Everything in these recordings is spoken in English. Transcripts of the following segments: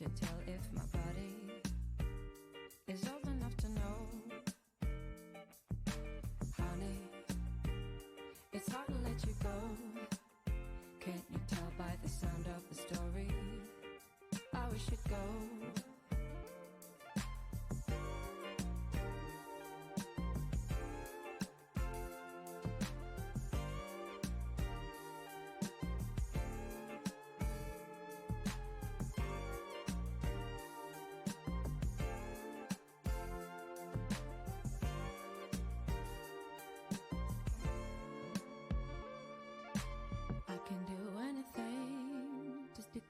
to tell if my body is old enough to know. Honey, it's hard to let you go. Can't you tell by the sound of the story how we should go?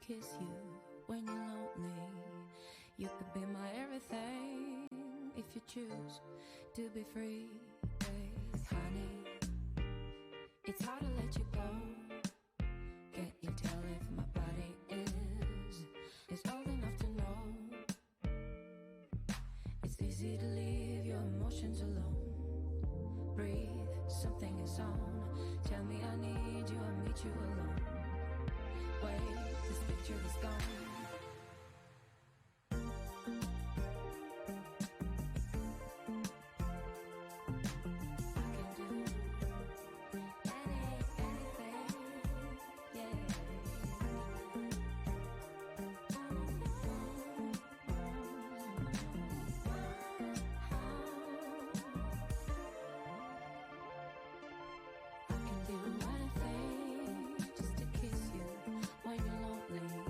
Kiss you when you're lonely. You could be my everything if you choose to be free, babe. Honey, it's hard to let you go. Can't you tell if my body is old enough to know? It's easy to leave your emotions alone. Breathe, something is on. Tell me I need you, I'll meet you alone. Wait, this picture is gone. I can do anything, yeah. I can do anything just to kiss you when you're lonely.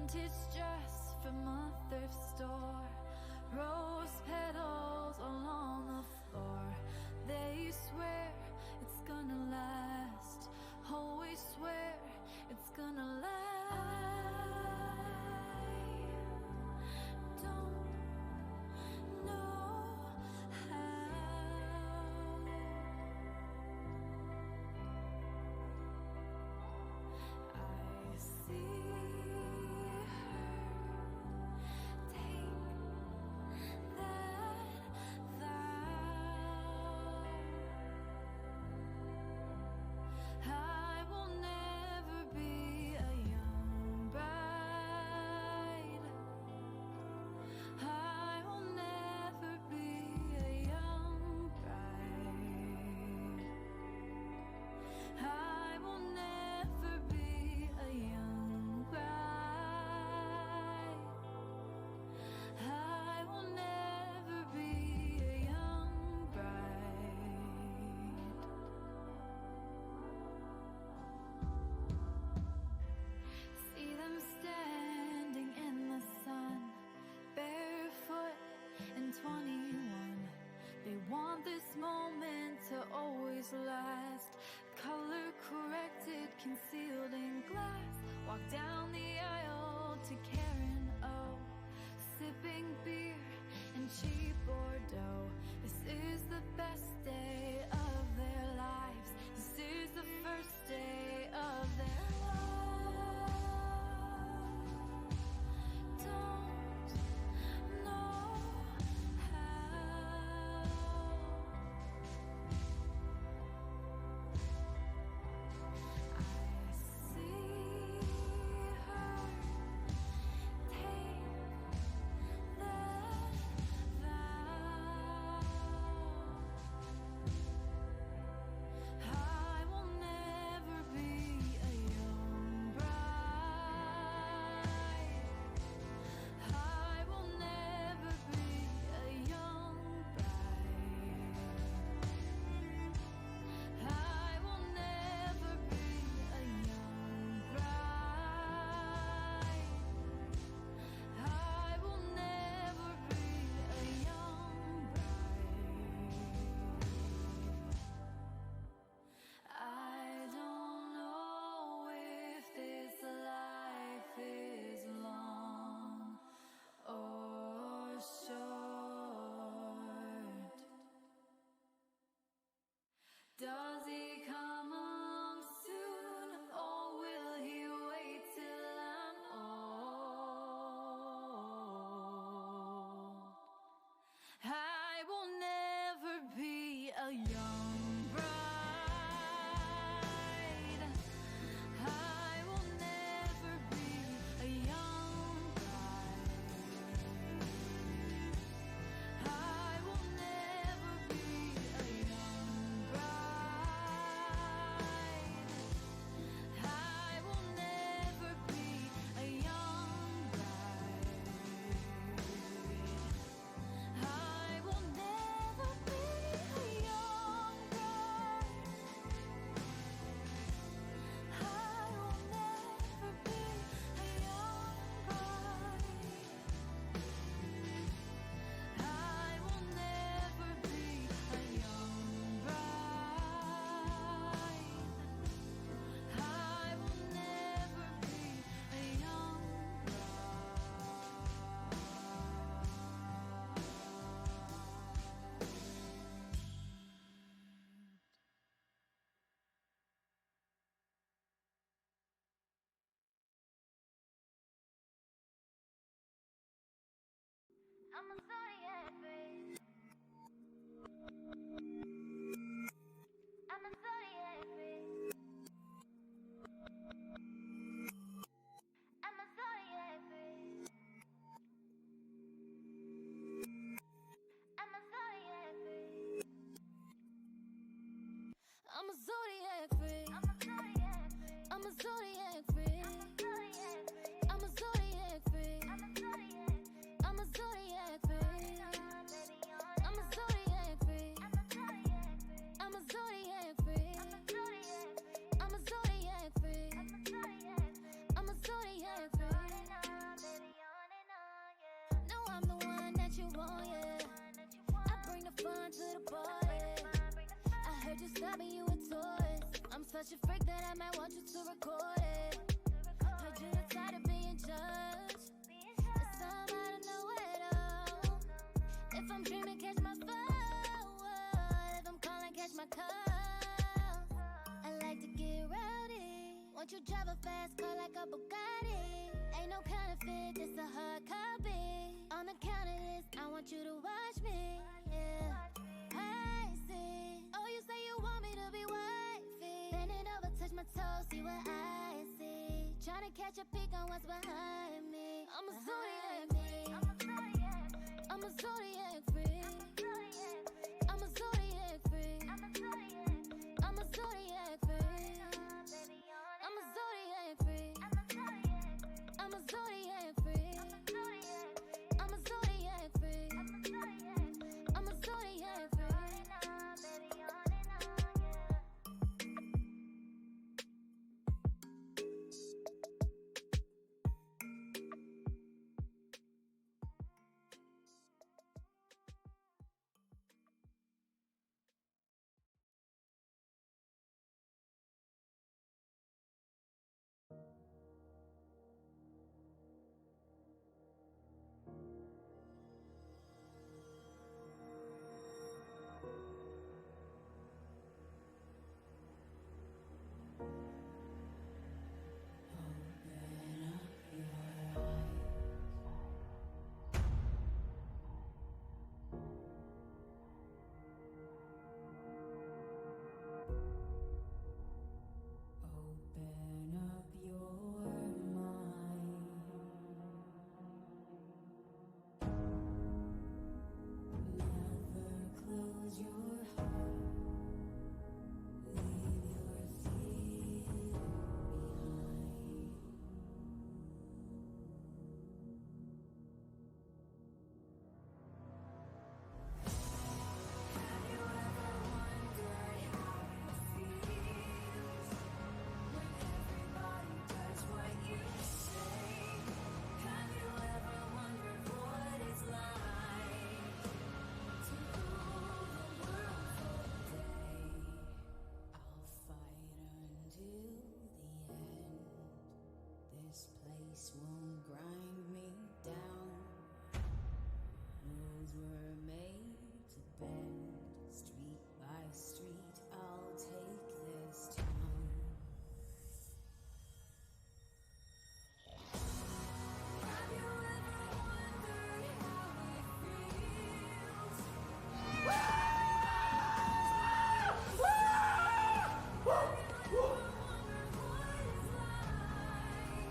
Vintage dress from a thrift store, rose petals all on the floor. They swear it's gonna last, always swear it's gonna last. Don't know how. I see her take that vow. I will never be a young bride. I will never be a young bride. I will never be a young bride. I will never be a young bride. See them standing in the sun, barefoot and 21. They want this moment to always last. Color corrected, concealed in glass. Walk down the aisle to Karen O, sipping beer and cheap Bordeaux. This is the best day of their lives. This is the first day of their love. Don't know how. I see her take you want, yeah. I bring the fun to the party. I heard you stopping, you a tourist. I'm such a freak that I might want you to record it. Heard you the tired of being judged. It's some out of nowhere though. If I'm dreaming, catch my phone. If I'm calling, catch my call. I like to get rowdy. Want you drive a fast car like a Bugatti. Ain't no counterfeit, this a hard copy. On the count of this, I want you to watch me, yeah. I see. Oh, you say you want me to be wifey. Bend it over, touch my toes, see what I see. Tryna catch a peek on what's behind me. I'm a zodiac freak. I'm a zodiac freak. I'm a zodiac freak. I'm a zodiac freak. I'm a zodiac freak. I'm a zodiac freak. I'm a zodiac freak. I'm a zodiac freak.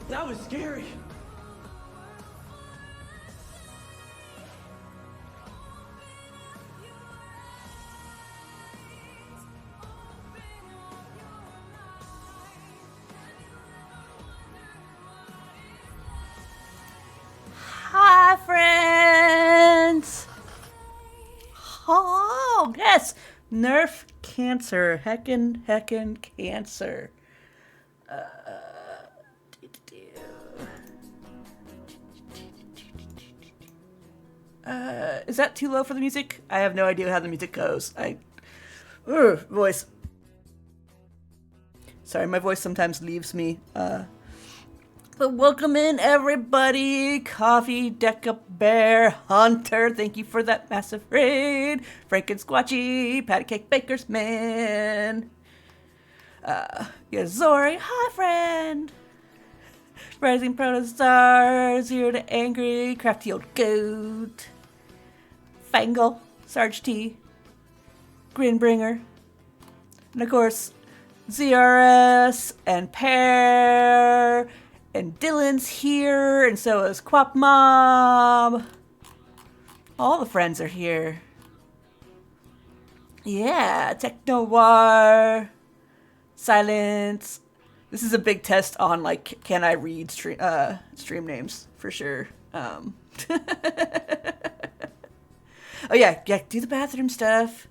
That was scary. Hi, friends. Oh, yes. Nerf cancer. Heckin' cancer. Is that too low for the music? I have no idea how the music goes. Voice. Sorry, my voice sometimes leaves me. But welcome in, everybody. Coffee, Deca Bear, Hunter. Thank you for that massive raid. Frank and Squatchy, Patty Cake Baker's Man. Zori. Hi, friend. Rising Protostar, Zero to Angry, Crafty Old Goat, Fangle, Sarge T, Grinbringer, and of course, ZRS, and Pear, and Dylan's here, and so is Quap Mob. All the friends are here. Yeah, Techno War, Silence. This is a big test on, like, can I read stream names, for sure. Oh, yeah, do the bathroom stuff.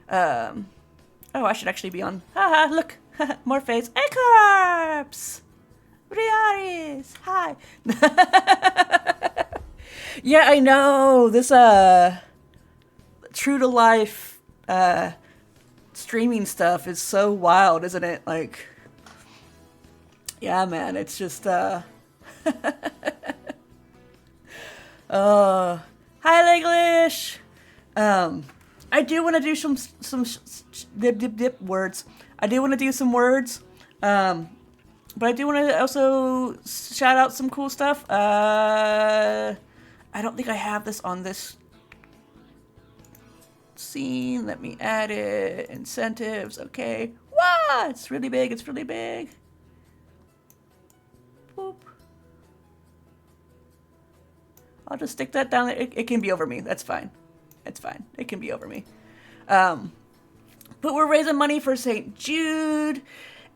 Oh, I should actually be on. Haha, look, more face. Acorps! Riaris! Hi! Yeah, I know. This true to life streaming stuff is so wild, isn't it? Like, yeah, man, it's just hi Leglish. I do want to do some dip words. I do want to do some words. But I do want to also shout out some cool stuff. I don't think I have this on this scene. Let me add it. Incentives. Okay. Wow, it's really big. It's really big. Boop. I'll just stick that down there. It can be over me. That's fine. It's fine. It can be over me. But we're raising money for St. Jude.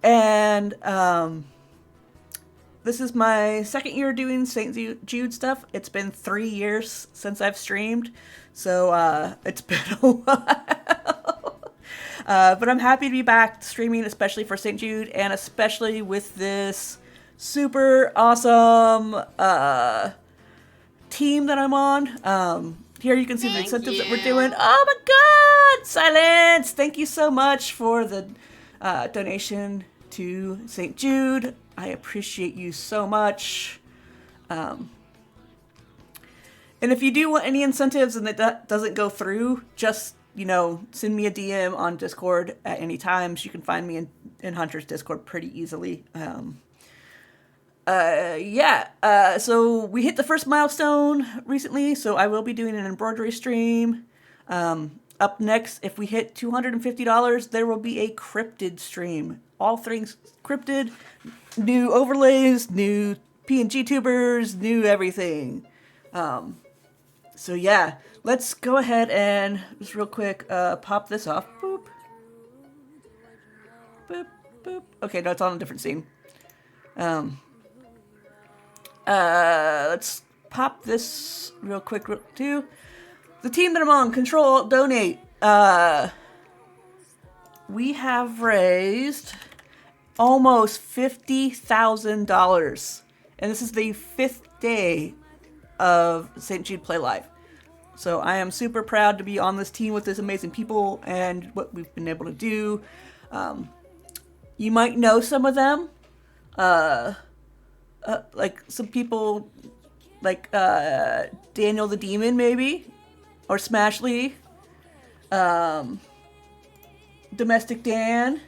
And this is my second year doing St. Jude stuff. It's been 3 years since I've streamed. So it's been a while. But I'm happy to be back streaming, especially for St. Jude. And especially with this super awesome team that I'm on. Here you can see the incentives that we're doing. Oh my god! Silence! Thank you so much for the donation to St. Jude. I appreciate you so much. And if you do want any incentives and that doesn't go through, just, send me a DM on Discord at any times. You can find me in Hunter's Discord pretty easily. So we hit the first milestone recently, so I will be doing an embroidery stream. Up next, if we hit $250, there will be a cryptid stream. All things cryptid, new overlays, new PNG tubers, new everything. So yeah, let's go ahead and just real quick pop this off. Boop. Boop, boop. Okay, no, it's on a different scene. Let's pop this real quick too. The team that I'm on, Control, Donate. We have raised almost $50,000. And this is the 5th day of St. Jude Play Live. So I am super proud to be on this team with this amazing people and what we've been able to do. You might know some of them. Like some people like Daniel the Demon, maybe. Or Smashly. Domestic Dan.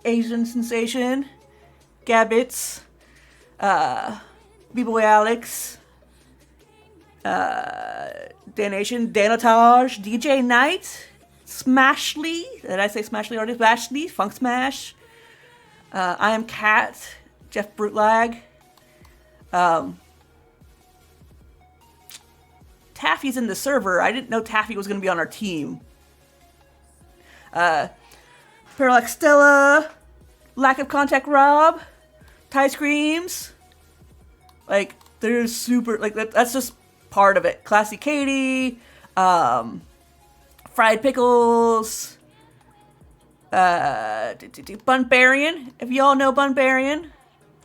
Asian Sensation. Gabbits. B-Boy Alex. Danation. Danotage. DJ Knight. Smashly. Did I say Smashly already? Smashly. Funk Smash. I Am Cat. Jeff Brutlag. Taffy's in the server. I didn't know Taffy was going to be on our team. Parallax Stella. Lack of Contact Rob. Ty Screams. Like, there's super... Like, that's just part of it. Classy Katie. Fried Pickles. Bunbarian. If y'all know Bunbarian.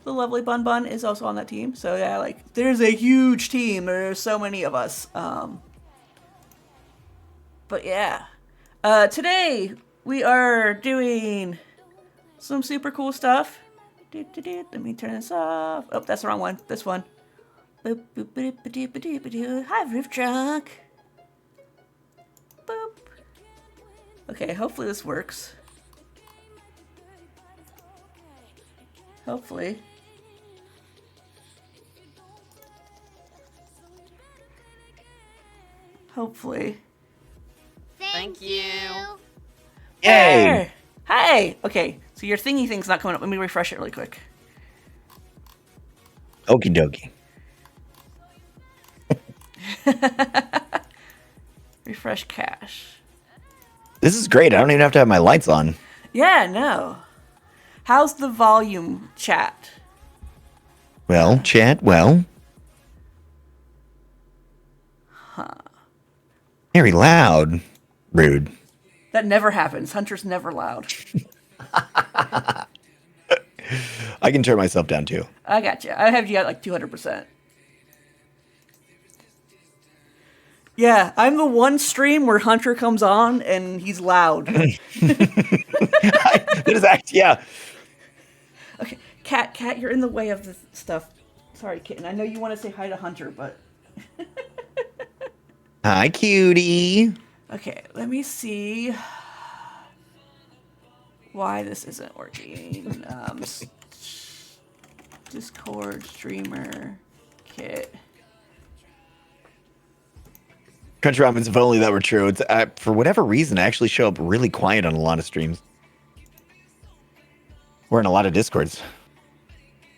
The lovely Bun Bun is also on that team. So yeah, like, there's a huge team. There's so many of us. But yeah. Today, we are doing some super cool stuff. Let me turn this off. Oh, that's the wrong one. This one. Hi, Roof Drunk. Boop. Okay, hopefully this works. Hopefully. Thank you. Yay! Hi! Okay, so your thingy thing's not coming up. Let me refresh it really quick. Okie dokie. Refresh cache. This is great. I don't even have to have my lights on. Yeah, no. How's the volume, chat? Well, chat, well. Very loud. Rude. That never happens. Hunter's never loud. I can turn myself down too. I got you. I have you at like 200%. Yeah, I'm the one stream where Hunter comes on and he's loud. That is actually, yeah. Okay, Cat, you're in the way of this stuff. Sorry, kitten. I know you want to say hi to Hunter, but Hi, cutie. okay. Let me see why this isn't working. Discord streamer kit. Country Robins, if only that were true. It's for whatever reason, I actually show up really quiet on a lot of streams. Or in a lot of Discords.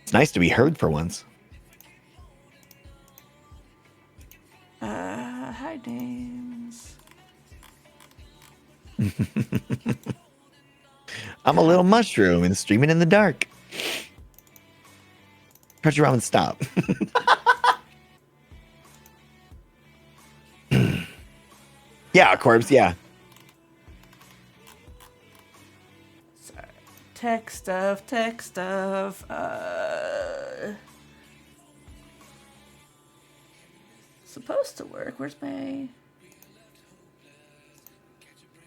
It's nice to be heard for once. Hi, names. I'm a little mushroom and streaming in the dark. Country Robin, stop. Yeah, corpse, yeah. Sorry. Tech stuff. Supposed to work. Where's my...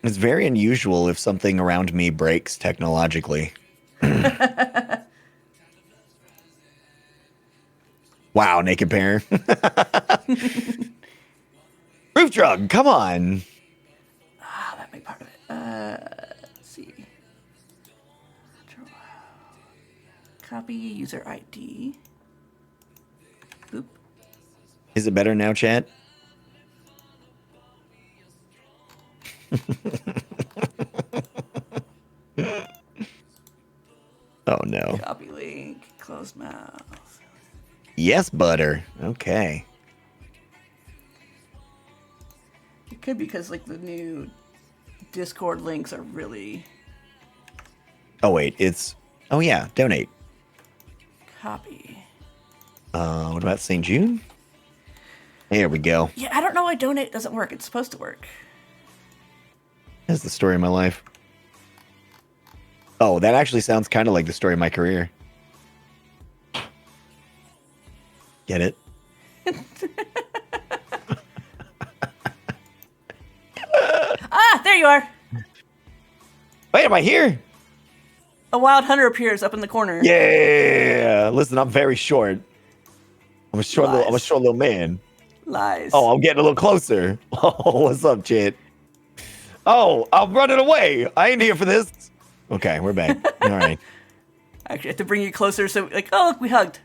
It's very unusual if something around me breaks technologically. Wow, naked pair. Roof drug, come on. Ah, that may be part of it. Let's see. Copy user ID. Boop. Is it better now, chat? Oh no. Copy link. Close mouse. Yes, butter. Okay. It could be because like the new Discord links are really Oh wait, it's oh yeah, donate. copy. What about St. Jude? There we go. Yeah, I don't know why donate doesn't work. It's supposed to work. That's the story of my life. Oh, that actually sounds kind of like the story of my career. Get it? Ah, there you are. Wait, am I here? A wild hunter appears up in the corner. Yeah. Listen, I'm very short. I'm a short little man. Lies. Oh, I'm getting a little closer. Oh, what's up, Chit? Oh, I'm running away. I ain't here for this. Okay, we're back. All right. Actually, I have to bring you closer so, like, oh, look, we hugged.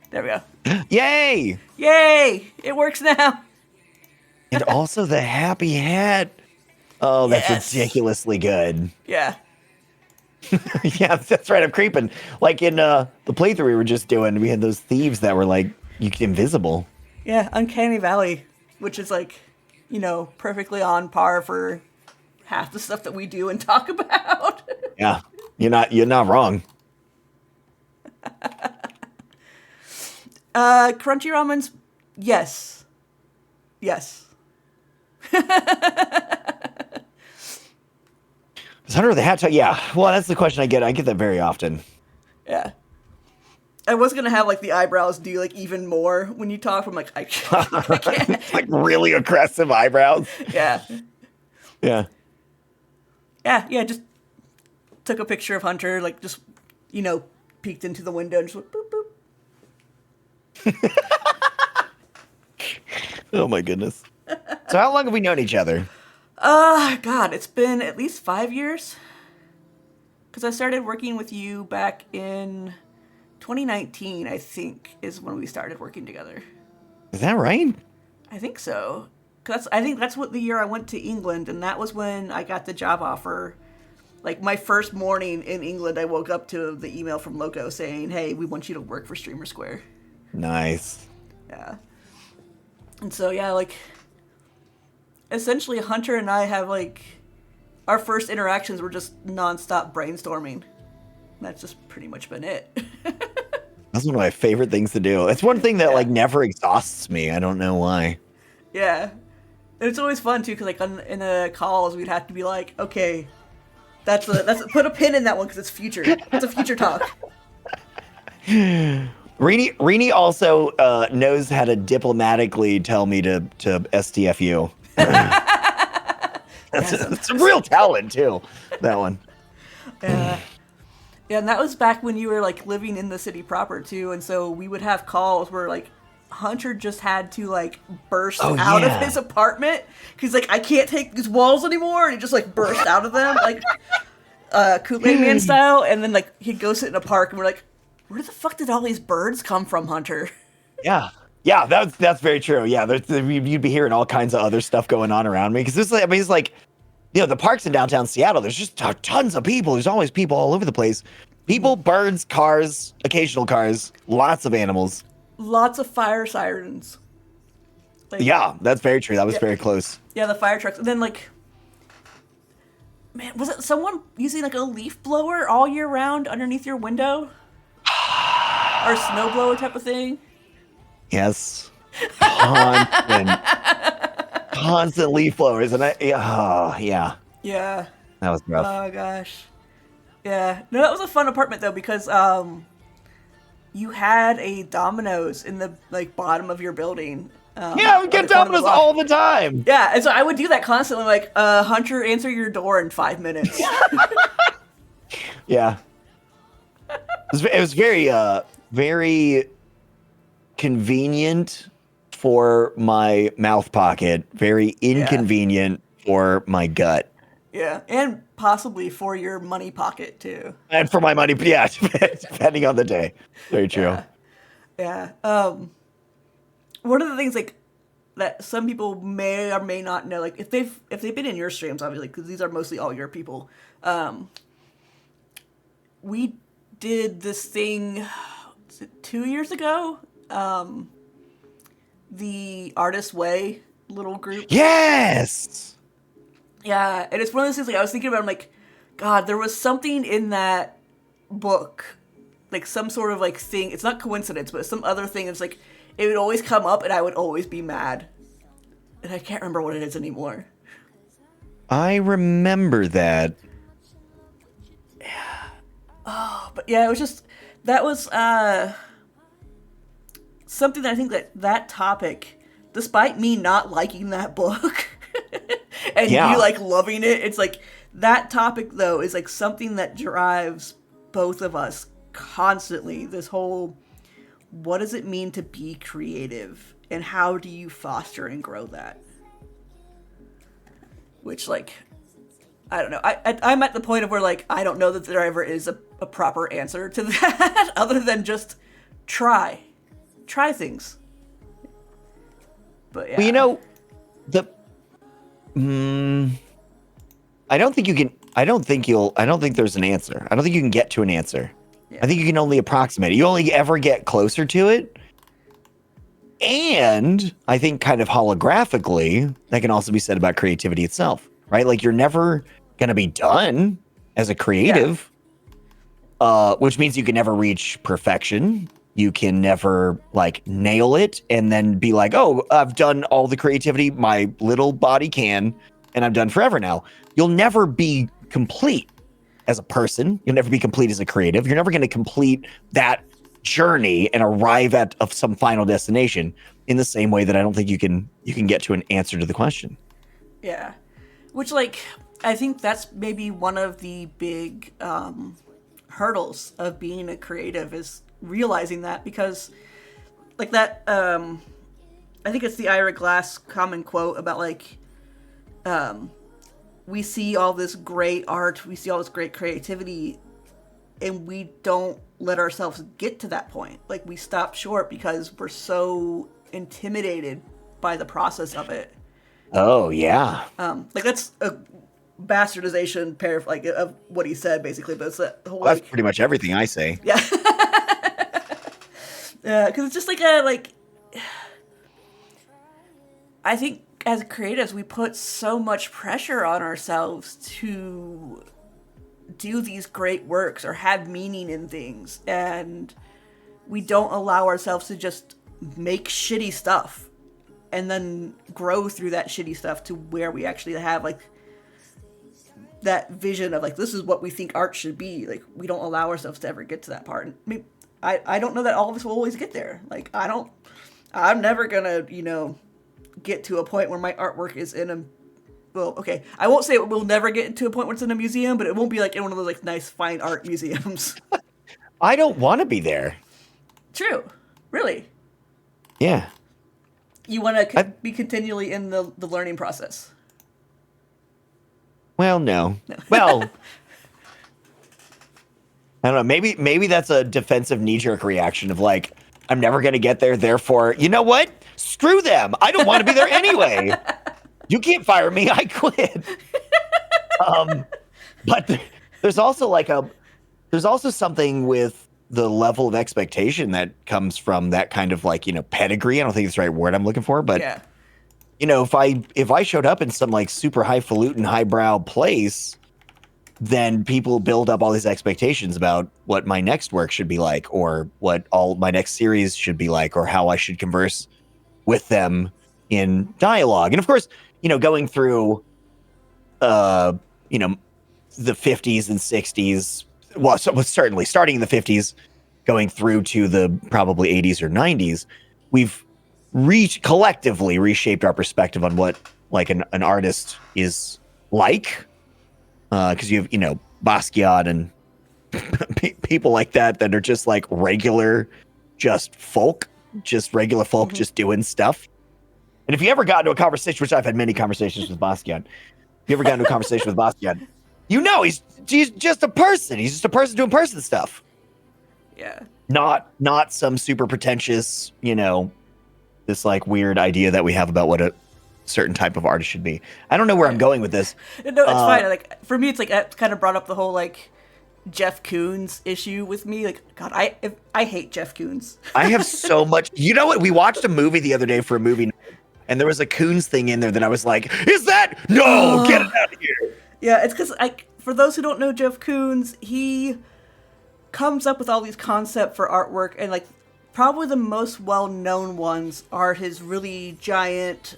There we go. Yay! Yay! It works now. And also the happy hat. Oh, that's Yes. ridiculously good. Yeah. Yeah, that's right. I'm creeping. Like in the playthrough we were just doing, we had those thieves that were like invisible. Yeah, Uncanny Valley, which is like, you know, perfectly on par for half the stuff that we do and talk about. Yeah, you're not wrong. Crunchy ramens, yes. Is Hunter the Hat? Yeah. Well, that's the question I get. I get that very often. Yeah. I was gonna have like the eyebrows do like even more when you talk. I'm like, I can't. Like really aggressive eyebrows. Yeah. Yeah. Yeah. Just took a picture of Hunter, like just, you know, peeked into the window and just went boop boop. Oh my goodness. So how long have we known each other? God, it's been at least 5 years. Because I started working with you back in 2019, I think, is when we started working together. Is that right? I think so. I think that's what the year I went to England, and that was when I got the job offer. Like, my first morning in England, I woke up to the email from Loco saying, hey, we want you to work for Streamer Square. Nice. Yeah. And so, yeah, like, essentially Hunter and I have, like, our first interactions were just nonstop brainstorming. That's just pretty much been it. That's one of my favorite things to do. It's one thing that like never exhausts me. I don't know why. Yeah. And it's always fun too, because like in the calls we'd have to be like, okay, that's put a pin in that one because it's future. It's a future talk. Rini also knows how to diplomatically tell me to STFU. That's a real talent too. That one. Yeah, and that was back when you were like living in the city proper too, and so we would have calls where like Hunter just had to like burst out of his apartment because like I can't take these walls anymore, and he just like burst out of them like Kool-Aid Man style, and then like he'd go sit in a park, and we're like, where the fuck did all these birds come from, Hunter? Yeah, that's very true. Yeah, you'd be hearing all kinds of other stuff going on around me because this, I mean, it's like, you know, the parks in downtown Seattle. There's just tons of people. There's always people all over the place. People, birds, cars, occasional cars, lots of animals. Lots of fire sirens. Like, yeah, that's very true. That was very close. Yeah, the fire trucks. And then, like, man, was it someone using, like, a leaf blower all year round underneath your window? Or a snow blower type of thing? Yes. Constant leaf blowers. And yeah. Yeah. That was rough. Oh, gosh. Yeah. No, that was a fun apartment, though, because, you had a Domino's in the like bottom of your building. Yeah, we get Domino's all the time. Yeah, and so I would do that constantly. Like, Hunter, answer your door in 5 minutes. Yeah, it was very very convenient for my mouth pocket. Very inconvenient for my gut. Yeah, and possibly for your money pocket too. And for my money, yeah, depending on the day. Very true. Yeah. One of the things like that some people may or may not know, like if they've been in your streams, obviously, because these are mostly all your people. We did this thing, was it 2 years ago? The Artist Way little group. Yes. Yeah, and it's one of those things, like, I was thinking about, I'm like, God, there was something in that book, like, some sort of, like, thing, it's not coincidence, but some other thing, it's like, it would always come up, and I would always be mad. And I can't remember what it is anymore. I remember that. Yeah. Oh, but yeah, it was just, that was, something that I think that topic, despite me not liking that book, and you like loving it, it's like that topic though is like something that drives both of us constantly. This whole, what does it mean to be creative, and how do you foster and grow that? Which, like, I don't know. I'm at the point of where, like, I don't know that there ever is a proper answer to that other than just try things. But yeah. Well, you know, I don't think there's an answer. I don't think you can get to an answer. Yeah. I think you can only approximate it. You only ever get closer to it. And I think kind of holographically, that can also be said about creativity itself, right? Like, you're never going to be done as a creative, which means you can never reach perfection. You can never, like, nail it and then be like, oh, I've done all the creativity my little body can, and I'm done forever now. You'll never be complete as a person. You'll never be complete as a creative. You're never going to complete that journey and arrive at some final destination in the same way that I don't think you can get to an answer to the question. Yeah. Which, like, I think that's maybe one of the big hurdles of being a creative is realizing that, because like that I think it's the Ira Glass common quote about like we see all this great art, we see all this great creativity, and we don't let ourselves get to that point. Like, we stop short because we're so intimidated by the process of it. Oh yeah. Like, that's a bastardization of what he said, basically, but it's that whole, that's pretty much everything I say. Yeah. Because it's just like I think as creatives, we put so much pressure on ourselves to do these great works or have meaning in things, and we don't allow ourselves to just make shitty stuff and then grow through that shitty stuff to where we actually have like that vision of like, this is what we think art should be. Like, we don't allow ourselves to ever get to that part. And I don't know that all of us will always get there. Like, I'm never gonna, get to a point where my artwork is in a, well, okay, I won't say it will never get to a point where it's in a museum, but it won't be like in one of those like nice fine art museums. I don't want to be there. True. Really. Yeah. You want to be continually in the learning process. Well, no. Well, I don't know. Maybe that's a defensive knee-jerk reaction of like, I'm never going to get there. Therefore, you know what? Screw them. I don't want to be there anyway. You can't fire me. I quit. But there's also something with the level of expectation that comes from that kind of like, pedigree. I don't think it's the right word I'm looking for, but yeah. If I showed up in some like super highfalutin, highbrow place, then people build up all these expectations about what my next work should be like, or what all my next series should be like, or how I should converse with them in dialogue. And of course, going through, the 50s and 60s, well, so certainly starting in the 50s, going through to the probably 80s or 90s, we've collectively reshaped our perspective on what like an artist is like. Because you have, Basquiat and people like that are just like regular folk, just doing stuff. And if you ever got into a conversation, which I've had many conversations with Basquiat, if you ever got into a conversation with Basquiat, he's just a person. He's just a person doing person stuff. Yeah. Not some super pretentious, this like weird idea that we have about what a certain type of artist should be. I don't know where I'm going with this. No, it's fine. Like for me, it's like it kind of brought up the whole like Jeff Koons issue with me. Like, God, I hate Jeff Koons. I have so much. You know what? We watched a movie the other day for a movie, and there was a Koons thing in there that I was like, "Is that no? Get it out of here!" Yeah, it's because for those who don't know Jeff Koons, he comes up with all these concepts for artwork, and like probably the most well-known ones are his really giant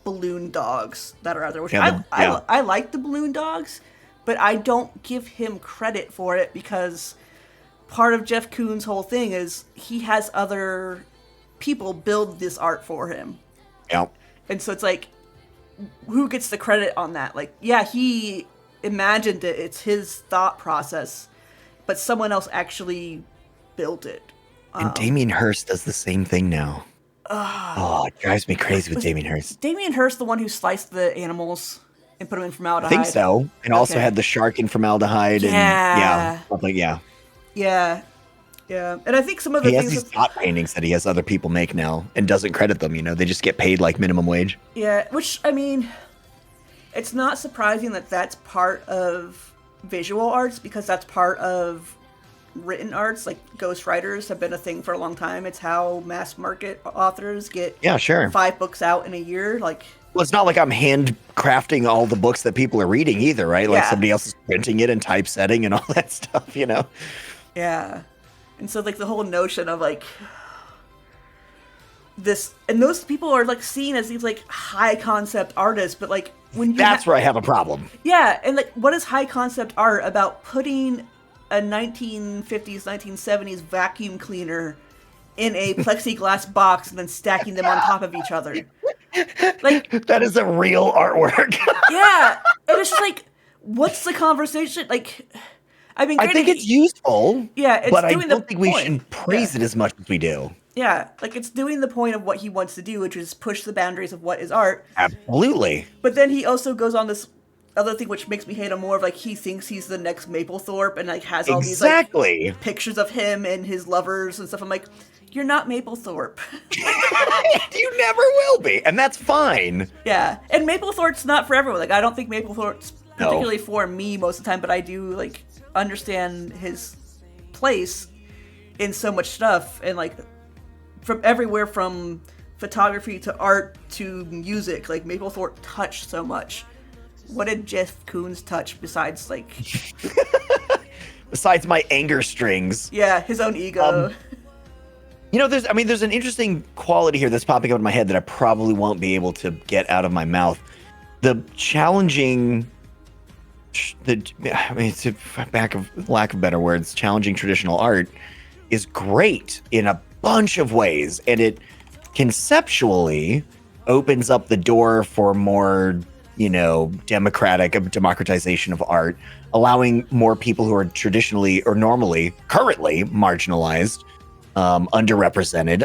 balloon dogs that are out there. Which I like the balloon dogs, but I don't give him credit for it because part of Jeff Koons' whole thing is he has other people build this art for him. Yeah. And so it's like, who gets the credit on that? Like, yeah, he imagined it. It's his thought process, but someone else actually built it. And Damien Hirst does the same thing now. It drives me crazy with Damien Hirst. Damien Hirst the one who sliced the animals and put them in formaldehyde? I think so. And also had the shark in formaldehyde. Yeah. And Yeah. And I think some of the he things... has these dot paintings that he has other people make now and doesn't credit them, They just get paid like minimum wage. Yeah, which, I mean, it's not surprising that that's part of visual arts because that's part of written arts. Like ghostwriters have been a thing for a long time. It's how mass market authors get 5 books out in a year. Like, well, it's not like I'm handcrafting all the books that people are reading either, right? Like somebody else is printing it and typesetting and all that stuff, Yeah. And so like the whole notion of like this, and those people are like seen as these like high concept artists, but like when you that's where I have a problem. Yeah, and like what is high concept art about putting a 1950s, 1970s vacuum cleaner in a plexiglass box and then stacking them on top of each other? Like, that is a real artwork. Yeah, and it's just like, what's the conversation? Like, I mean, I think it's useful. Yeah, it's but I doing don't think we point. should praise it as much as we do. Yeah, like it's doing the point of what he wants to do, which is push the boundaries of what is art. Absolutely. But then he also goes on this other thing which makes me hate him more of like he thinks he's the next Mapplethorpe and like has all these like pictures of him and his lovers and stuff. I'm like, you're not Mapplethorpe. You never will be, and that's fine. Yeah, and Mapplethorpe's not for everyone. Like I don't think Mapplethorpe's particularly for me most of the time, but I do like understand his place in so much stuff and like from everywhere from photography to art to music. Like Mapplethorpe touched so much. What did Jeff Koons touch besides like besides my anger strings? Yeah, his own ego. There's an interesting quality here that's popping up in my head that I probably won't be able to get out of my mouth. The challenging to lack of better words, challenging traditional art is great in a bunch of ways, and it conceptually opens up the door for more, democratization of art, allowing more people who are traditionally or normally currently marginalized, underrepresented,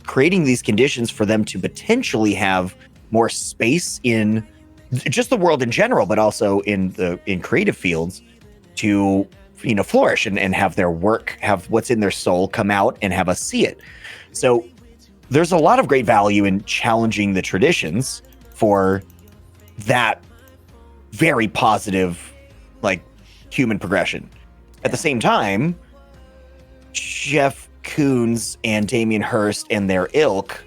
creating these conditions for them to potentially have more space in just the world in general, but also in creative fields to flourish and have their work, have what's in their soul come out and have us see it. So there's a lot of great value in challenging the traditions for that very positive, like, human progression. At the same time, Jeff Koons and Damien Hirst and their ilk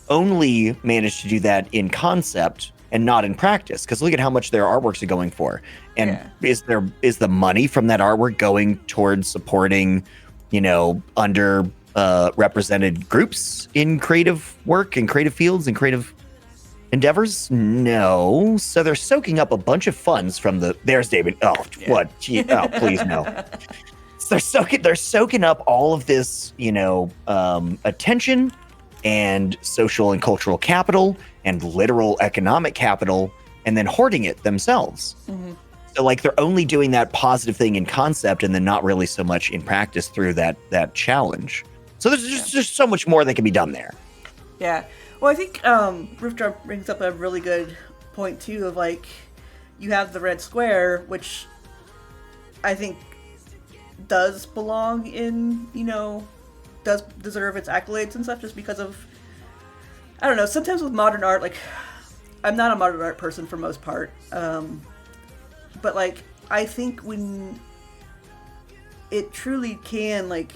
only managed to do that in concept and not in practice, because look at how much their artworks are going for. And is the money from that artwork going towards supporting, under represented groups in creative work and creative fields and creative endeavors? No. So they're soaking up a bunch of funds from there's David. Oh, what? Gee, oh, please no. So they're soaking up all of this, attention and social and cultural capital and literal economic capital, and then hoarding it themselves. Mm-hmm. So like they're only doing that positive thing in concept and then not really so much in practice through that challenge. So there's just so much more that can be done there. Yeah. Well, I think Rooftop brings up a really good point too of like, you have the red square, which I think does belong in, does deserve its accolades and stuff, just because of, I don't know, sometimes with modern art, like, I'm not a modern art person for most part, but like, I think when it truly can, like,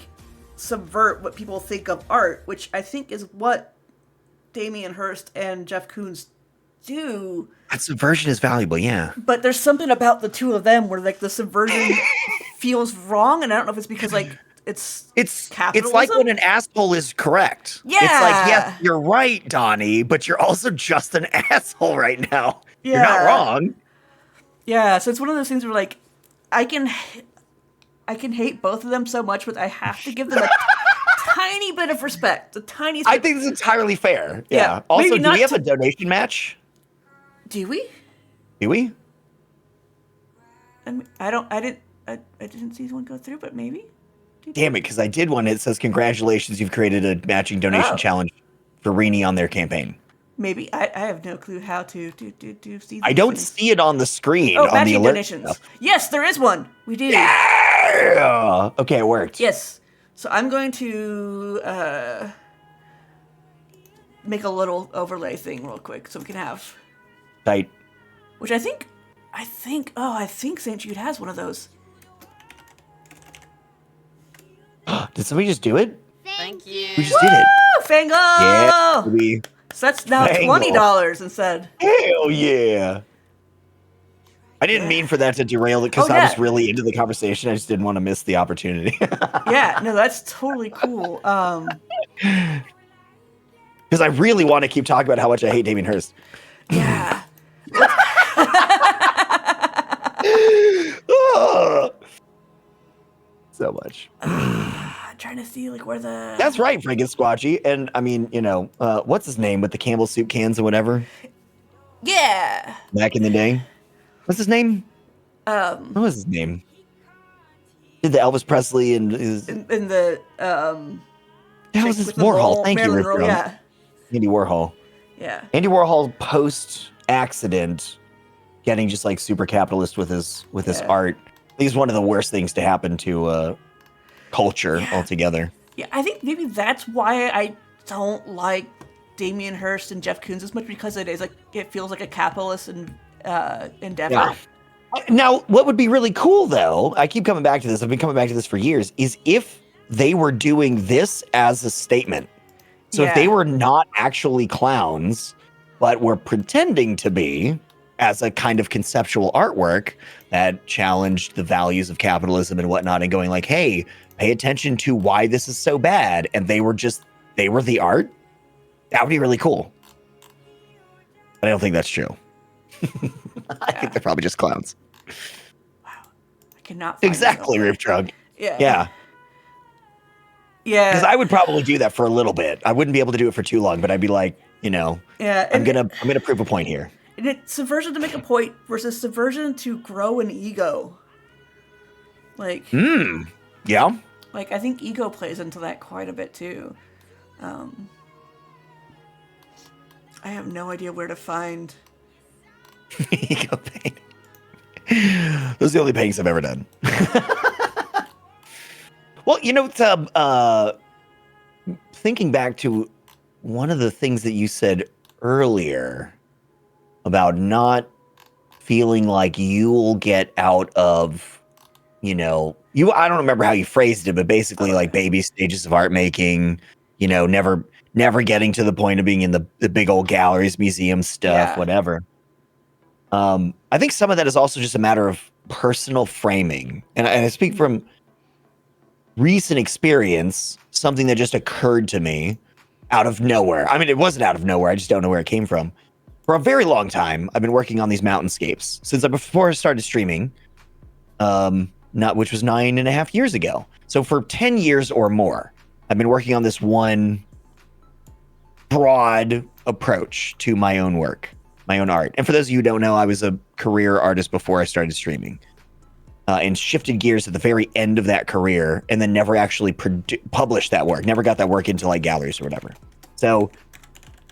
subvert what people think of art, which I think is what Damien Hirst and Jeff Koons do. That subversion is valuable, yeah. But there's something about the two of them where, like, the subversion feels wrong, and I don't know if it's because, like, it's capitalism. It's like when an asshole is correct. Yeah. It's like, yes, you're right, Donnie, but you're also just an asshole right now. Yeah. You're not wrong. Yeah, so it's one of those things where, like, I can hate both of them so much, but I have to give them a tiny bit of respect. A tiny. I think it's entirely fair. Yeah. Also, do we have a donation match? Do we? Do we? I mean, I didn't see one go through, but maybe. Damn it, because I did one. It says, congratulations, you've created a matching donation challenge for Rini on their campaign. Maybe. I have no clue how to see I don't see it on the screen. Oh, on matching the alert donations. stuff. Yes, there is one. We do. Yeah! Okay, it worked. Yes. So I'm going to make a little overlay thing real quick so we can have. Tight. Which I think St. Jude has one of those. Did somebody just do it? Thank you. We just did it. Fango! Yeah, So that's now $20 instead. Hell yeah. I didn't mean for that to derail it because I was really into the conversation. I just didn't want to miss the opportunity. Yeah, no, that's totally cool. Because I really want to keep talking about how much I hate Damien Hirst. Yeah. So much. I'm trying to see like where the. That's right, Frank and Squatchy. And I mean, what's his name with the Campbell soup cans or whatever? Yeah. Back in the day. What's his name? What was his name? Did the Elvis Presley and his. In the. That was his Warhol. Thank you, Rick. Yeah. Andy Warhol. Yeah. Andy Warhol post accident getting just like super capitalist with his art. I think it's one of the worst things to happen to culture altogether. Yeah, I think maybe that's why I don't like Damien Hirst and Jeff Koons as much, because it feels like a capitalist endeavor. Yeah. Now, what would be really cool though, I keep coming back to this, I've been coming back to this for years, is if they were doing this as a statement. So if they were not actually clowns, but were pretending to be as a kind of conceptual artwork that challenged the values of capitalism and whatnot, and going like, hey, pay attention to why this is so bad. And they were the art. That would be really cool. But I don't think that's true. I think they're probably just clowns. Wow. I cannot find exactly, Roof Drug. Yeah. Yeah. Yeah. Because I would probably do that for a little bit. I wouldn't be able to do it for too long, but I'd be like, Yeah. I'm gonna prove a point here. And it's subversion to make a point versus subversion to grow an ego. Like, Yeah. like I think ego plays into that quite a bit too. I have no idea where to find. Ego paint. Those are the only paintings I've ever done. Well, it's thinking back to one of the things that you said earlier about not feeling like you'll get out of, I don't remember how you phrased it, but basically like baby stages of art making, never getting to the point of being in the big old galleries, museum stuff, whatever. I think some of that is also just a matter of personal framing. And I speak from recent experience, something that just occurred to me out of nowhere. I mean, it wasn't out of nowhere. I just don't know where it came from. For a very long time, I've been working on these mountainscapes since before I started streaming, which was 9.5 years ago. So for 10 years or more, I've been working on this one broad approach to my own work, my own art. And for those of you who don't know, I was a career artist before I started streaming. And shifted gears at the very end of that career, and then never actually published that work. Never got that work into like galleries or whatever. So,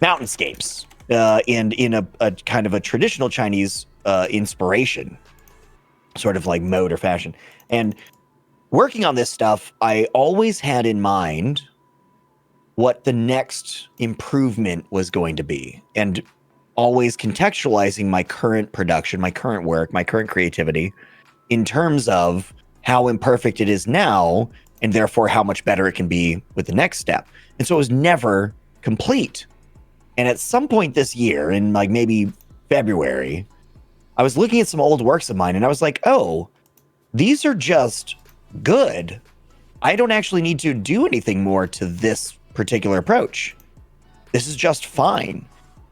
mountainscapes, and in a kind of a traditional Chinese inspiration, sort of like mode or fashion. And working on this stuff, I always had in mind what the next improvement was going to be, and always contextualizing my current production, my current work, my current creativity, in terms of how imperfect it is now, and therefore how much better it can be with the next step. And so it was never complete. And at some point this year, in like maybe February, I was looking at some old works of mine, and I was like, oh, these are just good. I don't actually need to do anything more to this particular approach. This is just fine.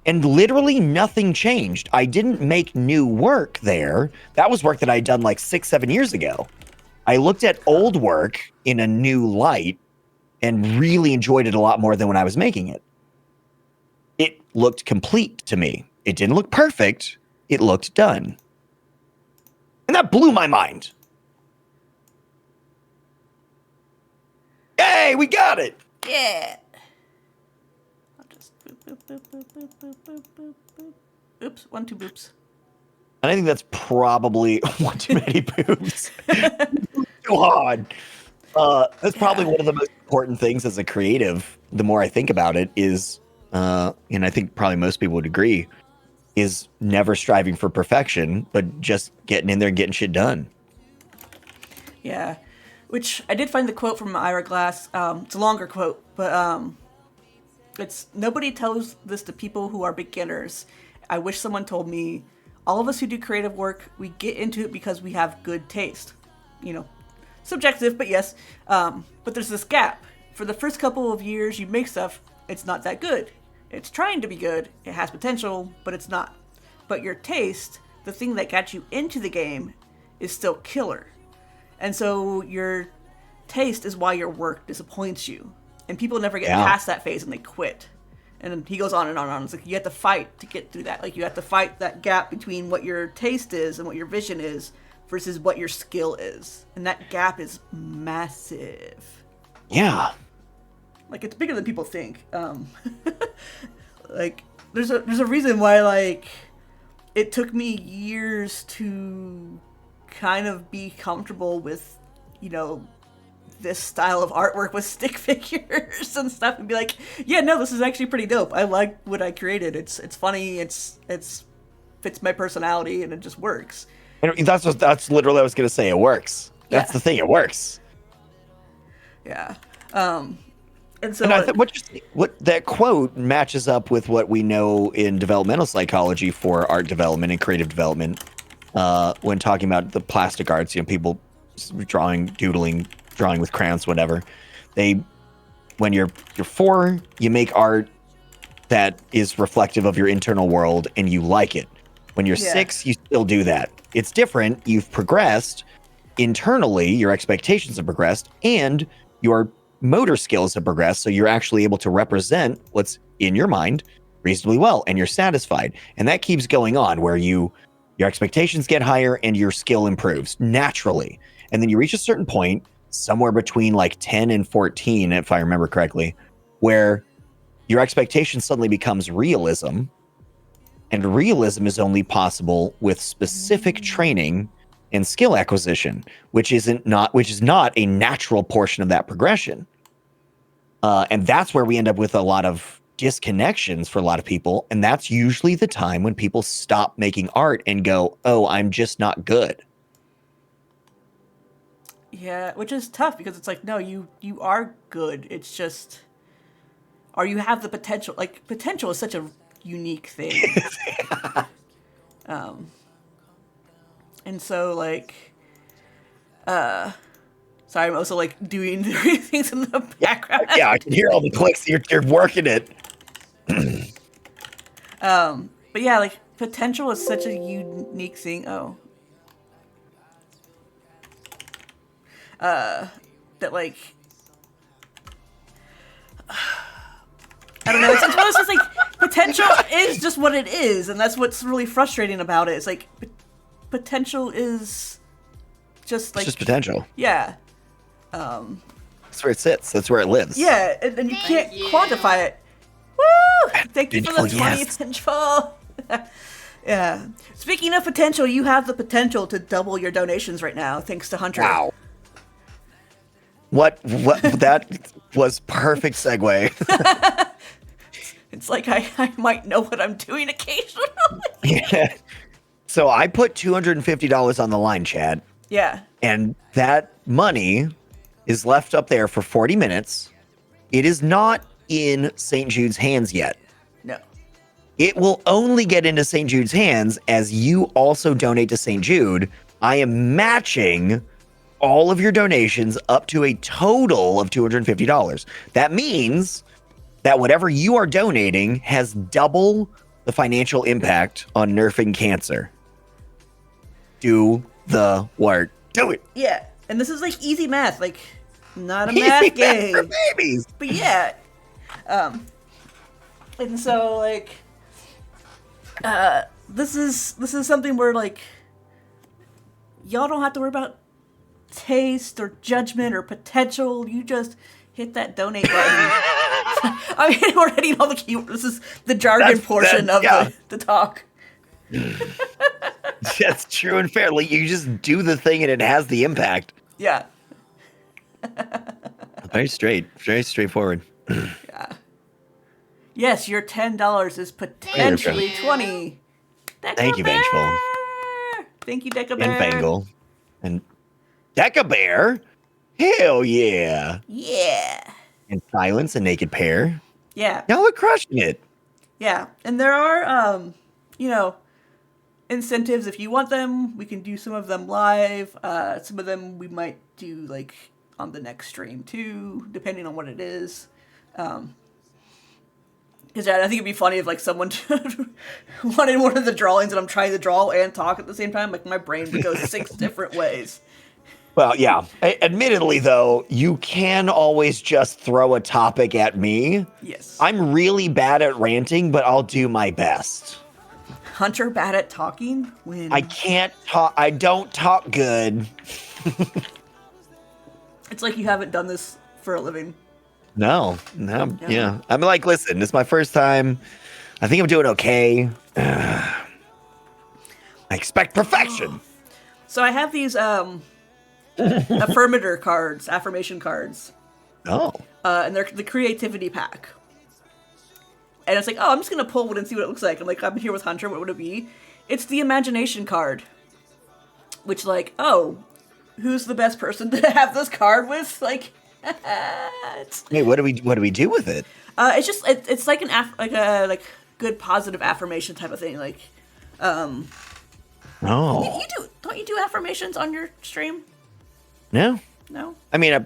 And literally nothing changed. I didn't make new work there. That was work that I had done like 6-7 years ago. I looked at old work in a new light and really enjoyed it a lot more than when I was making it. It looked complete to me. It didn't look perfect. It looked done. And that blew my mind. Hey, we got it. Yeah. I'll just boop, boop, boop, boop, boop, boop, boop, boop. Oops, 1, 2 boops. And I think that's probably one too many boobs. Too hard. That's probably one of the most important things as a creative. The more I think about it, is, and I think probably most people would agree, is never striving for perfection, but just getting in there and getting shit done. Yeah, which I did find the quote from Ira Glass. It's a longer quote, but it's, nobody tells this to people who are beginners. I wish someone told me. All of us who do creative work, we get into it because we have good taste. Subjective, but yes. But there's this gap. For the first couple of years you make stuff, it's not that good. It's trying to be good, it has potential, but it's not. But your taste, the thing that got you into the game, is still killer. And so your taste is why your work disappoints you. And people never get past that phase and they quit. And he goes on and on and on. It's like you have to fight to get through that. Like you have to fight that gap between what your taste is and what your vision is versus what your skill is. And that gap is massive. Yeah. Like it's bigger than people think. Like there's a reason why like it took me years to kind of be comfortable with, this style of artwork with stick figures and stuff, and be like, yeah, no, this is actually pretty dope. I like what I created. It's funny. It's fits my personality, and it just works. And that's literally what I was gonna say. It works. That's the thing. It works. Yeah. And so and what that quote matches up with what we know in developmental psychology for art development and creative development. When talking about the plastic arts, people drawing, doodling, drawing with crayons, whatever. When you're 4, you make art that is reflective of your internal world and you like it. When you're 6, you still do that. It's different. You've progressed internally, your expectations have progressed, and your motor skills have progressed, so you're actually able to represent what's in your mind reasonably well, and you're satisfied. And that keeps going on, where your expectations get higher and your skill improves naturally. And then you reach a certain point, somewhere between like 10 and 14, if I remember correctly, where your expectation suddenly becomes realism. And realism is only possible with specific training and skill acquisition, which is not a natural portion of that progression. And that's where we end up with a lot of disconnections for a lot of people. And that's usually the time when people stop making art and go, oh, I'm just not good. Yeah, which is tough because it's like, no, you are good. It's just, or you have the potential. Like, potential is such a unique thing. And so, like, sorry, I'm also, like, doing things in the background. Yeah, I can hear all the clicks. You're working it. But yeah, like, potential is such a unique thing. That, like, I don't know. It's one of those things, like, potential is just what it is, and that's what's really frustrating about it. It's like, potential is just, like... It's just potential. Yeah. That's where it sits. That's where it lives. Yeah, and you can't quantify it. Woo! Thank you for the 20 potential. Yeah. Speaking of potential, you have the potential to double your donations right now, thanks to Hunter. Wow. What that was perfect segue. It's like I might know what I'm doing occasionally. Yeah. So I put $250 on the line, Chad. Yeah. And that money is left up there for 40 minutes. It is not in St. Jude's hands yet. No. It will only get into St. Jude's hands as you also donate to St. Jude. I am matching all of your donations up to a total of $250. That means that whatever you are donating has double the financial impact on nerfing cancer. Do the work. Do it. Yeah. And this is like easy math, like not a math game. For babies. But yeah. And so like this is something where like y'all don't have to worry about taste or judgment or potential. You just hit that donate button. I mean, we're hitting all the keywords. This is the jargon portion of the talk. That's true and fair. Like, you just do the thing and it has the impact. Yeah. Very straightforward. Yeah. Yes, your $10 is potentially 20. Thank you, Vengeful. Thank you, Deca Bear. And Fangle. And Deca Bear? Hell yeah. Yeah. And Silence and Naked Pear. Yeah. Y'all are crushing it. Yeah. And there are, incentives. If you want them, we can do some of them live. Some of them we might do, like, on the next stream, too, depending on what it is. Because I think it'd be funny if, like, someone wanted one of the drawings and I'm trying to draw and talk at the same time. Like, my brain would go 6 different ways. Well, yeah. Admittedly, though, you can always just throw a topic at me. Yes. I'm really bad at ranting, but I'll do my best. Hunter bad at talking? When I can't talk. I don't talk good. It's like you haven't done this for a living. No. Yeah. I'm like, listen, this is my first time. I think I'm doing okay. I expect perfection. So I have these affirmation cards. Oh. And they're the creativity pack. And it's like, oh, I'm just going to pull one and see what it looks like. I'm like, I'm here with Hunter. What would it be? It's the imagination card. Which, like, oh, who's the best person to have this card with? Like, Hey, what do we do with it? It's just, it's like a good positive affirmation type of thing. Like, Oh. Don't you do affirmations on your stream? No. No? I mean,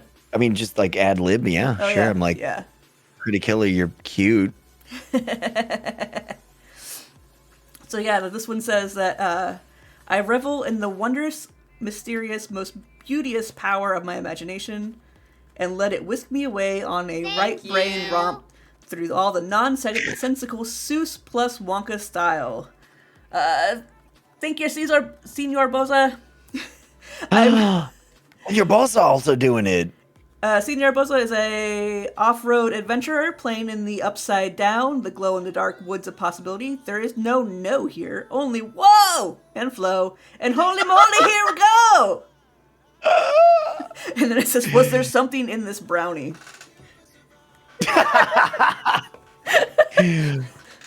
just like ad lib, yeah. Oh, sure. yeah. I'm like, yeah. Pretty killer, you're cute. So yeah, this one says that I revel in the wondrous, mysterious, most beauteous power of my imagination, and let it whisk me away on a right brain romp through all the nonsensical Seuss plus Wonka style. Thank you, Senor Boza. Your boss also doing it. Senor Boza is a off-road adventurer playing in the Upside Down, the glow-in-the-dark woods of possibility. There is no here, only whoa and flow, and holy moly, here we go! And then it says, was there something in this brownie?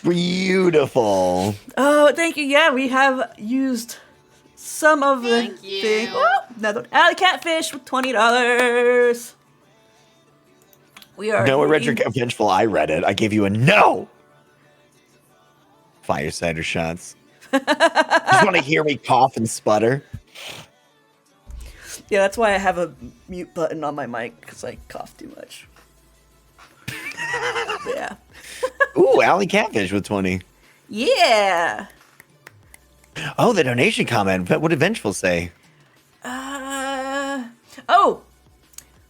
Beautiful. Oh, thank you. Yeah, we have used some of the thing. Oh, another alley catfish with $20. We are. No, I read your vengeful. I read it. I gave you a no. Fire cider shots. Just want to hear me cough and sputter. Yeah, that's why I have a mute button on my mic, because I cough too much. Yeah. Ooh, alley catfish with 20. Yeah. Oh, the donation comment. What did Vengeful say? Oh,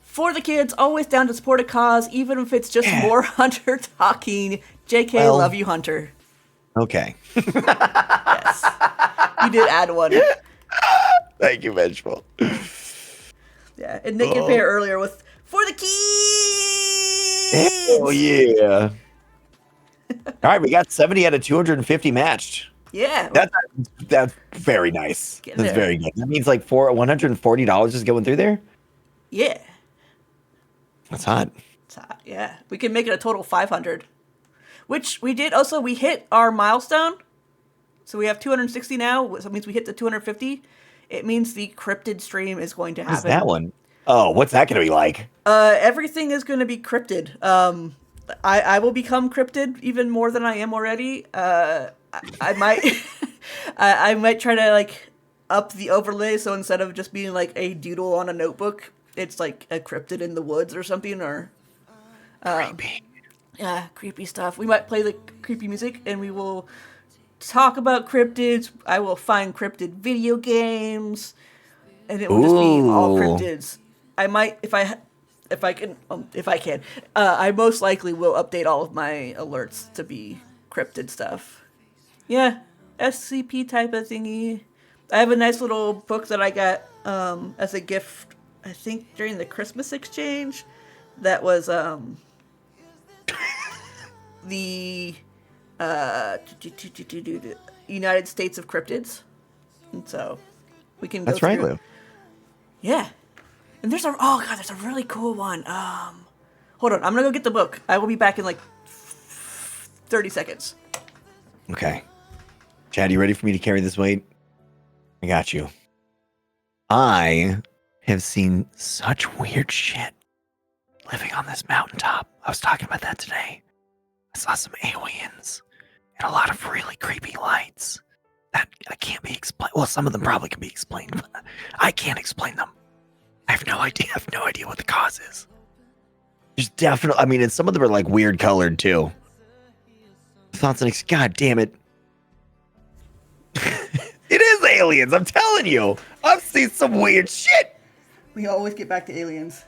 for the kids, always down to support a cause, even if it's just more Hunter talking. JK, Well, love you, Hunter. Okay. Yes. You did add one. Thank you, Vengeful. Yeah, and Nick and Pear earlier with for the kids. Oh, yeah. All right, we got 70 out of 250 matched. Yeah. That's very nice. Get That's there. very good. That means like $140 is going through there. Yeah. That's hot. Yeah. We can make it a total 500. Which we did also, we hit our milestone. So we have 260 now. So it means we hit the 250. It means the cryptid stream is going to happen. What's that one? Oh, what's that going to be like? Everything is going to be cryptid. I will become cryptid even more than I am already. I might I might try to like up the overlay, so instead of just being like a doodle on a notebook, it's like a cryptid in the woods or something, or Creepy. yeah, creepy stuff. We might play the creepy music and we will talk about cryptids. I will find cryptid video games, and it will just be all Ooh. cryptids. I might, if I can, I most likely will update all of my alerts to be cryptid stuff. Yeah, SCP type of thingy. I have a nice little book that I got as a gift, I think during the Christmas exchange. That was the United States of Cryptids, and so we can go That's right, through. Lou. Yeah, and there's a really cool one. Hold on, I'm gonna go get the book. I will be back in like 30 seconds. Okay. Chad, you ready for me to carry this weight? I got you. I have seen such weird shit living on this mountaintop. I was talking about that today. I saw some aliens and a lot of really creepy lights that can't be explained. Well, some of them probably can be explained, but I can't explain them. I have no idea. I have no idea what the cause is. There's definitely, I mean, and some of them are like weird colored too. Thoughts and God damn it. It is aliens, I'm telling you. I've seen some weird shit. We always get back to aliens.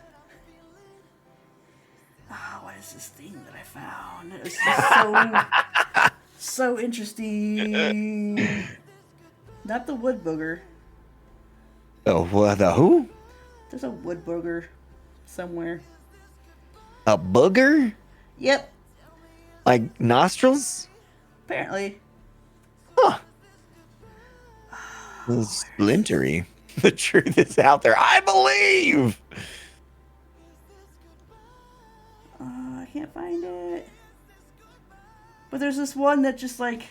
Oh, what is this thing that I found? It was just so interesting. Not the wood booger. Oh, what the who? There's a wood booger somewhere. A booger? Yep, Like nostrils? apparently. Huh. Splintery. The truth is out there. I believe. I can't find it. But there's this one that just like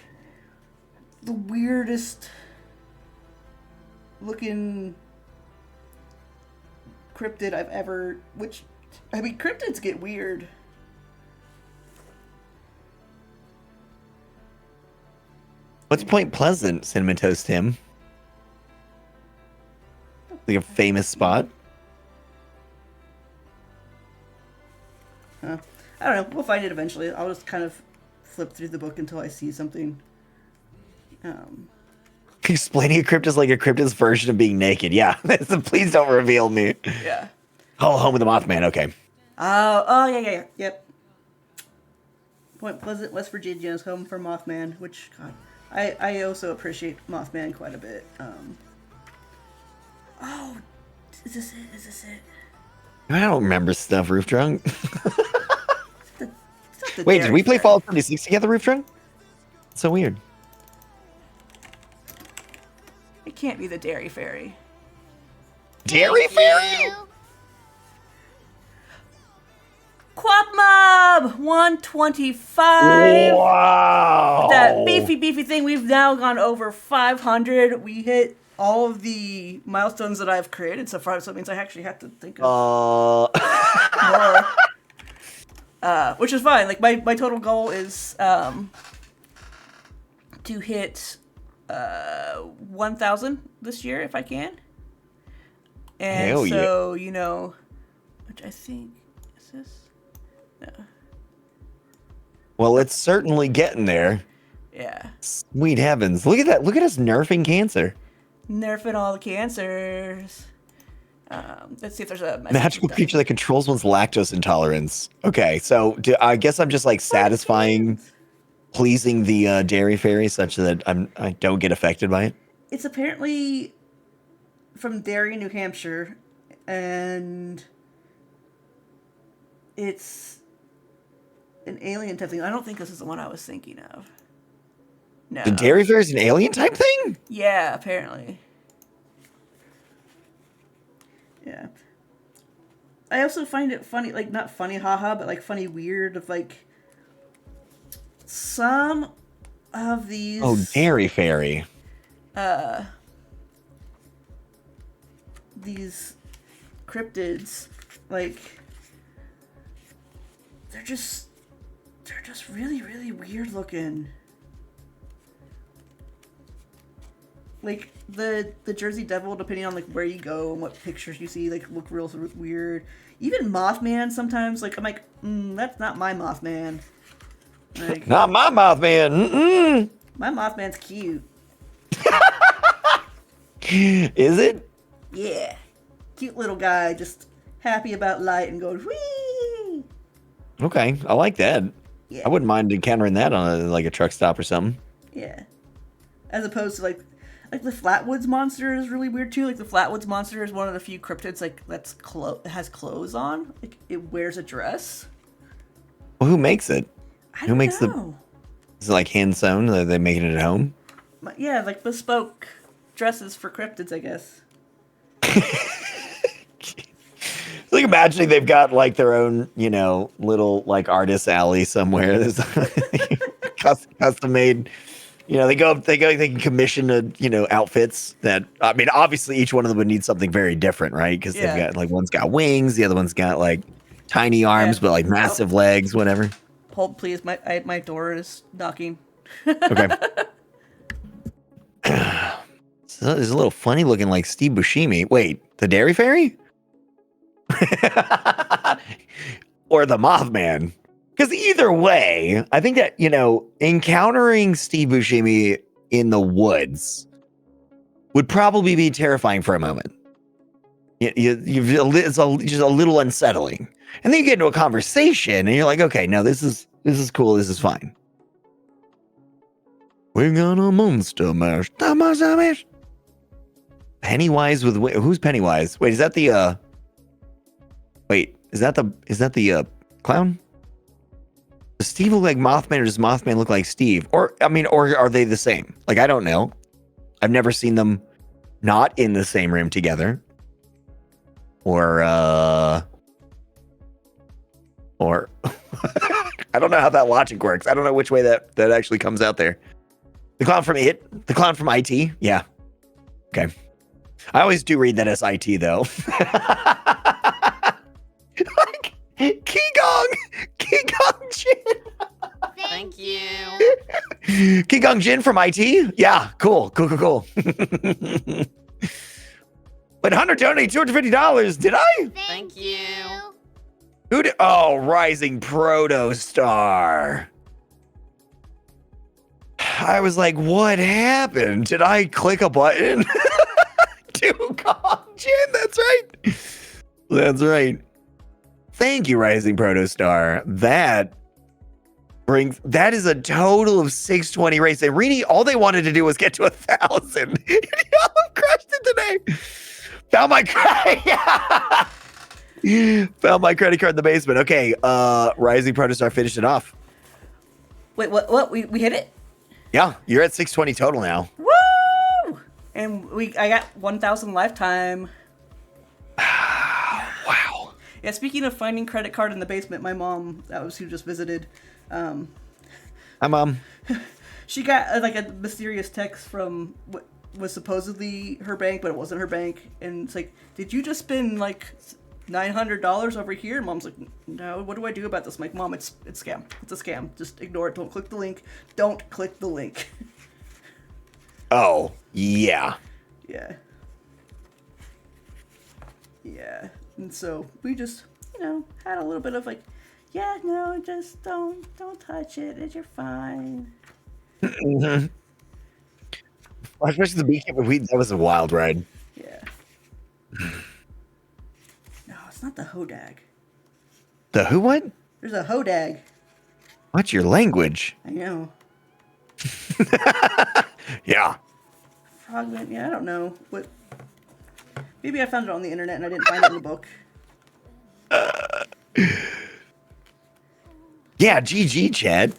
the weirdest looking cryptid I've ever, which, I mean, cryptids get weird. What's Point Pleasant, Cinnamon Toast Tim? Like a famous spot? I don't know. We'll find it eventually. I'll just kind of flip through the book until I see something. Explaining a cryptid is like a cryptid's version of being naked. Yeah. Please don't reveal me. Yeah. Oh, Home of the Mothman. Okay. Yeah. Yep. Point Pleasant, West Virginia is home for Mothman, which, God, I also appreciate Mothman quite a bit. Oh, is this it? Is this it? I don't remember stuff, Roof Drunk. It's not the Wait, did we play Fairy. Fallout 76 together, Roof Drunk? It's so weird. It can't be the Dairy Fairy. Dairy Fairy? Quap Mob 125. Wow. That beefy thing. We've now gone over 500. We hit all of the milestones that I've created so far, so it means I actually have to think of more. Which is fine. Like my total goal is to hit 1,000 this year if I can. And Hell so, you know, which I think is this. No. Well, it's certainly getting there. Yeah. Sweet heavens. Look at that. Look at us nerfing cancer. Nerfing all the cancers. Let's see if there's a Magical creature that controls one's lactose intolerance. Okay, so I guess I'm just like satisfying, pleasing the Dairy Fairy such that I don't get affected by it. It's apparently from Derry, New Hampshire, and it's an alien type thing. I don't think this is the one I was thinking of. No. The Dairy Fairy is an alien type thing? Yeah, apparently. Yeah. I also find it funny, like, not funny, haha, but, like, funny weird of, like, some of these... Oh, Dairy Fairy. These cryptids, like, they're just really, really weird looking. Like, the Jersey Devil, depending on, like, where you go and what pictures you see, like, look real weird. Even Mothman sometimes, like, I'm like, that's not my Mothman. Like, Not my Mothman. Mm-mm. my Mothman's cute. Is it? Yeah. Cute little guy, just happy about light and goes, whee! Okay, I like that. Yeah. I wouldn't mind encountering that on a truck stop or something. Yeah. As opposed to, like the Flatwoods monster is really weird too. Like the Flatwoods monster is one of the few cryptids like that has clothes on. Like it wears a dress. Well, who makes it? Who makes know. Is it like hand sewn? Are they making it at home? Yeah, like bespoke dresses for cryptids, I guess. Like imagining they've got like their own, you know, little like artist alley somewhere. There's custom made. You know, they can commission outfits that, I mean, obviously each one of them would need something very different, right? Because they've got like one's got wings, the other one's got like tiny arms, but like massive legs, whatever. Hold, please. My door is knocking. Okay. So there's a little funny looking like Steve Buscemi. Wait, the Dairy Fairy? Or the Mothman? Because either way, I think that, encountering Steve Buscemi in the woods would probably be terrifying for a moment. It's just a little unsettling. And then you get into a conversation and you're like, okay, no, this is cool. This is fine. We got a monster mash. Pennywise with, who's Pennywise? Wait, is that the clown? Does Steve look like Mothman or does Mothman look like Steve? Or are they the same? Like, I don't know. I've never seen them not in the same room together. Or I don't know how that logic works. I don't know which way that actually comes out there. The clown from It? The clown from IT? Yeah. Okay. I always do read that as IT, though. Like, Qigong Jin. Thank you. Qigong Jin from IT? Yeah, cool. But Hunter donated $250. Did I? Thank you. Who did? Oh, Rising Protostar. I was like, what happened? Did I click a button? Qigong Jin, that's right. That's right. Thank you, Rising Protostar. That is a total of 620 race. And Rini, all they wanted to do was get to 1,000. Y'all have crushed it today. Found my found my credit card in the basement. Okay, Rising Protostar finished it off. Wait, what? We hit it? Yeah, you're at 620 total now. Woo! And I got 1,000 lifetime. Wow. Yeah, speaking of finding credit card in the basement, my mom, that was who just visited. Hi, Mom. She got like a mysterious text from what was supposedly her bank, but it wasn't her bank. And it's like, did you just spend like $900 over here? Mom's like, no, what do I do about this? I'm like, Mom, it's scam. It's a scam. Just ignore it. Don't click the link. Don't click the link. Oh, yeah. Yeah. Yeah. And so we just, had a little bit of like, yeah, no, just don't touch it. You're fine. Mm-hmm. Especially the beekeeper, that was a wild ride. Yeah. No, it's not the hodag. The who what? There's a hodag. What's your language? I know. Yeah. Frogman, yeah, I don't know. What? Maybe I found it on the internet and I didn't find it in the book. Yeah, GG, Chad.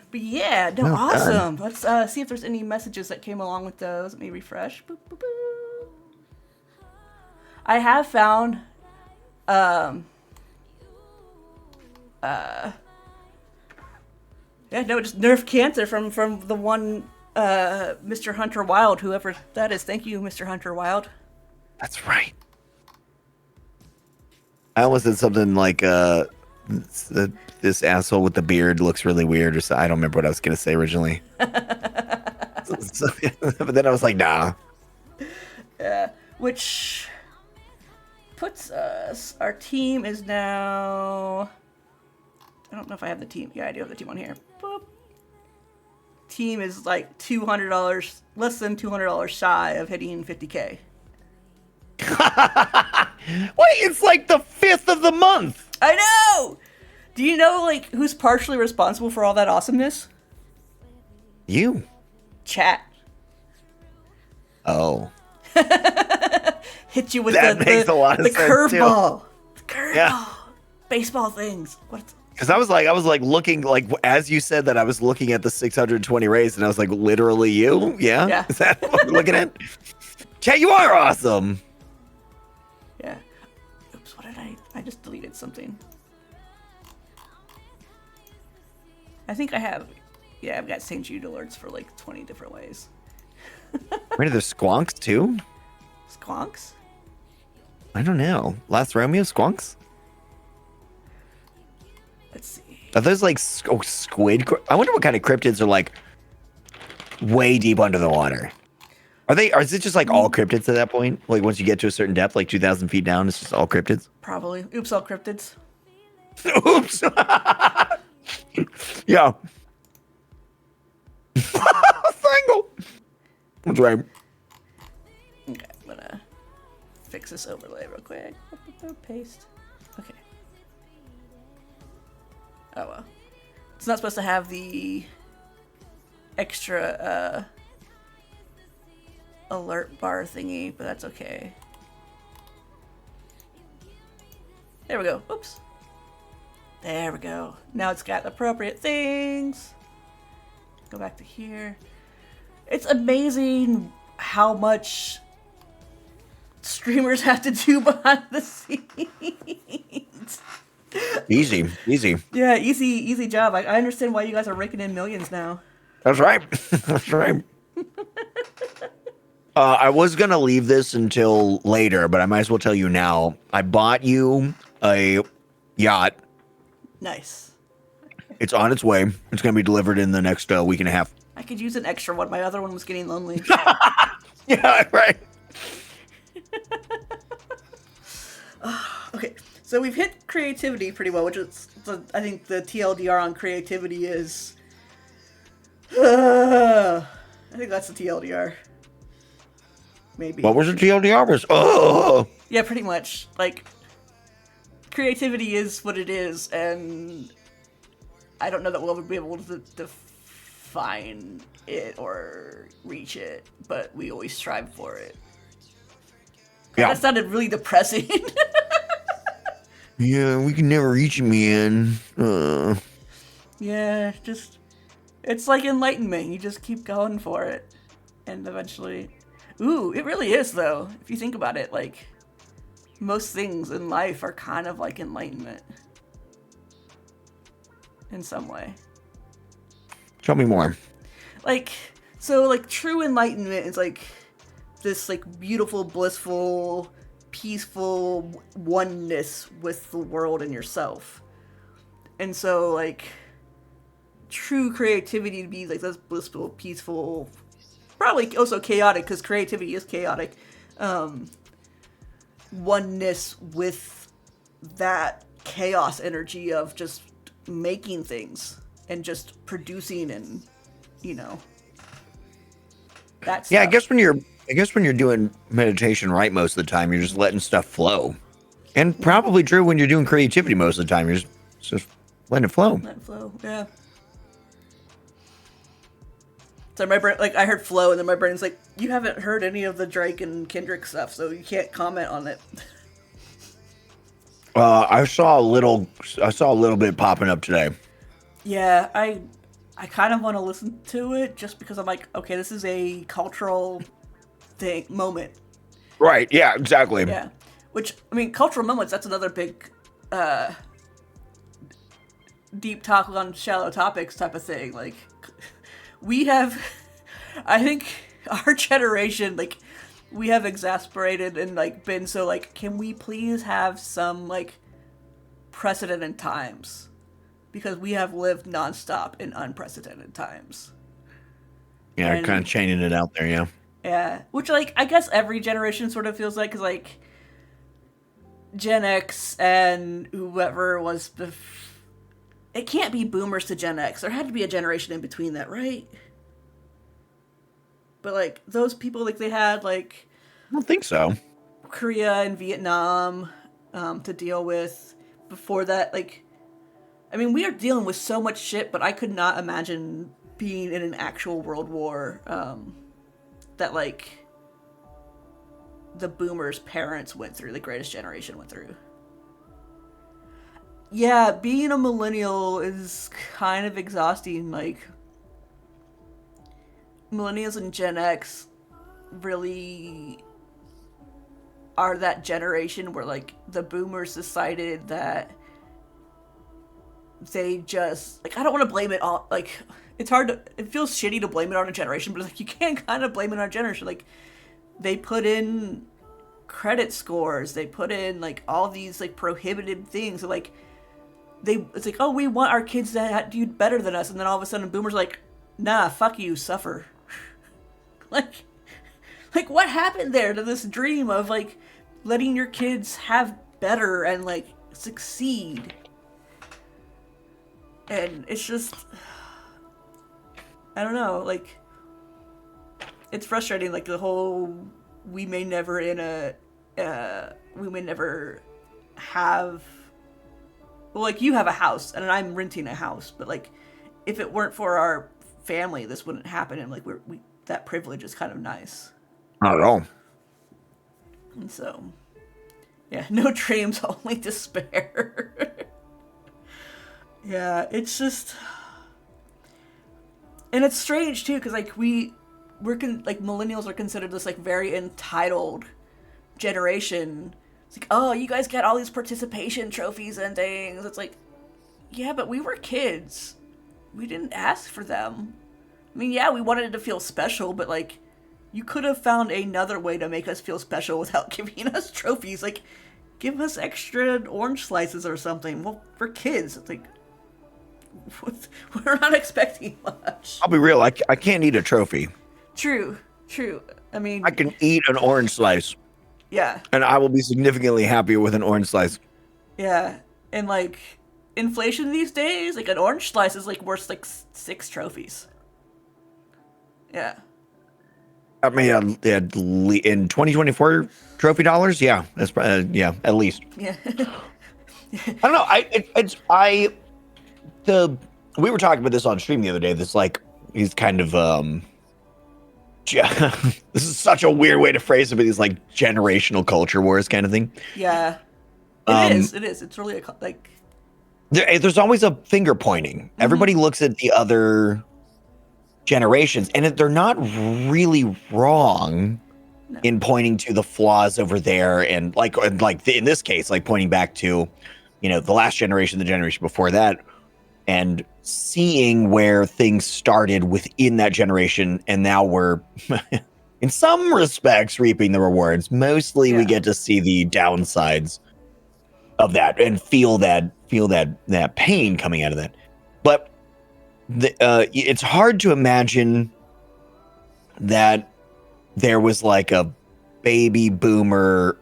But yeah, no, Well awesome. Let's see if there's any messages that came along with those. Let me refresh. Boop, boop, boop. I have found, yeah, no, just Nerf Cancer from the one, Mr. Hunter Wild, whoever that is. Thank you, Mr. Hunter Wild. That's right. I almost said something like, this asshole with the beard looks really weird, or so. I don't remember what I was going to say originally. But then I was like, nah. Yeah, which puts us, our team is now, I don't know if I have the team. Yeah, I do have the team on here. Boop. Team is like $200, less than $200 shy of hitting 50K. Wait, it's like the 5th of the month. I know! Do you know, like, who's partially responsible for all that awesomeness? You. Chat. Oh. Hit you with That makes a lot of sense, curveball. The curveball. Yeah. Baseball things. What? Because I was like looking, like, as you said that, I was looking at the 620 race, and I was like, literally you? Yeah? Yeah. Is that what we're looking at? Chat, you are awesome. Yeah. Oops, what did I just deleted something. I think I have, yeah, I've got St. Jude alerts for like 20 different ways. Wait, are there squonks too? Squonks? I don't know. Last Romeo squonks? Let's see. Are those like squid? I wonder what kind of cryptids are like way deep under the water. Or is it just like all cryptids at that point? Like once you get to a certain depth, like 2,000 feet down, it's just all cryptids? Probably. Oops, all cryptids. Oops. Yeah. Single. That's right. Okay, I'm gonna fix this overlay real quick. Paste. Okay. Oh well. It's not supposed to have the extra alert bar thingy, but that's okay. There we go. Oops. There we go. Now it's got appropriate things. Go back to here. It's amazing how much streamers have to do behind the scenes. Easy. Yeah, easy job. I understand why you guys are raking in millions now. That's right. That's right. I was going to leave this until later, but I might as well tell you now. I bought you a yacht. Nice. It's on its way. It's going to be delivered in the next week and a half. I could use an extra one. My other one was getting lonely. Yeah, right. Okay, so we've hit creativity pretty well, which is, I think the TLDR on creativity is... I think that's the TLDR. Maybe. What was the TLDR? Oh. Yeah, pretty much. Like, creativity is what it is, and I don't know that we'll ever be able to define it or reach it, but we always strive for it. Yeah. That sounded really depressing. Yeah, we can never reach it, man. Yeah, just it's like enlightenment. You just keep going for it, and eventually, ooh, it really is though. If you think about it, like most things in life are kind of like enlightenment in some way. Tell me more. Like true enlightenment is like this like beautiful, blissful, peaceful oneness with the world and yourself. And so like true creativity to be like this blissful, peaceful, probably also chaotic, because creativity is chaotic, oneness with that chaos energy of just making things and just producing, and that's Yeah, I guess when you're doing meditation right most of the time, you're just letting stuff flow. And probably true when you're doing creativity most of the time, you're just letting it flow. Let it flow, yeah. So my brain, like I heard flow, and then my brain's like, you haven't heard any of the Drake and Kendrick stuff, so you can't comment on it. I saw a little bit popping up today. Yeah, I kind of want to listen to it just because I'm like, okay, this is a cultural moment. Right, yeah, exactly. Yeah. Which, I mean, cultural moments, that's another big deep talk on shallow topics type of thing. Like, we have, I think our generation, like, we have exasperated and, like, been so, like, can we please have some, like, precedented times? Because we have lived nonstop in unprecedented times. Yeah, kind of chaining it out there, yeah. Yeah, which, like, I guess every generation sort of feels like, because, like, Gen X and whoever was it can't be boomers to Gen X. There had to be a generation in between that, right? But, like, those people, like, they had, like... I don't think so. Korea and Vietnam to deal with. Before that, like... I mean, we are dealing with so much shit, but I could not imagine being in an actual world war that, like, the boomers' parents went through, the greatest generation went through. Yeah, being a millennial is kind of exhausting. Like, millennials and Gen X really are that generation where, like, the boomers decided that they just, like, I don't want to blame it all, like, it's hard to, it feels shitty to blame it on a generation, but, like, you can kind of blame it on a generation. Like, they put in credit scores, they put in, like, all these, like, prohibited things, so, like, it's like, oh, we want our kids to do better than us, and then all of a sudden boomers are like, nah, fuck you, suffer. like what happened there to this dream of, like, letting your kids have better and, like, succeed? And it's just, I don't know, like, it's frustrating, like, the whole, we may never have, well, like, you have a house, and I'm renting a house, but, like, if it weren't for our family, this wouldn't happen, and, like, we that privilege is kind of nice. Not at all. And so, yeah, no dreams, only despair. Yeah, it's just, and it's strange too, because, like, like, millennials are considered this, like, very entitled generation. It's like, oh, you guys get all these participation trophies and things. It's like, yeah, but we were kids. We didn't ask for them. I mean, yeah, we wanted to feel special, but, like, you could have found another way to make us feel special without giving us trophies. Like, give us extra orange slices or something. Well, for kids, it's like, we're not expecting much. I'll be real, I can't eat a trophy. True. I mean, I can eat an orange slice. Yeah. And I will be significantly happier with an orange slice. Yeah. And, like, inflation these days, like, an orange slice is, like, worth, like, 6 trophies. Yeah. I mean, in 2024 trophy dollars, yeah, that's yeah, at least. Yeah. don't know. We were talking about this on stream the other day. This like he's kind of this is such a weird way to phrase it, but he's like generational culture wars kind of thing. Yeah, it is. It's really like there's always a finger pointing. Everybody looks at the other generations, and they're not really wrong in pointing to the flaws over there, and like in this case, like pointing back to, the last generation, the generation before that, and seeing where things started within that generation, and now we're in some respects reaping the rewards. Mostly we get to see the downsides of that and feel that pain coming out of that. But it's hard to imagine that there was like a baby boomer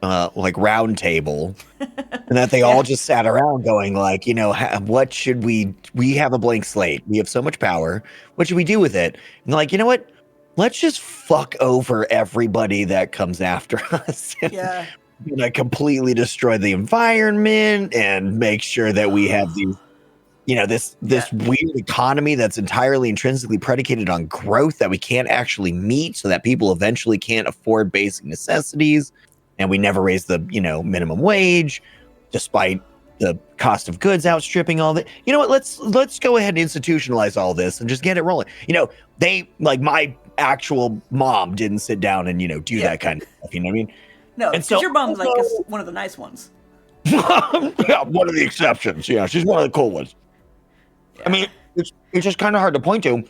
like round table and that they all just sat around going like, what should we have a blank slate. We have so much power. What should we do with it? And like, you know what? Let's just fuck over everybody that comes after us. Yeah. Completely destroy the environment and make sure that we have these, this weird economy that's entirely intrinsically predicated on growth that we can't actually meet, so that people eventually can't afford basic necessities, and we never raise the minimum wage, despite the cost of goods outstripping all that. You know what? Let's go ahead and institutionalize all this and just get it rolling. They like my actual mom didn't sit down and do that kind of stuff. You know what I mean? No, because your mom's like one of the nice ones. Yeah, one of the exceptions. Yeah, she's one of the cool ones. Yeah. I mean, it's just kind of hard to point to.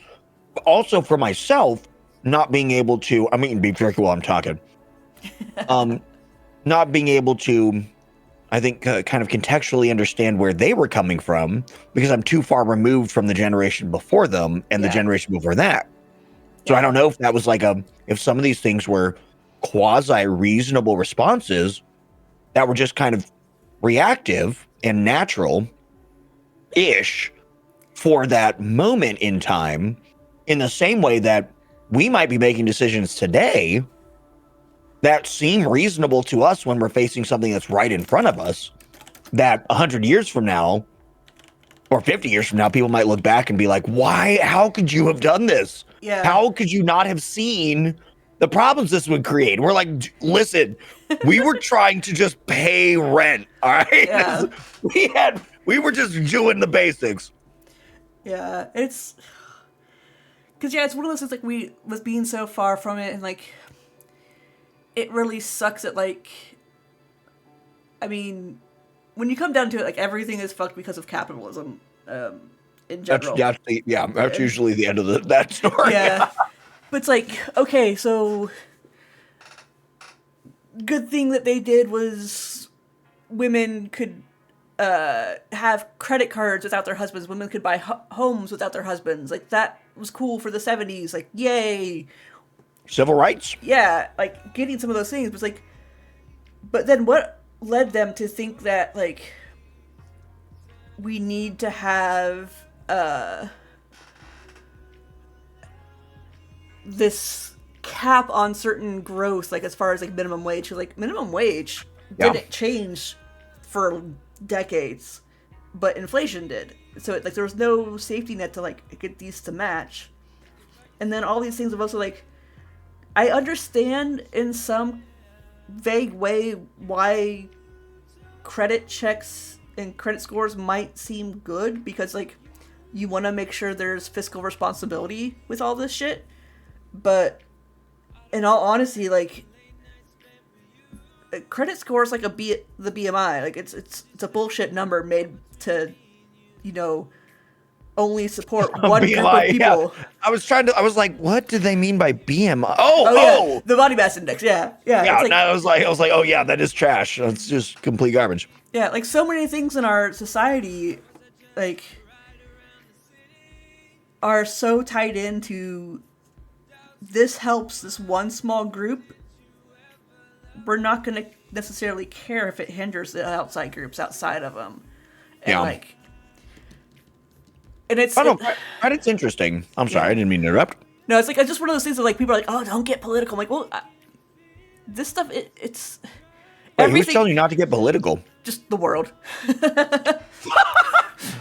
Also, for myself, not being able to, be careful while I'm talking. Not being able to, I think, kind of contextually understand where they were coming from, because I'm too far removed from the generation before them and the generation before that. So I don't know if that was like if some of these things were quasi-reasonable responses that were just kind of reactive and natural-ish for that moment in time, in the same way that we might be making decisions today that seem reasonable to us when we're facing something that's right in front of us, that 100 years from now or 50 years from now, people might look back and be like, how could you have done this? Yeah. How could you not have seen the problems this would create? We're like, listen, we were trying to just pay rent, all right? Yeah. We were just doing the basics. Yeah, it's because it's one of those things like we was being so far from it, and like it really sucks that like, when you come down to it, like everything is fucked because of capitalism, in general. That's usually the end of that story. Yeah. But it's like, okay, so good thing that they did was women could have credit cards without their husbands. Women could buy homes without their husbands. Like, that was cool for the 70s. Like, yay. Civil rights. Yeah, like, getting some of those things. But it's like, but then what led them to think that, like, we need to have this cap on certain growth, like as far as like minimum wage. Like minimum wage didn't change for decades, but inflation did. So like there was no safety net to like get these to match. And then all these things have also like, I understand in some vague way why credit checks and credit scores might seem good, because like you want to make sure there's fiscal responsibility with all this shit. But in all honesty, like credit score is like the BMI. Like it's a bullshit number made to, only support one BMI, group of people. Yeah. I was like, what do they mean by BMI? Yeah. The body mass index. Yeah. Like, I was like, oh yeah, that is trash. It's just complete garbage. Yeah, like so many things in our society, like, are so tied into this helps this one small group. We're not going to necessarily care if it hinders the outside groups outside of them. And and it's... It's interesting. I'm sorry, I didn't mean to interrupt. No, it's like, it's just one of those things that like people are like, oh, don't get political. I'm like, well, this stuff, it's... Wait, who's telling you not to get political? just the world. I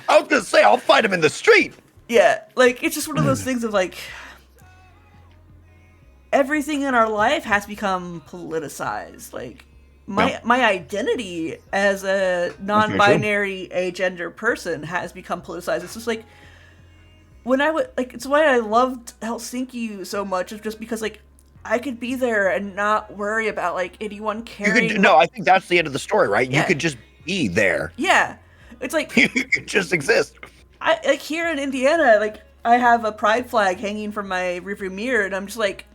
was gonna say I'll fight him in the street. Yeah, like it's just one of those things of like everything in our life has become politicized. Like my identity as a non-binary agender person has become politicized. It's just like when I would like, it's why I loved Helsinki so much, is just because like I could be there and not worry about like anyone caring. No, I think that's the end of the story, right? Yeah. You could just be there. Yeah, it's like You could just exist. I like here in Indiana, like I have a pride flag hanging from my rearview mirror, and I'm just like,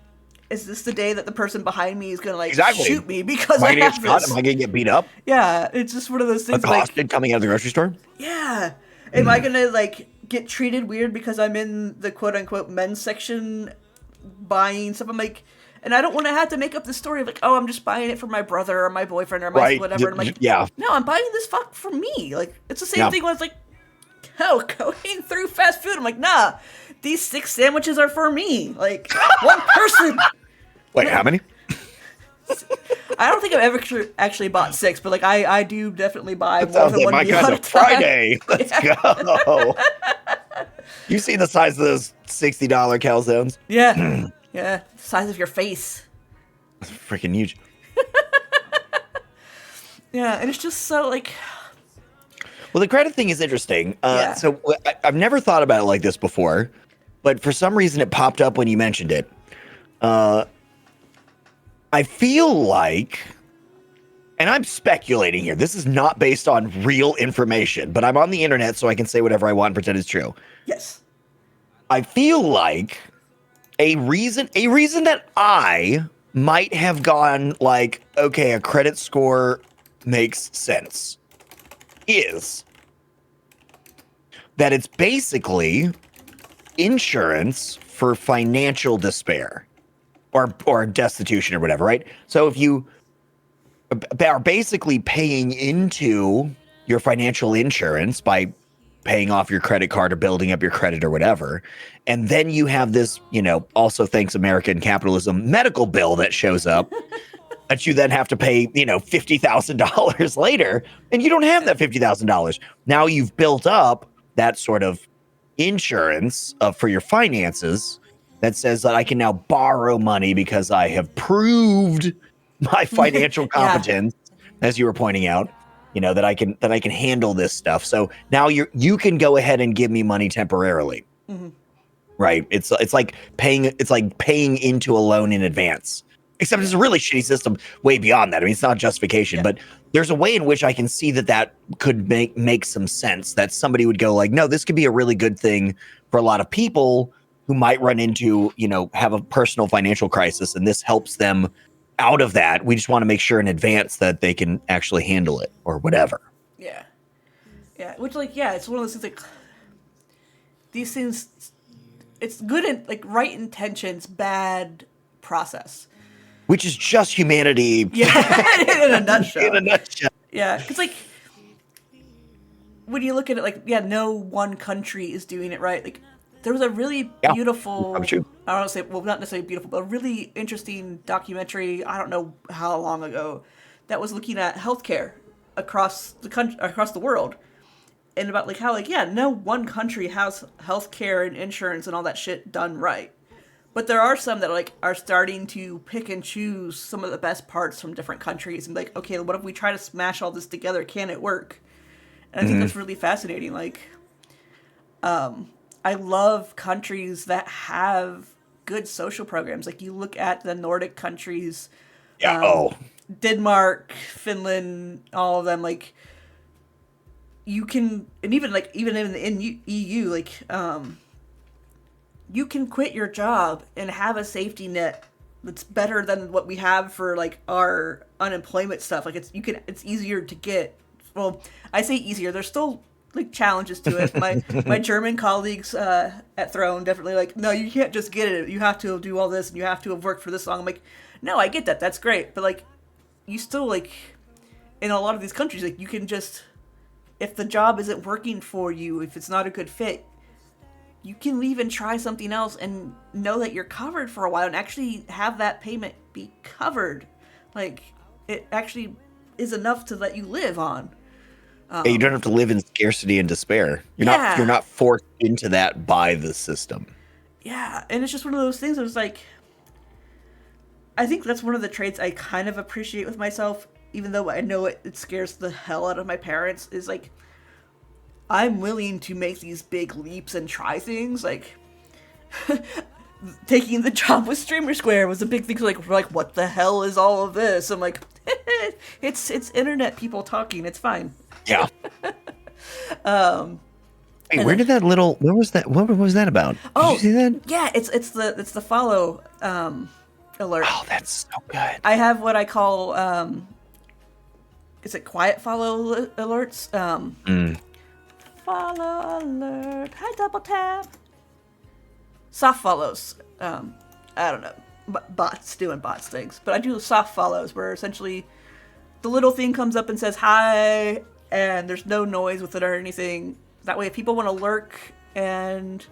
is this the day that the person behind me is gonna like shoot me because I have this? Am I gonna get beat up? Yeah, it's just one of those things. Like, hostage coming out of the grocery store? Yeah, am I gonna like get treated weird because I'm in the quote unquote men's section buying stuff? I'm like, and I don't want to have to make up the story of like, oh, I'm just buying it for my brother or my boyfriend or my whatever. And I'm like, no, I'm buying this for me. Like, it's the same thing when it's like, oh, going through fast food. I'm like, nah, these 6 sandwiches are for me. Like, one person. Wait, how many? I don't think I've ever actually bought 6, but like I do definitely buy more than one my meal kind at a of time. Friday. Let's go. You seen the size of those $60 calzones? Yeah. Yeah. Size of your face. That's freaking huge. Yeah, and it's just so like. Well, the credit thing is interesting. Yeah. So I've never thought about it like this before, but for some reason it popped up when you mentioned it. I feel like, and I'm speculating here, this is not based on real information, but I'm on the internet so I can say whatever I want and pretend it's true. Yes. I feel like a reason that I might have gone like, okay, a credit score makes sense is that it's basically insurance for financial despair or destitution or whatever, right? So if you are basically paying into your financial insurance by paying off your credit card or building up your credit or whatever, and then you have this, also thanks American capitalism, medical bill that shows up that you then have to pay, $50,000 later, and you don't have that $50,000. Now you've built up that sort of insurance for your finances that says that I can now borrow money because I have proved my financial competence, as you were pointing out, that I can handle this stuff. So now you can go ahead and give me money temporarily. Mm-hmm. Right? It's like paying into a loan in advance. Except it's a really shitty system way beyond that. I mean, it's not justification, but there's a way in which I can see that could make some sense, that somebody would go like, no, this could be a really good thing for a lot of people who might run into, have a personal financial crisis, and this helps them out of that. We just want to make sure in advance that they can actually handle it or whatever. Yeah. Yeah. Which it's one of those things like these things, it's good in like right intentions, bad process. Which is just humanity. Yeah, in a nutshell. In a nutshell. Yeah, because like when you look at it, like no one country is doing it right. Like there was a really beautiful, I don't want to say, well, not necessarily beautiful, but a really interesting documentary. I don't know how long ago that was looking at healthcare across the country, across the world, and about like how no one country has healthcare and insurance and all that shit done right. But there are some that are starting to pick and choose some of the best parts from different countries and like, okay, what if we try to smash all this together? Can it work? And I think that's really fascinating. Like, I love countries that have good social programs. Like you look at the Nordic countries, Denmark, Finland, all of them. Like you can, and even in the EU, you can quit your job and have a safety net that's better than what we have for like our unemployment stuff. Like it's easier to get. Well, I say easier. There's still like challenges to it. My German colleagues at Throne definitely like, no, you can't just get it. You have to do all this and you have to have worked for this long. I'm like, no, I get that. That's great. But like, you still like, in a lot of these countries, like you can just, if the job isn't working for you, if it's not a good fit, you can leave and try something else and know that you're covered for a while and actually have that payment be covered. Like, it actually is enough to let you live on. You don't have to live in scarcity and despair. You're not forced into that by the system. Yeah, and it's just one of those things. I was like, I think that's one of the traits I kind of appreciate with myself, even though I know it scares the hell out of my parents, is like, I'm willing to make these big leaps and try things. Like, taking the job with Streamer Square was a big thing. Like, what the hell is all of this? I'm like, it's internet people talking. It's fine. Yeah. Hey, where did that little? What was that? What was that about? Did you see that? Yeah, it's the follow alert. Oh, that's so good. I have what I call is it quiet follow alerts? Follow alert. Hi, double tap. Soft follows. I don't know. Bots doing bots things, but I do soft follows where essentially the little thing comes up and says hi, and there's no noise with it or anything. That way, if people want to lurk and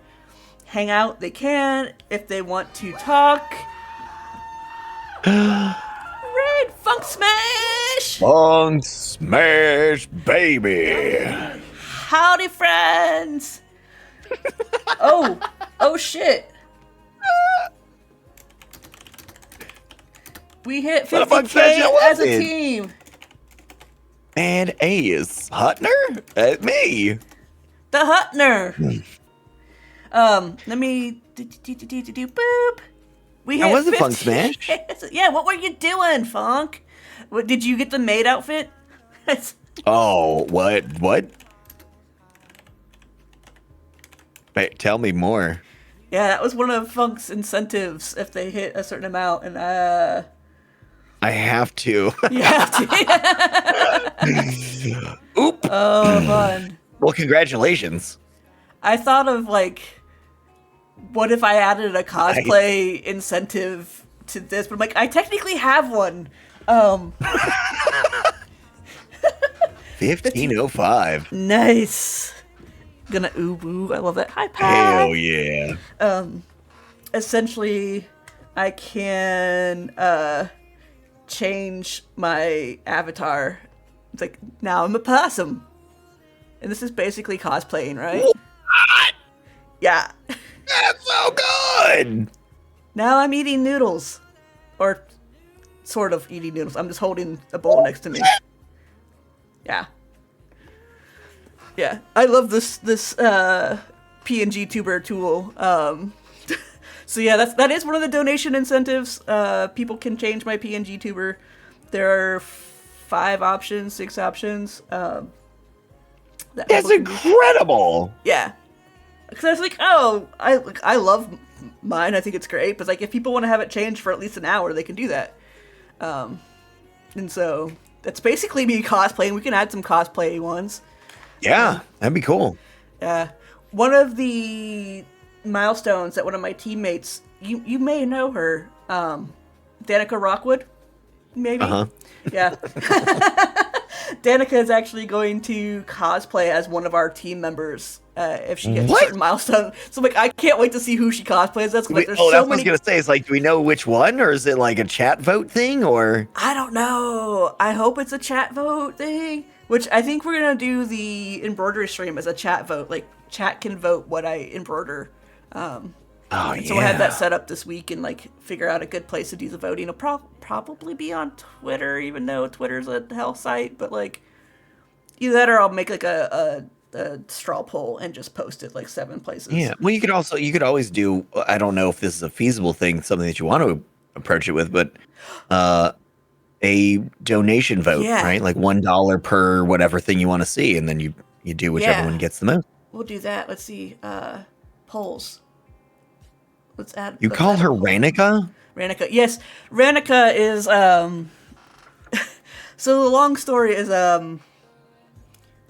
hang out, they can. If they want to talk, Raid Funk Smash! Funk Smash, baby! Howdy, friends! Oh shit! We hit 50K as a team! And Ace Hutner? Me! The Hutner! Let me boop. We hit That was a 50. Funk Smash. Yeah, what were you doing, Funk? What, did you get the maid outfit? Oh, what? Wait, tell me more. Yeah, that was one of Funk's incentives if they hit a certain amount, and I have to. you have to. Oop. Oh, fun. Well, congratulations. I thought of, like, what if I added a cosplay incentive to this? But I'm like, I technically have one. 1505. Nice. Gonna ooh, I love that. Hi, Pat. Hell yeah. Essentially, I can change my avatar. It's like, now I'm a possum. And this is basically cosplaying, right? What? Yeah. That's so good. Now I'm eating noodles. Or sort of eating noodles. I'm just holding a bowl next to me. Yeah. Yeah. I love this PNG tuber tool. So yeah, that is one of the donation incentives. People can change my PNG tuber. There are 6 options. That's incredible. Yeah. Because I was like, oh, I love mine. I think it's great. But like, if people want to have it changed for at least an hour, they can do that. And so that's basically me cosplaying. We can add some cosplay ones. Yeah, that'd be cool. Yeah. One of the milestones that one of my teammates, you may know her, Danica Rockwood, maybe? Uh-huh. Yeah. Danica is actually going to cosplay as one of our team members if she gets a certain milestone. So, like, I can't wait to see who she cosplays. That's like, there's so that's many. what I was gonna say. Is like, do we know which one, or is it like a chat vote thing, or? I don't know. I hope it's a chat vote thing. Which I think we're gonna do the embroidery stream as a chat vote. Like, chat can vote what I embroider. So we'll have that set up this week and like figure out a good place to do the voting. It'll probably be on Twitter, even though Twitter's a hell site. But like, either that or I'll make like a straw poll and just post it like 7 places. Yeah. Well, you could always do. I don't know if this is a feasible thing, something that you want to approach it with, but a donation vote, right? Like $1 per whatever thing you want to see, and then you do whichever one gets the most. We'll do that. Let's see. Polls. You call her Ranica? Ranica, yes. Ranica is, so the long story is,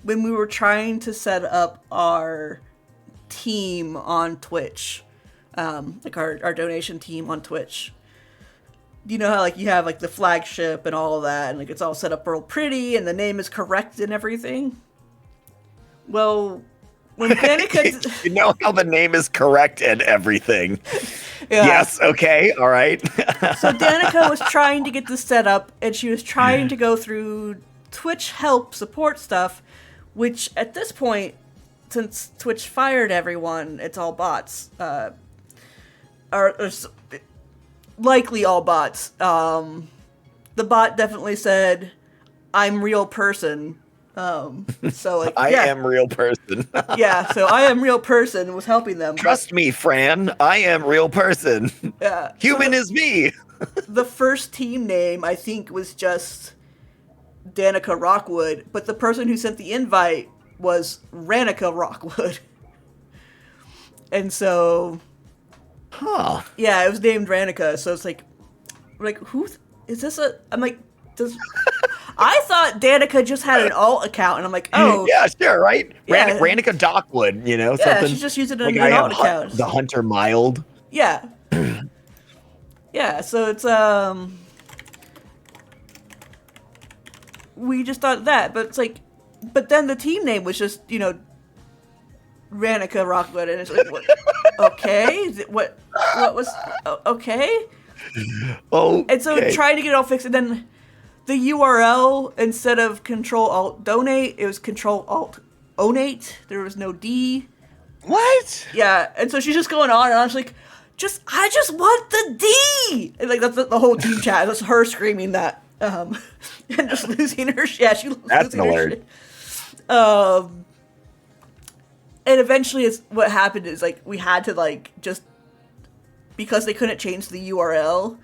when we were trying to set up our team on Twitch, like our donation team on Twitch, you know how, like, you have, like, the flagship and all of that, and, like, it's all set up real pretty, and the name is correct and everything? Well, when Danica... You know how the name is correct and everything. Yeah. Yes, okay, all right. So Danica was trying to get this set up, and she was trying to go through Twitch help support stuff, which at this point, since Twitch fired everyone, it's all bots. Or likely all bots. The bot definitely said, "I'm real person." So like, I am real person. yeah. So I am real person was helping them. Trust me, Fran. I am real person. Yeah. Human is me. The first team name I think was just Danica Rockwood, but the person who sent the invite was Ranica Rockwood. And so, yeah, it was named Ranica. So it's like who is this? I'm like, I thought Danica just had an alt account, and I'm like, oh, yeah, sure, right? Yeah. Ranica Dockwood, yeah, something. she's just using Like an I alt have account. the TheHunterWild. Yeah. Yeah, so it's, we just thought that, but it's like, but then the team name was just, Ranica Rockwood, and it's like, what? Okay? What was, okay? Oh, And so trying to get it all fixed, and then the URL, instead of Control-Alt-Donate, it was Control-Alt-Onate. There was no D. What? Yeah, and so she's just going on, and I was like, I just want the D! And like, that's the whole team chat. That's her screaming that. And just losing her shit. Yeah, she was losing her shit. And eventually what happened is, like, we had to, like, just, because they couldn't change the URL,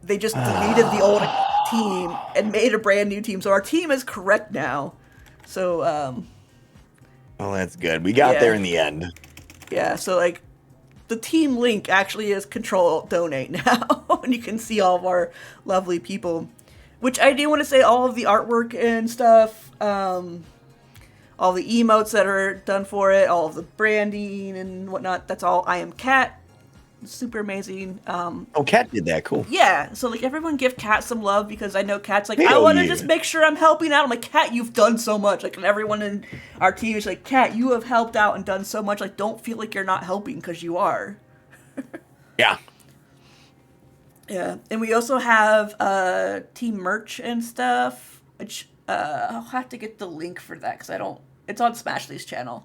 they just deleted the old team and made a brand new team. So our team is correct now. So, well, that's good. We got there in the end. Yeah, so, like, the team link actually is Control-Donate now, and you can see all of our lovely people. Which I do want to say, all of the artwork and stuff, all the emotes that are done for it, all of the branding and whatnot, that's all I Am Cat. Super amazing. Cat did that. Cool. Yeah, so like everyone give Cat some love, because I know Cat's like, Hell I want to yeah. just make sure I'm helping out. I'm like, Cat, you've done so much. Like, and everyone in our team is like, Cat, you have helped out and done so much. Like, don't feel like you're not helping, because you are. Yeah. Yeah, and we also have team merch and stuff, which I'll have to get the link for that, because it's on Smashley's channel.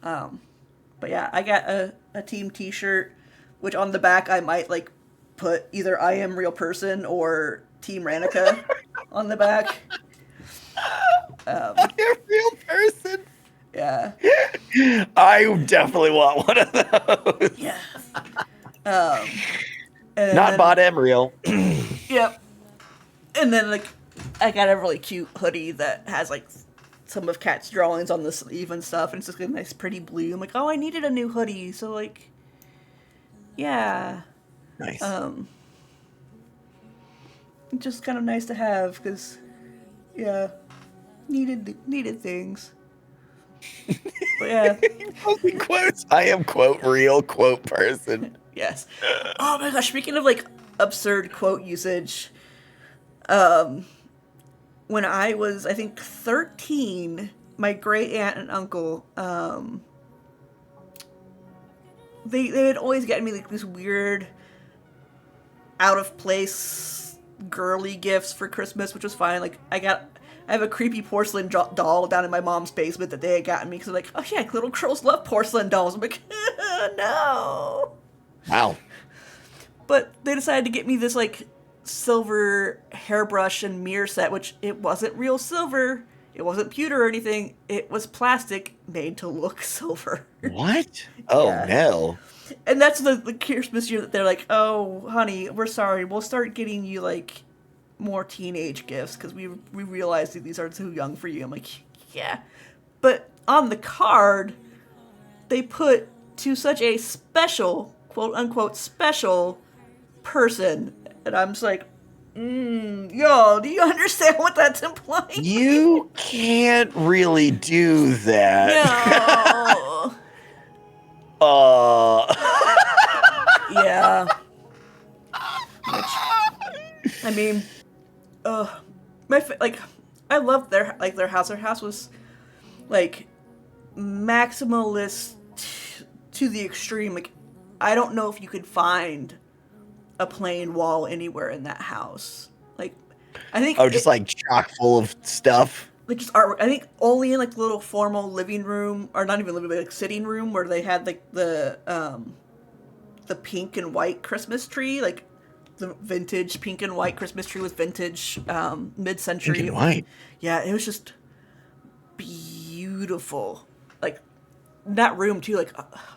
But yeah, I got a team t-shirt, which on the back I might like put either I Am Real Person or Team Ranica on the back. I am real person. Yeah. I definitely want one of those. Yeah. Not bot am real. Yep. And then like I got a really cute hoodie that has like some of Cat's drawings on the sleeve and stuff, and it's just a nice pretty blue. I'm like, oh, I needed a new hoodie, so like, yeah. Nice. Just kind of nice to have, because, yeah, needed things. But yeah. In quotes, I am quote real quote person. Yes. Oh my gosh, speaking of like absurd quote usage, when I was, I think, 13, my great aunt and uncle, they would always get me like these weird, out of place, girly gifts for Christmas, which was fine. Like I have a creepy porcelain doll down in my mom's basement that they had gotten me, because they're like, oh yeah, little girls love porcelain dolls. I'm like, no. Wow. But they decided to get me this like silver hairbrush and mirror set, which it wasn't real silver. It wasn't pewter or anything. It was plastic made to look silver. What? Oh, Yeah. no. And that's the Christmas year that they're like, oh, honey, we're sorry. We'll start getting you like more teenage gifts, because we realized that these are too young for you. I'm like, yeah. But on the card, they put to such a special, quote unquote, special person. And I'm just like, yo, do you understand what that's implying? You can't really do that. No. Yeah. Which, I mean, I loved their house. Their house was like maximalist to the extreme. Like, I don't know if you could find a plain wall anywhere in that house. Like, I think like chock full of stuff. like just artwork. I think only in like the little formal living room, or not even living room, like sitting room, where they had like the pink and white Christmas tree, like the vintage pink and white Christmas tree with vintage mid-century. Pink and white. Yeah, it was just beautiful. Like that room too. Like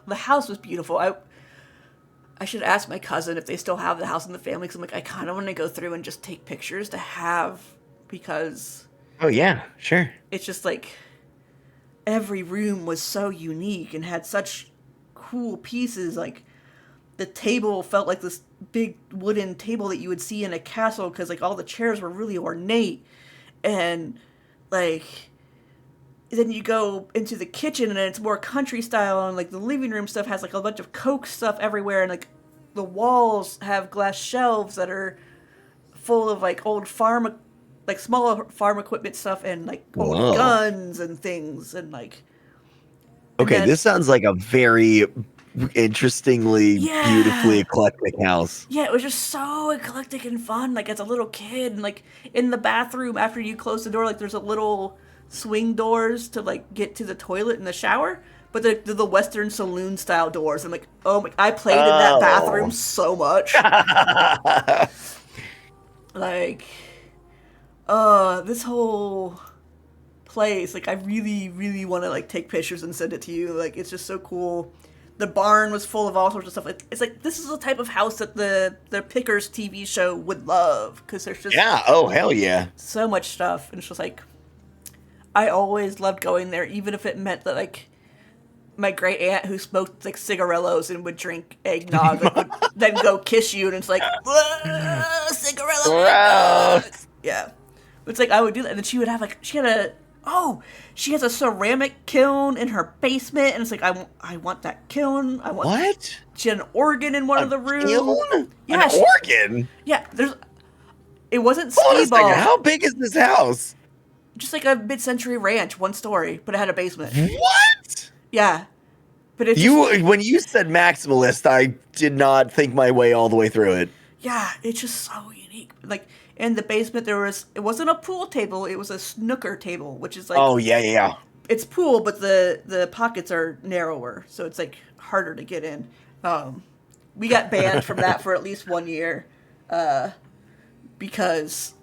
the house was beautiful. I should ask my cousin if they still have the house in the family, because I'm like, I kind of want to go through and just take pictures to have, because Oh yeah, sure. it's just like every room was so unique and had such cool pieces. Like the table felt like this big wooden table that you would see in a castle, because like all the chairs were really ornate. And like then you go into the kitchen and it's more country style, and like the living room stuff has like a bunch of Coke stuff everywhere, and like the walls have glass shelves that are full of like old farm, like smaller farm equipment stuff, and like old Whoa. guns and things, and like Okay, then- this sounds like a very interestingly, Yeah. beautifully eclectic house. yeah, it was just so eclectic and fun. Like as a little kid, and like in the bathroom after you close the door, like there's a little swing doors to like get to the toilet and the shower, but they're the Western saloon style doors. I'm like, oh my! I played in that bathroom so much. Like, this whole place, like I really, really want to like take pictures and send it to you. Like it's just so cool. The barn was full of all sorts of stuff. It's like this is the type of house that the Pickers TV show would love, because there's just Yeah. Oh hell yeah. so much stuff, and it's just like I always loved going there, even if it meant that like my great aunt who smoked like cigarillos and would drink eggnog like, would then go kiss you, and it's like cigarillo. Gross. Yeah, it's like I would do that, and then she would have like she has a ceramic kiln in her basement, and it's like I want that kiln. I want What? She had an organ in one of the rooms. Kiln? Yeah, An organ? yeah. It wasn't Hold on a skee ball. second. How big is this house? Just like a mid-century ranch, one story, but it had a basement. What? Yeah, but it's When you said maximalist, I did not think my way all the way through it. yeah, it's just so unique. Like in the basement, it wasn't a pool table; it was a snooker table, which is like Oh yeah. it's pool, but the pockets are narrower, so it's like harder to get in. We got banned from that for at least 1 year, because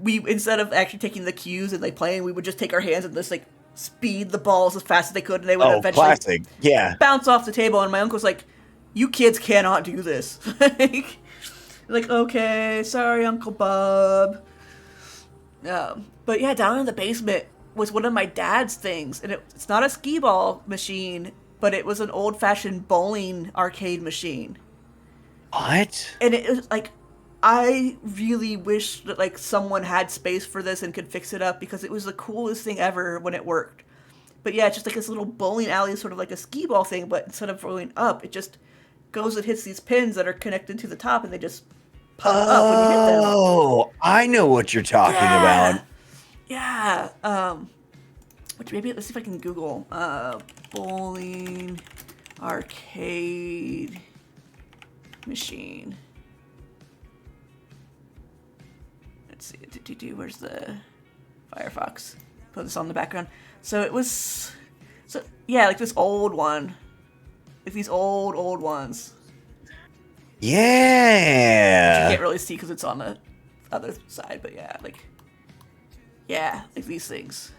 we, instead of actually taking the cues and like playing, we would just take our hands and just like speed the balls as fast as they could, and they would Oh, eventually classic. Yeah. bounce off the table. And my uncle's like, "You kids cannot do this." Like, okay, sorry, Uncle Bob. But yeah, down in the basement was one of my dad's things, and it's not a skee ball machine, but it was an old-fashioned bowling arcade machine. What? And it was like, I really wish that like someone had space for this and could fix it up, because it was the coolest thing ever when it worked. But yeah, it's just like this little bowling alley, sort of like a skee ball thing, but instead of rolling up, it just goes and hits these pins that are connected to the top, and they just pop up when you hit them. Oh, I know what you're talking about. Yeah. Which maybe, let's see if I can Google bowling arcade machine. Let's see. Where's the Firefox? Put this on the background. So it was, yeah, like this old one. Like these old ones. Yeah. You can't really see because it's on the other side, but yeah, like these things.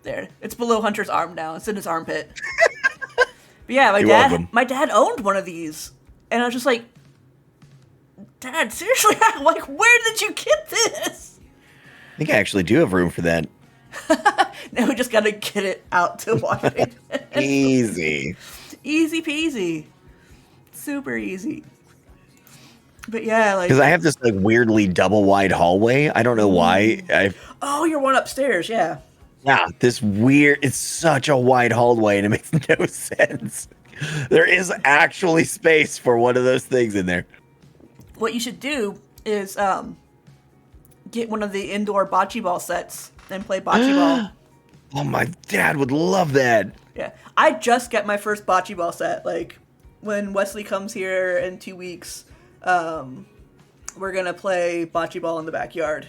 There, it's below Hunter's arm now. It's in his armpit. But yeah, You're welcome. my dad owned one of these, and I was just like, Dad, seriously, like, where did you get this? I think I actually do have room for that. Now we just gotta get it out to Washington. Easy. Easy peasy. Super easy. But yeah, like... Because I have this like weirdly double wide hallway. I don't know why. Oh, you're one upstairs, yeah. Yeah, this weird. It's such a wide hallway, and it makes no sense. There is actually space for one of those things in there. What you should do is get one of the indoor bocce ball sets and play bocce ball. Oh, my dad would love that. Yeah, I just got my first bocce ball set. Like when Wesley comes here in 2 weeks, we're gonna play bocce ball in the backyard.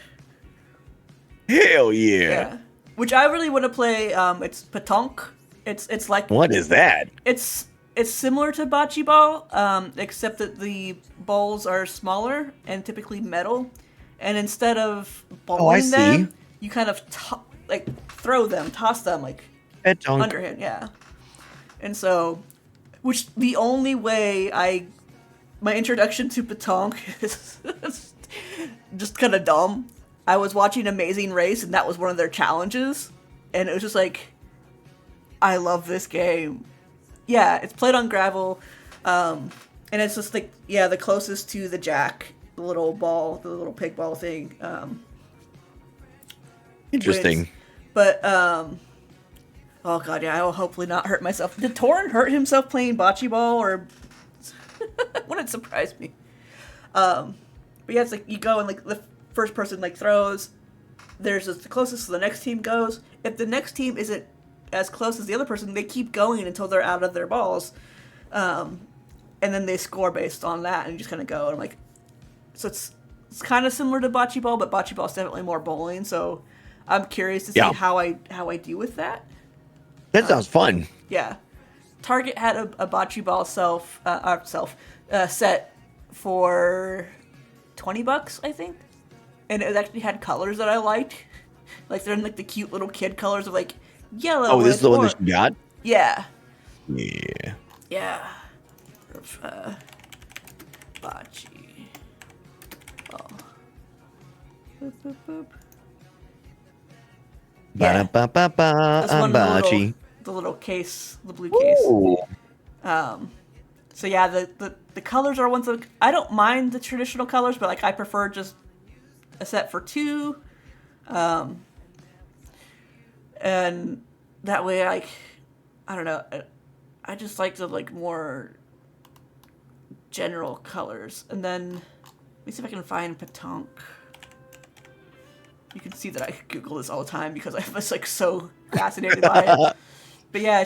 Hell yeah. Which I really want to play. It's petanque. It's like What is that? it's similar to bocce ball, except that the balls are smaller and typically metal, and instead of bowling them, you kind of toss them like Petanque. underhand, yeah. And so, which the only way my introduction to petanque is just kind of dumb. I was watching Amazing Race, and that was one of their challenges, and it was just like, I love this game. Yeah, it's played on gravel, and it's just like, yeah, the closest to the jack, the little ball, the little pig ball thing. Interesting. Wins. But, oh god, yeah, I will hopefully not hurt myself. Did Torn hurt himself playing bocce ball, or wouldn't surprise me. But yeah, it's like you go and like the first person like throws. There's the closest to the next team goes. If the next team isn't as close as the other person, they keep going until they're out of their balls, and then they score based on that, and you just kind of go. And I'm like, so it's kind of similar to bocce ball, but bocce ball is definitely more bowling. So I'm curious to see how I do with that. That sounds fun. Yeah, Target had a bocce ball set for $20, I think, and it actually had colors that I liked. Like they're in like the cute little kid colors of like yellow. Oh, this is the one that you got? Yeah. Yeah. Yeah. Bocce. Oh. Boop, boop, boop. Yeah. Ba-da-ba-ba-ba, This one, bocce. the little case, the blue case. Ooh. So yeah, the colors are ones that I don't mind the traditional colors, but like I prefer just a set for two. And that way, like, I don't know, I just like the like more general colors. And then let me see if I can find petanque. You can see that I Google this all the time because I was like so fascinated by it. But yeah,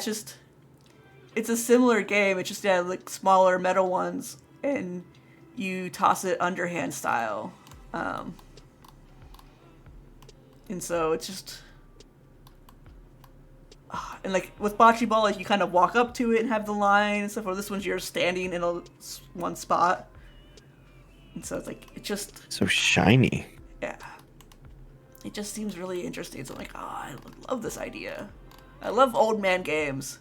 it's a similar game. It's just like smaller metal ones, and you toss it underhand style. And so it's just, and like with bocce ball, like you kind of walk up to it and have the line and stuff. Or this one's you're standing in one spot, and so it's like it just So shiny. yeah, it just seems really interesting. So I'm like, I love this idea. I love old man games.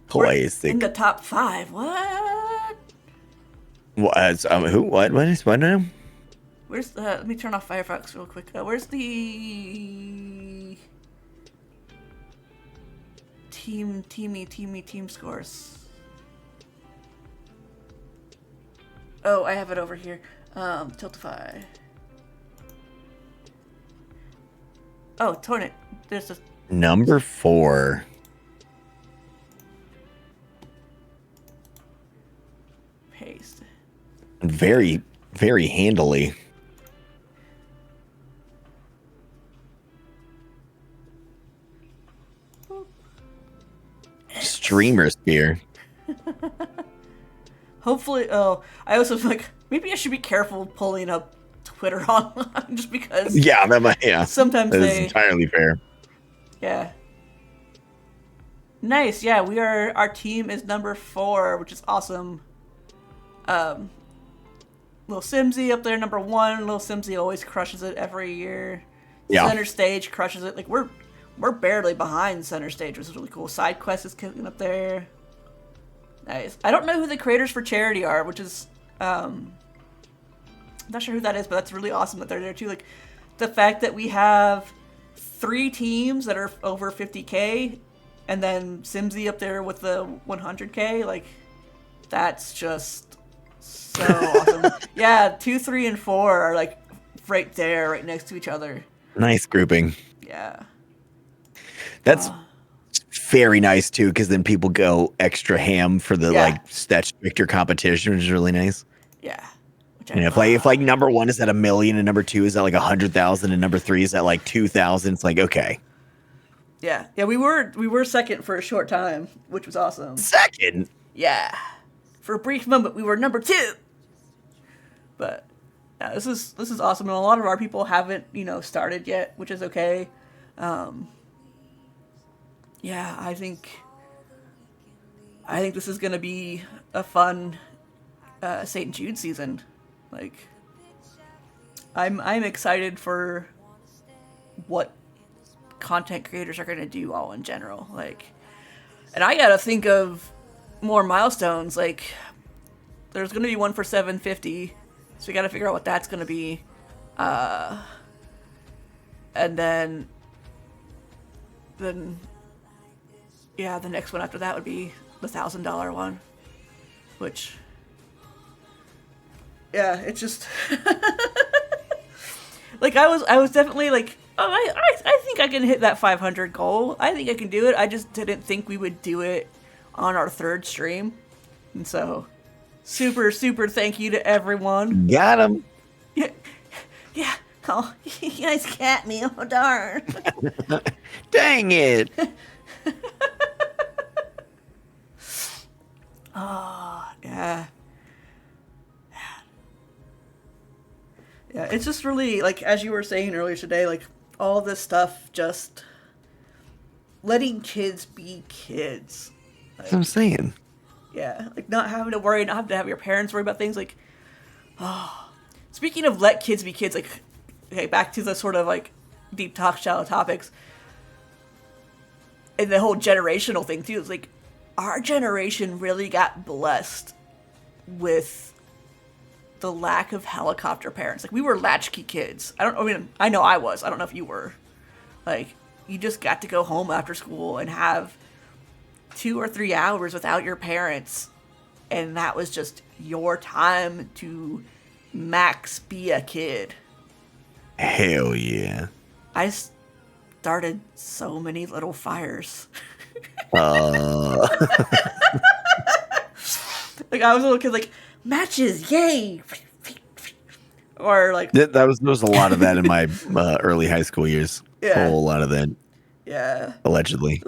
Classic. In the top 5. What? What? Who? What? What is? What now? Where's the? Let me turn off Firefox real quick. Where's the team scores? Oh, I have it over here. Tiltify. Oh, Torrent. There's a Number 4. paste. Very, very handily. Streamer spear. Hopefully, I also like maybe I should be careful pulling up Twitter online just because. Yeah, that might. Yeah, sometimes that is entirely fair. Yeah. Nice. Yeah, our team is number 4, which is awesome. Little Simsy up there, number 1. Little Simsy always crushes it every year. Yeah. Center Stage crushes it. Like we're barely behind Center Stage, which is really cool. Side Quest is kicking up there. Nice. I don't know who the creators for Charity are, which is I'm not sure who that is, but that's really awesome that they're there too. Like the fact that we have 3 teams that are over 50K, and then Simsy up there with the 100K, like that's just so awesome. Yeah, 2, 3, and 4 are like right there, right next to each other. Nice grouping. Yeah. That's very nice too, because then people go extra ham for the like stat victor competition, which is really nice. Yeah. And if like number 1 is at 1 million and number 2 is at like 100,000 and number 3 is at like 2,000, it's like okay. Yeah. We were second for a short time, which was awesome. Second? Yeah. For a brief moment, we were number 2. But yeah, this is awesome, and a lot of our people haven't started yet, which is okay. Yeah, I think this is gonna be a fun St. Jude season. Like, I'm excited for what content creators are gonna do all in general. Like, and I gotta think of more milestones. Like, there's gonna be one for 750, so we gotta figure out what that's gonna be. And then yeah, the next one after that would be the $1,000 one, which, yeah, it's just like I was definitely like, oh, I think I can hit that 500 goal. I think I can do it. I just didn't think we would do it on our third stream, and so super thank you to everyone. Got him. Yeah. Oh, you guys cat me. Oh darn. Dang it. Oh, yeah. Yeah, it's just really, like, as you were saying earlier today, like, all this stuff just letting kids be kids. Like, That's what I'm saying. yeah, like, not having to worry, not having to have your parents worry about things, like, oh. Speaking of let kids be kids, like, okay, back to the sort of, like, deep talk, shallow topics, and the whole generational thing, too, is, like, our generation really got blessed with the lack of helicopter parents. Like, we were latchkey kids. I know I was. I don't know if you were. Like, you just got to go home after school and have 2 or 3 hours without your parents. And that was just your time to max be a kid. Hell yeah. I started so many little fires. Like, I was a little kid, like, matches, yay! Or, like... There was a lot of that in my early high school years. Yeah. A whole lot of that. Yeah. Allegedly,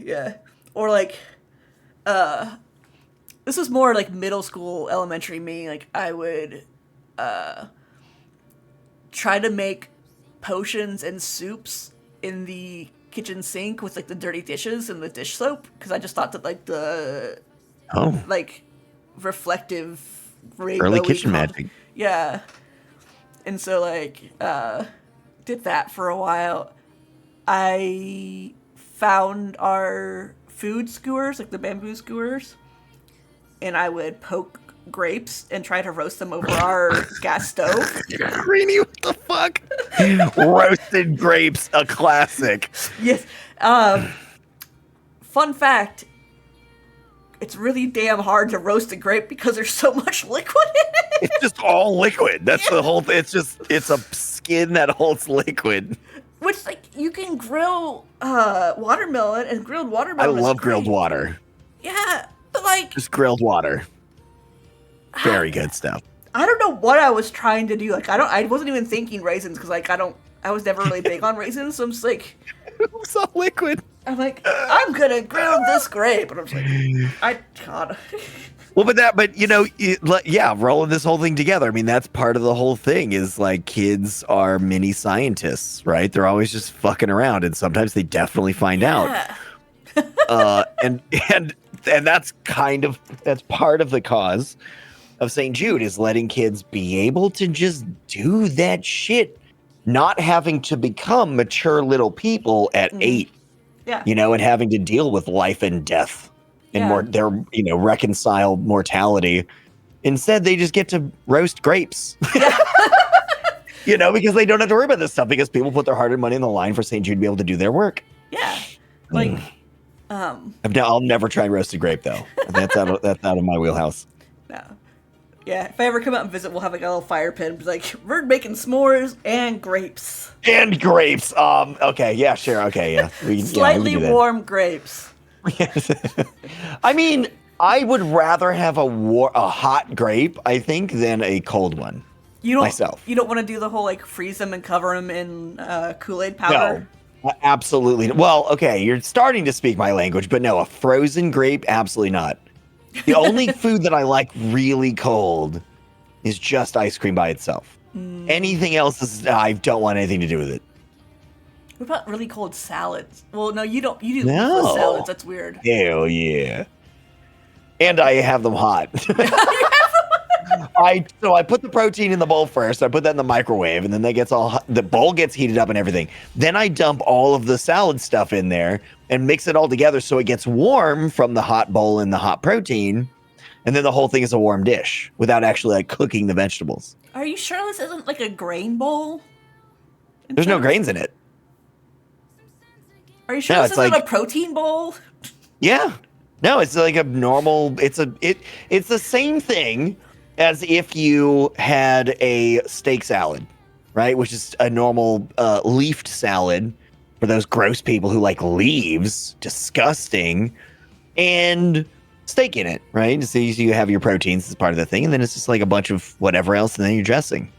yeah. Or, like, this was more, like, middle school, elementary me. Like, I would, try to make potions and soups in the kitchen sink with, like, the dirty dishes and the dish soap, because I just thought that, like, the... Oh. Like, reflective Early kitchen magic. Yeah. And so, like, did that for a while. I found our food skewers, like the bamboo skewers, and I would poke grapes and try to roast them over our gas stove. Greenie, what the fuck? Roasted grapes, a classic. Yes. Fun fact, it's really damn hard to roast a grape because there's so much liquid in it. It's just all liquid. That's the whole thing. It's a skin that holds liquid. Which, like, you can grill watermelon, and grilled watermelon I love grilled water. Yeah, but, like... Just grilled water. Very good stuff. I don't know what I was trying to do. Like, I wasn't even thinking raisins, because, like, I was never really big on raisins, so I'm just like... It's all liquid. I'm like, I'm gonna grill this grape, and I'm just like, God. Well, rolling this whole thing together. I mean, that's part of the whole thing is, like, kids are mini scientists, right? They're always just fucking around, and sometimes they definitely find out. And that's that's part of the cause of St. Jude is letting kids be able to just do that shit, not having to become mature little people at 8. Yeah. And having to deal with life and death and reconcile mortality. Instead, they just get to roast grapes. Because they don't have to worry about this stuff because people put their hard-earned money on the line for St. Jude to be able to do their work. Yeah. Like, I'll never try roasted grape though. That's out of my wheelhouse. No. Yeah, if I ever come out and visit, we'll have like a little fire pit. Be like, we're making s'mores and grapes. And grapes. Okay. Yeah. Sure. Okay. Yeah. Slightly warm grapes. I mean, I would rather have a hot grape, I think, than a cold one. You don't want to do the whole like freeze them and cover them in Kool-Aid powder. No, absolutely. Well, okay, you're starting to speak my language, but no, a frozen grape, absolutely not. The only food that I like really cold is just ice cream by itself. Anything else is, I don't want anything to do with it. What about really cold salads? Well, no, you don't. You do No. leafless salads. That's weird. Hell yeah. And I have them hot. I put the protein in the bowl first. I put that in the microwave, and then the bowl gets heated up and everything. Then I dump all of the salad stuff in there and mix it all together so it gets warm from the hot bowl and the hot protein. And then the whole thing is a warm dish without actually like cooking the vegetables. Are you sure this isn't like a grain bowl? There's no grains in it. Are you sure No, this it's isn't like- a protein bowl? Yeah. No, it's like a normal, it's the same thing as if you had a steak salad, right? Which is a normal leafed salad for those gross people who like leaves, disgusting, and steak in it, right? So you have your proteins as part of the thing, and then it's just like a bunch of whatever else, and then you're dressing.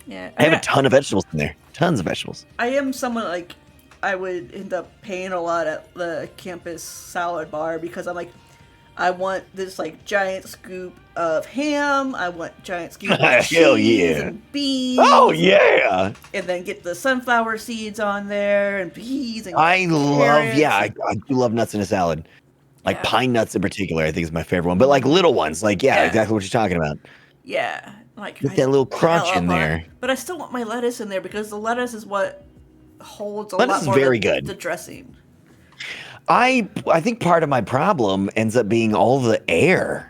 Yeah. I have a ton of vegetables in there. Tons of vegetables. I am someone like I would end up paying a lot at the campus salad bar because I'm like, I want this like giant scoop of ham. I want giant scoop of Hell cheese yeah. and beans. Oh yeah. And then get the sunflower seeds on there and peas and I love, carrots. yeah, I do love nuts in a salad. Like Yeah. pine nuts in particular, I think is my favorite one. But like little ones, like, yeah, Yeah. exactly what you're talking about. Yeah. Like Get that little crunch hell in up on there. it. But I still want my lettuce in there because the lettuce is what holds a Lettuce lot is more very of good. the dressing. I think part of my problem ends up being all the air.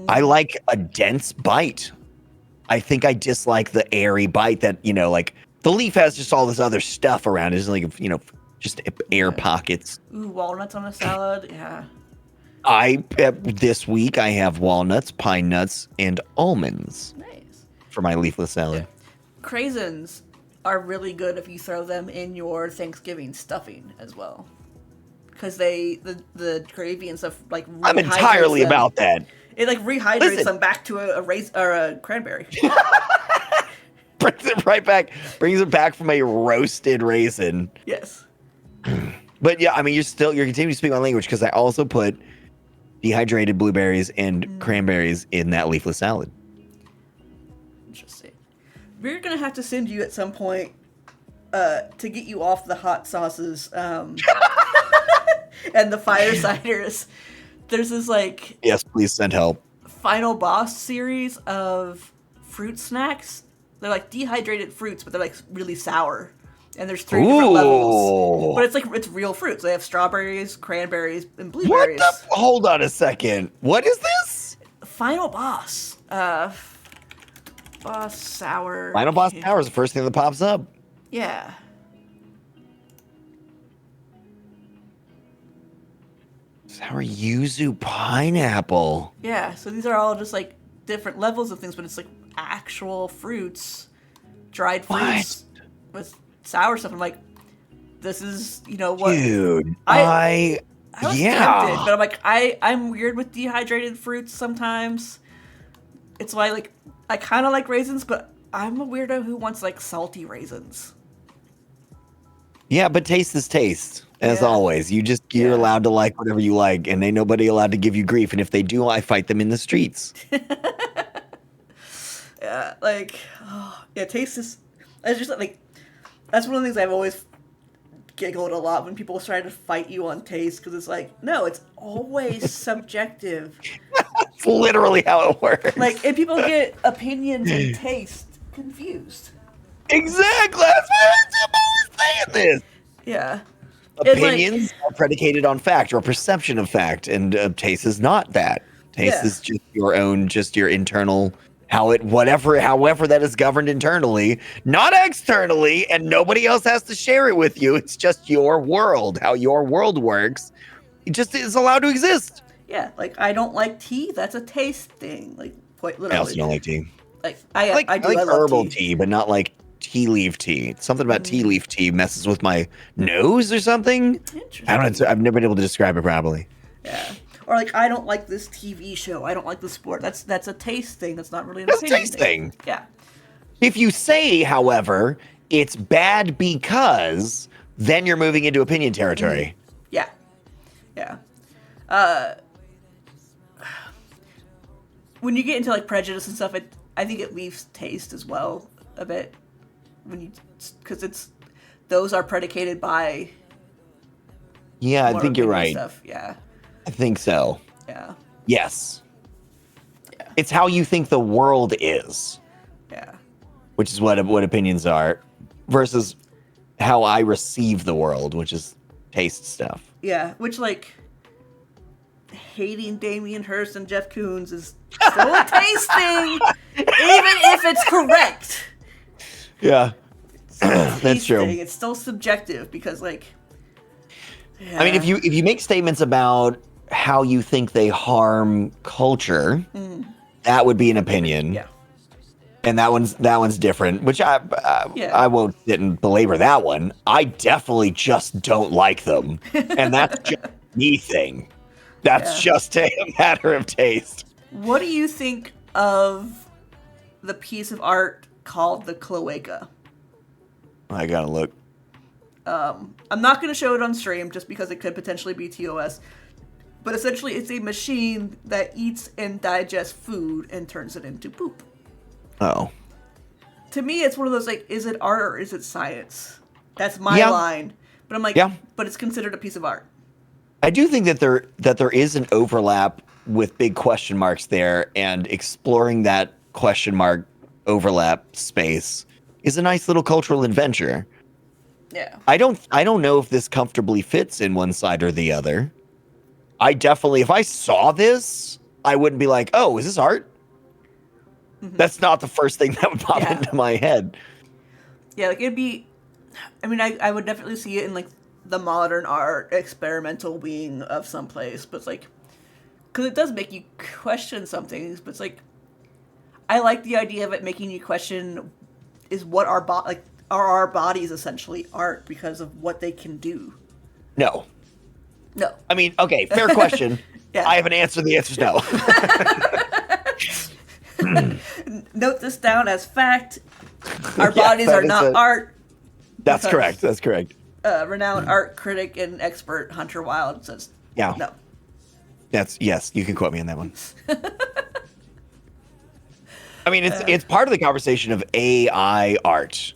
I like a dense bite. I think I dislike the airy bite that, like the leaf has just all this other stuff around it. It's like, just air pockets. Ooh, walnuts on a salad. Yeah. This week I have walnuts, pine nuts, and almonds Nice. for my leafless salad. Craisins are really good if you throw them in your Thanksgiving stuffing as well. Because the gravy and stuff like I'm rehydrates entirely them. about that. It like rehydrates Listen. them back to a raisin or a cranberry. Brings it right back. Brings it back from a roasted raisin. Yes. But yeah, I mean, you're continuing to speak my language because I also put dehydrated blueberries and cranberries in that leafless salad. Interesting. We're gonna have to send you at some point to get you off the hot sauces and the firesiders. There's this like Yes, please send help. final boss series of fruit snacks. They're like dehydrated fruits, but they're like really sour. And there's 3 different levels. But it's real fruits. They have strawberries, cranberries, and What blueberries. the? Hold on a second. What is this? Final boss. Boss sour. Final boss tower is the first thing that pops up. Yeah. Sour yuzu pineapple. Yeah. So these are all just like different levels of things, but it's like actual fruits, dried fruits with sour stuff. I'm like, this is, what? Dude, I was yeah. tempted, but I'm like, I'm weird with dehydrated fruits sometimes. It's why I kind of like raisins, but I'm a weirdo who wants like salty raisins. Yeah, but taste is taste, as Yeah. always. You're Yeah. allowed to like whatever you like, and ain't nobody allowed to give you grief. And if they do, I fight them in the streets. Yeah, taste is. It's just that's one of the things I've always giggled a lot when people try to fight you on taste because it's like, no, it's always subjective. It's literally how it works. And people get opinions and taste confused. Exactly. That's why I'm always saying this. Yeah. And, Opinions are predicated on fact or perception of fact, and taste is not that. Taste Yeah. is just your own, just your internal, however that is governed internally, not externally, and nobody else has to share it with you. It's just your world, how your world works. It just is allowed to exist. Yeah, I don't like tea. That's a taste thing. Quite literally. I also don't like tea. I I love like herbal tea. tea, but not like tea leaf tea. Something about tea leaf tea messes with my nose or something. Interesting. I don't know. I've never been able to describe it properly. Yeah. Or I don't like this TV show. I don't like the sport. That's a taste thing. That's not really an That's a opinion taste thing. Yeah. If you say, however, it's bad because, then you're moving into opinion territory. Yeah. Yeah. When you get into prejudice and stuff, I think it leaves taste as well a bit because those are predicated by. Yeah, I think you're right. Stuff. Yeah. I think so. Yeah. Yes. Yeah. It's how you think the world is. Yeah. Which is what opinions are, versus how I receive the world, which is taste stuff. Yeah, which like hating Damien Hirst and Jeff Koons is still a taste thing, even if it's correct. Yeah, that's true. Thing. It's still subjective because like. Yeah. I mean, if you make statements about how you think they harm culture, that would be an opinion. Yeah. And that one's different, which I won't sit and belabor that one. I definitely just don't like them, and that's just me thing. That's just a matter of taste. What do you think of the piece of art called the Cloaca? I gotta look. I'm not going to show it on stream just because it could potentially be TOS. But essentially, it's a machine that eats and digests food and turns it into poop. Oh. To me, it's one of those, like, is it art or is it science? That's my line. But I'm like, but it's considered a piece of art. I do think that there is an overlap with big question marks there, and exploring that question mark overlap space is a nice little cultural adventure. Yeah. I don't know if this comfortably fits in one side or the other. I definitely, if I saw this, I wouldn't be like, oh, is this art? Mm-hmm. That's not the first thing that would pop into my head. Yeah, like it'd be, I mean, I would definitely see it in like the modern art experimental wing of someplace, but it's like, because it does make you question some things, but it's like, I like the idea of it making you question, is what are our bodies essentially art because of what they can do? No. I mean, okay, fair question. Yeah. I have an answer. The answer is no. Note this down as fact. Our bodies are not art. That's correct. That's correct. Renowned art critic and expert HunterWild says no. Yes, you can quote me on that one. I mean, it's part of the conversation of AI art.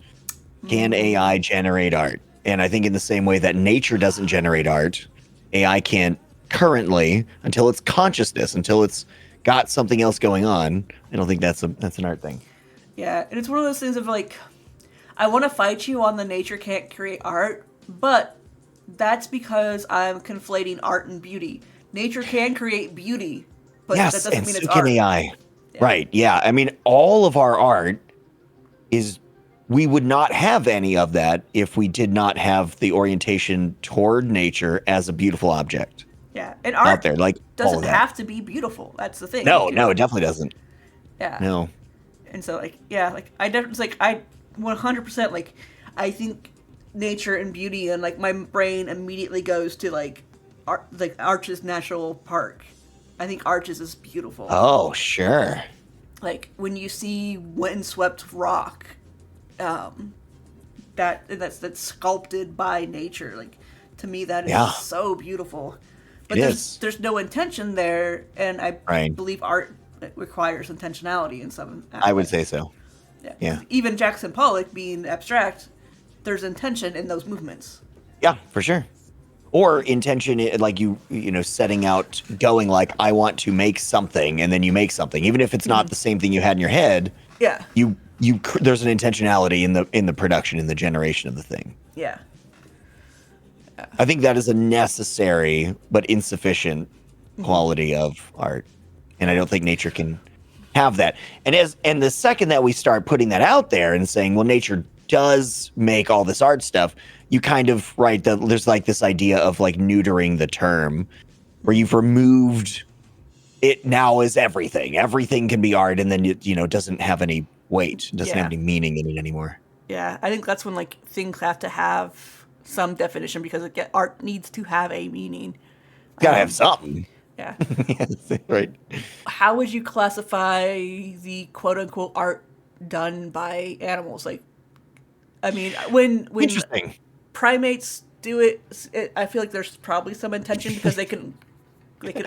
Can AI generate art? And I think in the same way that nature doesn't generate art, AI can't currently, until it's consciousness, until it's got something else going on. I don't think that's an art thing. Yeah, and it's one of those things of like, I want to fight you on the nature can't create art, but that's because I'm conflating art and beauty. Nature can create beauty, but that doesn't mean it's art. AI. Yeah. Right, yeah. I mean, all of our art is... We would not have any of that if we did not have the orientation toward nature as a beautiful object. Yeah, and art out there, like, doesn't have to be beautiful. That's the thing. No, it definitely doesn't. Yeah. No. And so, like, yeah, like, I definitely, like, I 100%, like, I think nature and beauty, and, like, my brain immediately goes to, like, Arches National Park. I think Arches is beautiful. Oh, sure. Like, when you see windswept rock... that's sculpted by nature. Like, to me, that is so beautiful. But there's no intention there, and I believe art requires intentionality in some aspects. I would say so. Yeah. Even Jackson Pollock being abstract, there's intention in those movements. Yeah, for sure. Or intention, like you setting out, going like, I want to make something, and then you make something, even if it's not the same thing you had in your head. Yeah. There's an intentionality in the production, in the generation of the thing. Yeah. I think that is a necessary but insufficient quality of art, and I don't think nature can have that. And the second that we start putting that out there and saying, well, nature does make all this art stuff, you kind of there's like this idea of like neutering the term, where you've removed it now as everything. Everything can be art, and then it doesn't have any weight. It doesn't have any meaning in it anymore. Yeah, I think that's when like things have to have some definition, because art needs to have a meaning. Gotta have something. Yeah. Yes, right. How would you classify the quote unquote art done by animals? Like, I mean, when Interesting. Primates do it, I feel like there's probably some intention because they can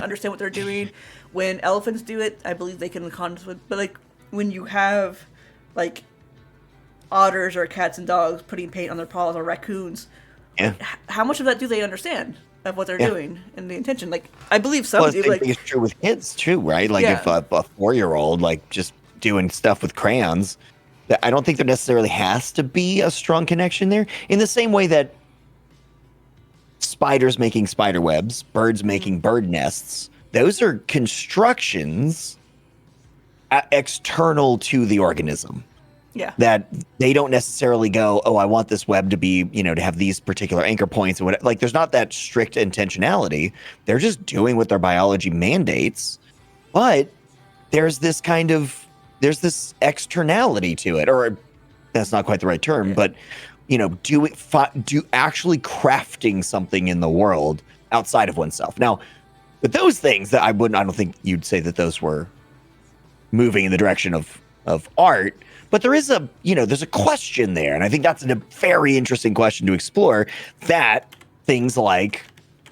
understand what they're doing. When elephants do it, I believe they can but like, when you have like otters or cats and dogs putting paint on their paws or raccoons, Yeah. how much of that do they understand of what they're Yeah. doing and the intention? Like, I believe some Well, do. the same Like, thing is true with kids too, right? Like Yeah. if a 4-year-old like just doing stuff with crayons, I don't think there necessarily has to be a strong connection there. In the same way that spiders making spider webs, birds making bird nests, those are constructions external to the organism. yeah, That they don't necessarily go, oh, I want this web to be, you know, to have these particular anchor points and what. Like, there's not that strict intentionality. They're just doing what their biology mandates, but there's this externality to it, or that's not quite the right term, but you know, do actually crafting something in the world outside of oneself. Now, but those things that I don't think you'd say that those were moving in the direction of art. But there's a question there. And I think that's a very interesting question to explore, that things like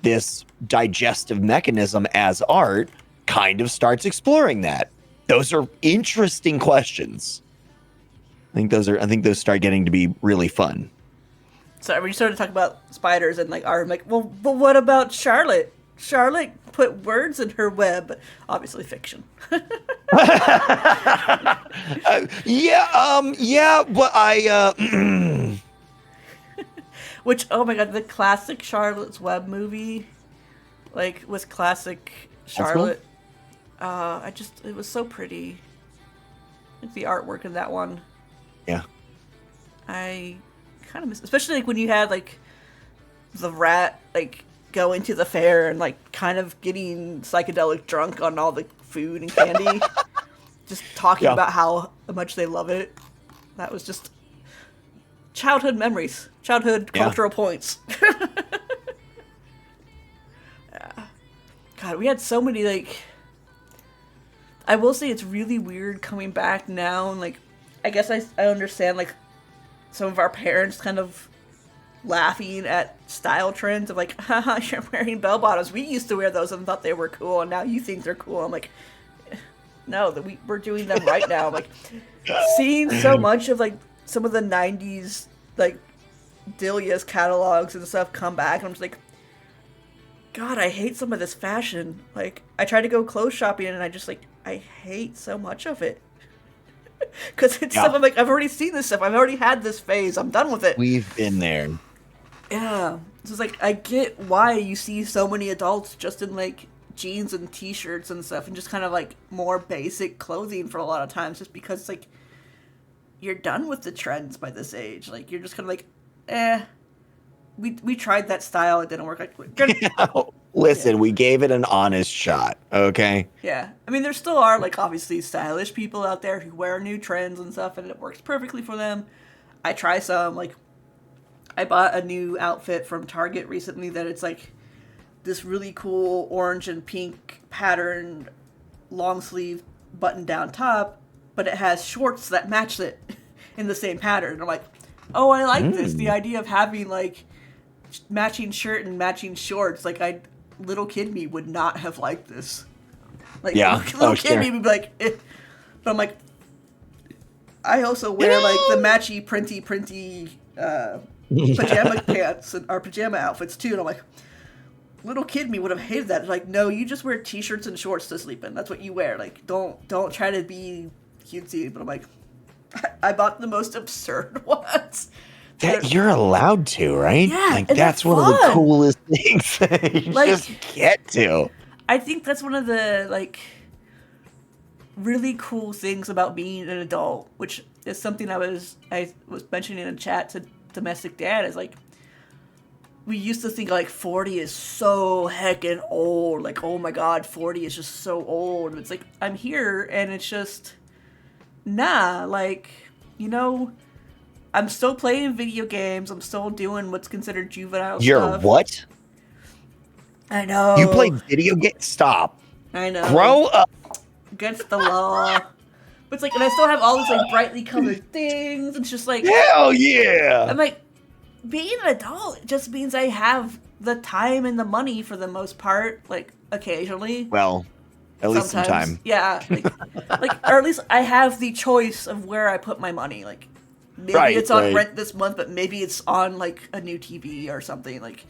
this digestive mechanism as art kind of starts exploring that. Those are interesting questions. I think those start getting to be really fun. So when you started talking about spiders and like art, I'm like, well, but what about Charlotte? Charlotte put words in her web. Obviously fiction. Yeah, but I Which, oh my god, the classic Charlotte's Web movie, like, was classic Charlotte. It was so pretty. Like the artwork in that one. yeah. I kind of miss, especially like when you had like the rat like go into the fair and like kind of getting psychedelic drunk on all the food and candy, just talking about how much they love it. That was just childhood memories, childhood cultural points. Yeah. God, we had so many like. I will say it's really weird coming back now, and like, I guess I understand like some of our parents kind of laughing at style trends of like, haha, you're wearing bell bottoms. We used to wear those and thought they were cool, and now you think they're cool. I'm like, no, that we're doing them right now. I'm like, seeing so much of like some of the '90s like Delia's catalogs and stuff come back, and I'm just like, God, I hate some of this fashion. Like, I try to go clothes shopping, and I hate so much of it. Because it's stuff I'm like, I've already seen this stuff. I've already had this phase. I'm done with it. We've been there. Yeah. So it's like, I get why you see so many adults just in, like, jeans and t-shirts and stuff, and just kind of, like, more basic clothing for a lot of times, just because it's like, you're done with the trends by this age. Like, you're just kind of like, we tried that style. It didn't work. Like, Listen, we gave it an honest shot, okay? Yeah. I mean, there still are, like, obviously stylish people out there who wear new trends and stuff, and it works perfectly for them. I try some, like, I bought a new outfit from Target recently that it's, like, this really cool orange and pink patterned long sleeve button down top, but it has shorts that match it in the same pattern. I'm like, oh, I like this. The idea of having, like, matching shirt and matching shorts, like, little kid me would not have liked this. Like, little kid me would be like, eh. But I'm like, I also wear like the matchy, printy pajama pants or pajama outfits too. And I'm like, little kid me would have hated that. It's like, no, you just wear t-shirts and shorts to sleep in. That's what you wear. Like, don't try to be cutesy. But I'm like, I bought the most absurd ones. That you're allowed to, right? Yeah, like and that's one fun. of the coolest things that you Like, just get to. I think that's one of the like really cool things about being an adult, which is something I was mentioning in chat to Domestic Dad, is like, we used to think like 40 is so heckin' old, like, oh my god, 40 is just so old. And it's like, I'm here, and it's just, nah, like, you know, I'm still playing video games. I'm still doing what's considered juvenile stuff. You're what? I know. You play video games? Stop. I know. Grow up. Against the law. But it's like, and I still have all these like brightly colored things. It's just like, Hell yeah. I'm like, being an adult just means I have the time and the money for the most part, like occasionally. Well, at least some time. Yeah, or at least I have the choice of where I put my money. Like, maybe it's on rent this month, but maybe it's on like a new TV or something. Like,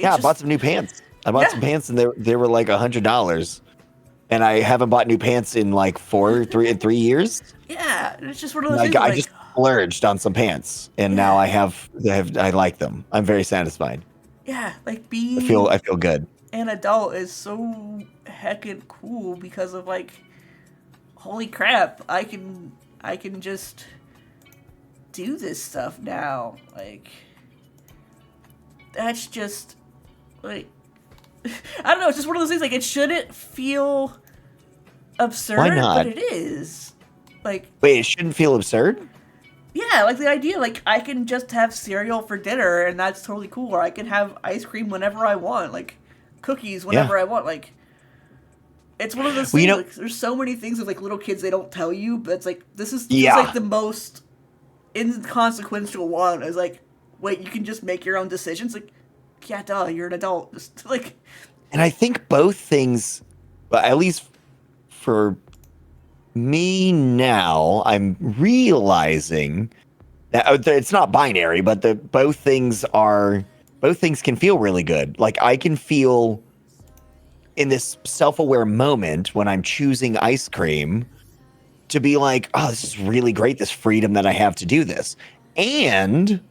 I bought some new pants. I bought some pants, and they were like $100, and I haven't bought new pants in like 3 years. Yeah, it's just one of those things. I just splurged on some pants, and now I like them. I'm very satisfied. Yeah, like being I feel good. An adult is so heckin' cool because of like, holy crap, I can just do this stuff now. Like, that's just like, I don't know, it's just one of those things, like, it shouldn't feel absurd. Why not? But it is. Like, wait, it shouldn't feel absurd? Yeah, like the idea, like, I can just have cereal for dinner and that's totally cool, or I can have ice cream whenever I want, like cookies whenever I want. Like, it's one of those things, like, there's so many things with like little kids they don't tell you, but it's like, this is like the most inconsequential one. Is like, wait, you can just make your own decisions? Like, yeah, duh, you're an adult. Just like, and I think both things, at least for me now, I'm realizing that it's not binary, but both things can feel really good. Like, I can feel in this self-aware moment when I'm choosing ice cream to be like, oh, this is really great, this freedom that I have to do this. And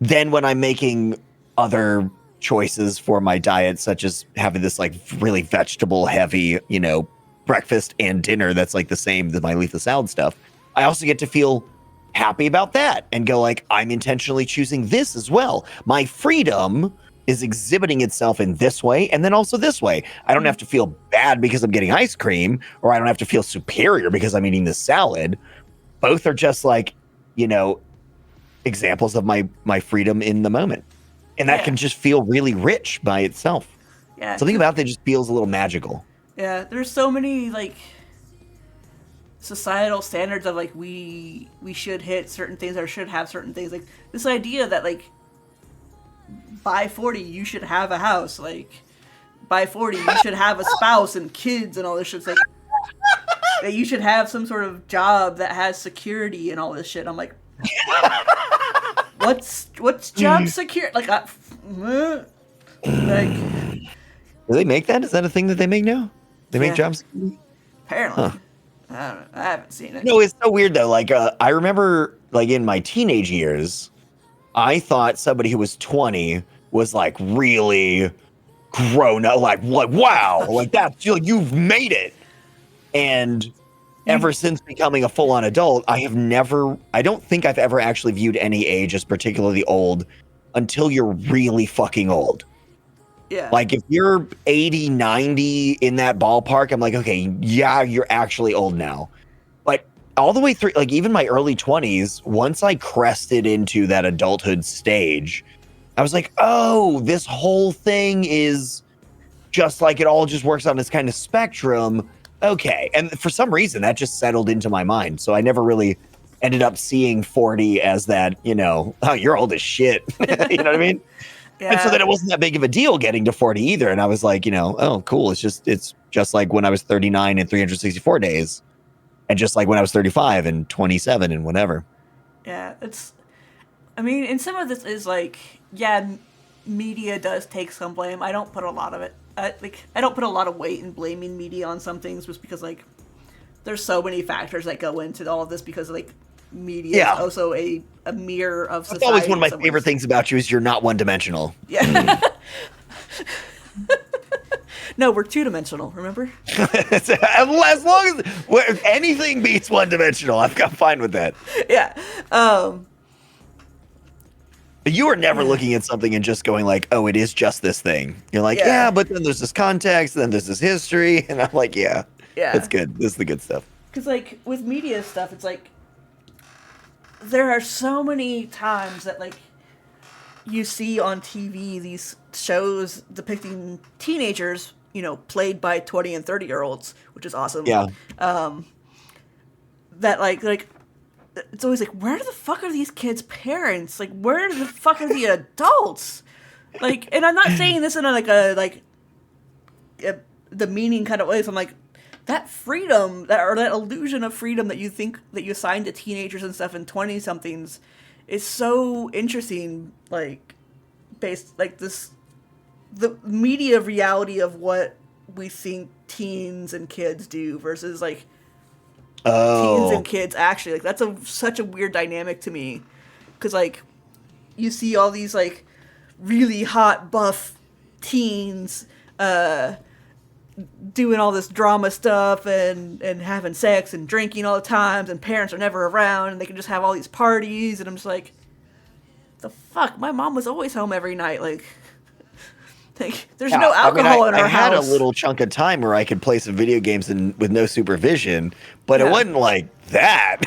then when I'm making other choices for my diet, such as having this like really vegetable heavy, breakfast and dinner that's like the same as my leafless salad stuff, I also get to feel happy about that and go like, I'm intentionally choosing this as well. My freedom is exhibiting itself in this way and then also this way. I don't have to feel bad because I'm getting ice cream, or I don't have to feel superior because I'm eating this salad. Both are just like, examples of my freedom in the moment. And that can just feel really rich by itself. Yeah. Something about that just feels a little magical. Yeah, there's so many like societal standards of like we should hit certain things or should have certain things. Like this idea that like by 40 you should have a house, like by 40 you should have a spouse and kids and all this shit. It's like that you should have some sort of job that has security and all this shit. I'm like, what's job secure? Like, do they make that? Is that a thing that they make now? They make jobs? Apparently. Huh. I don't know. I haven't seen it. No, it's so weird though. Like, I remember like in my teenage years, I thought somebody who was 20 was like really grown up, like wow, like that's like you've made it. And ever since becoming a full-on adult, I don't think I've ever actually viewed any age as particularly old until you're really fucking old. Yeah. Like if you're 80, 90 in that ballpark, I'm like, okay, yeah, you're actually old now. But all the way through, like even my early 20s, once I crested into that adulthood stage, I was like, oh, this whole thing is just like it all just works on this kind of spectrum. Okay. And for some reason that just settled into my mind. So I never really ended up seeing 40 as that, oh, you're old as shit. You know what I mean? Yeah. And so then it wasn't that big of a deal getting to 40 either. And I was like, oh, cool. It's just like when I was 39 and 364 days. And just like when I was 35 and 27 and whatever. Yeah. And some of this is like, media does take some blame. I don't put a lot of it. I don't put a lot of weight in blaming media on some things just because like there's so many factors that go into all of this because like media is also a mirror of society. That's always one of my favorite things about you is you're not one-dimensional. Yeah. No, we're two-dimensional, remember? As long as anything beats one-dimensional, I'm fine with that. Yeah. You are never looking at something and just going like, oh, it is just this thing. You're like, yeah, but then there's this context, then there's this history. And I'm like, yeah, that's good. This is the good stuff. Because like with media stuff, it's like there are so many times that like you see on TV these shows depicting teenagers, played by 20 and 30-year-olds, which is awesome. Yeah. That like it's always like, where the fuck are these kids' parents? Like, where the fuck are the adults? Like, and I'm not saying this in a the meaning kind of ways. I'm like, that freedom, that illusion of freedom that you think that you assign to teenagers and stuff and 20 somethings is so interesting. Like, based like this, the media reality of what we think teens and kids do versus like teens and kids actually. Like, that's such a weird dynamic to me, because like you see all these like really hot buff teens doing all this drama stuff and having sex and drinking all the time, and parents are never around and they can just have all these parties, and I'm just like, the fuck, my mom was always home every night. Like there's no alcohol in our house. I had a little chunk of time where I could play some video games with no supervision, but it wasn't like that.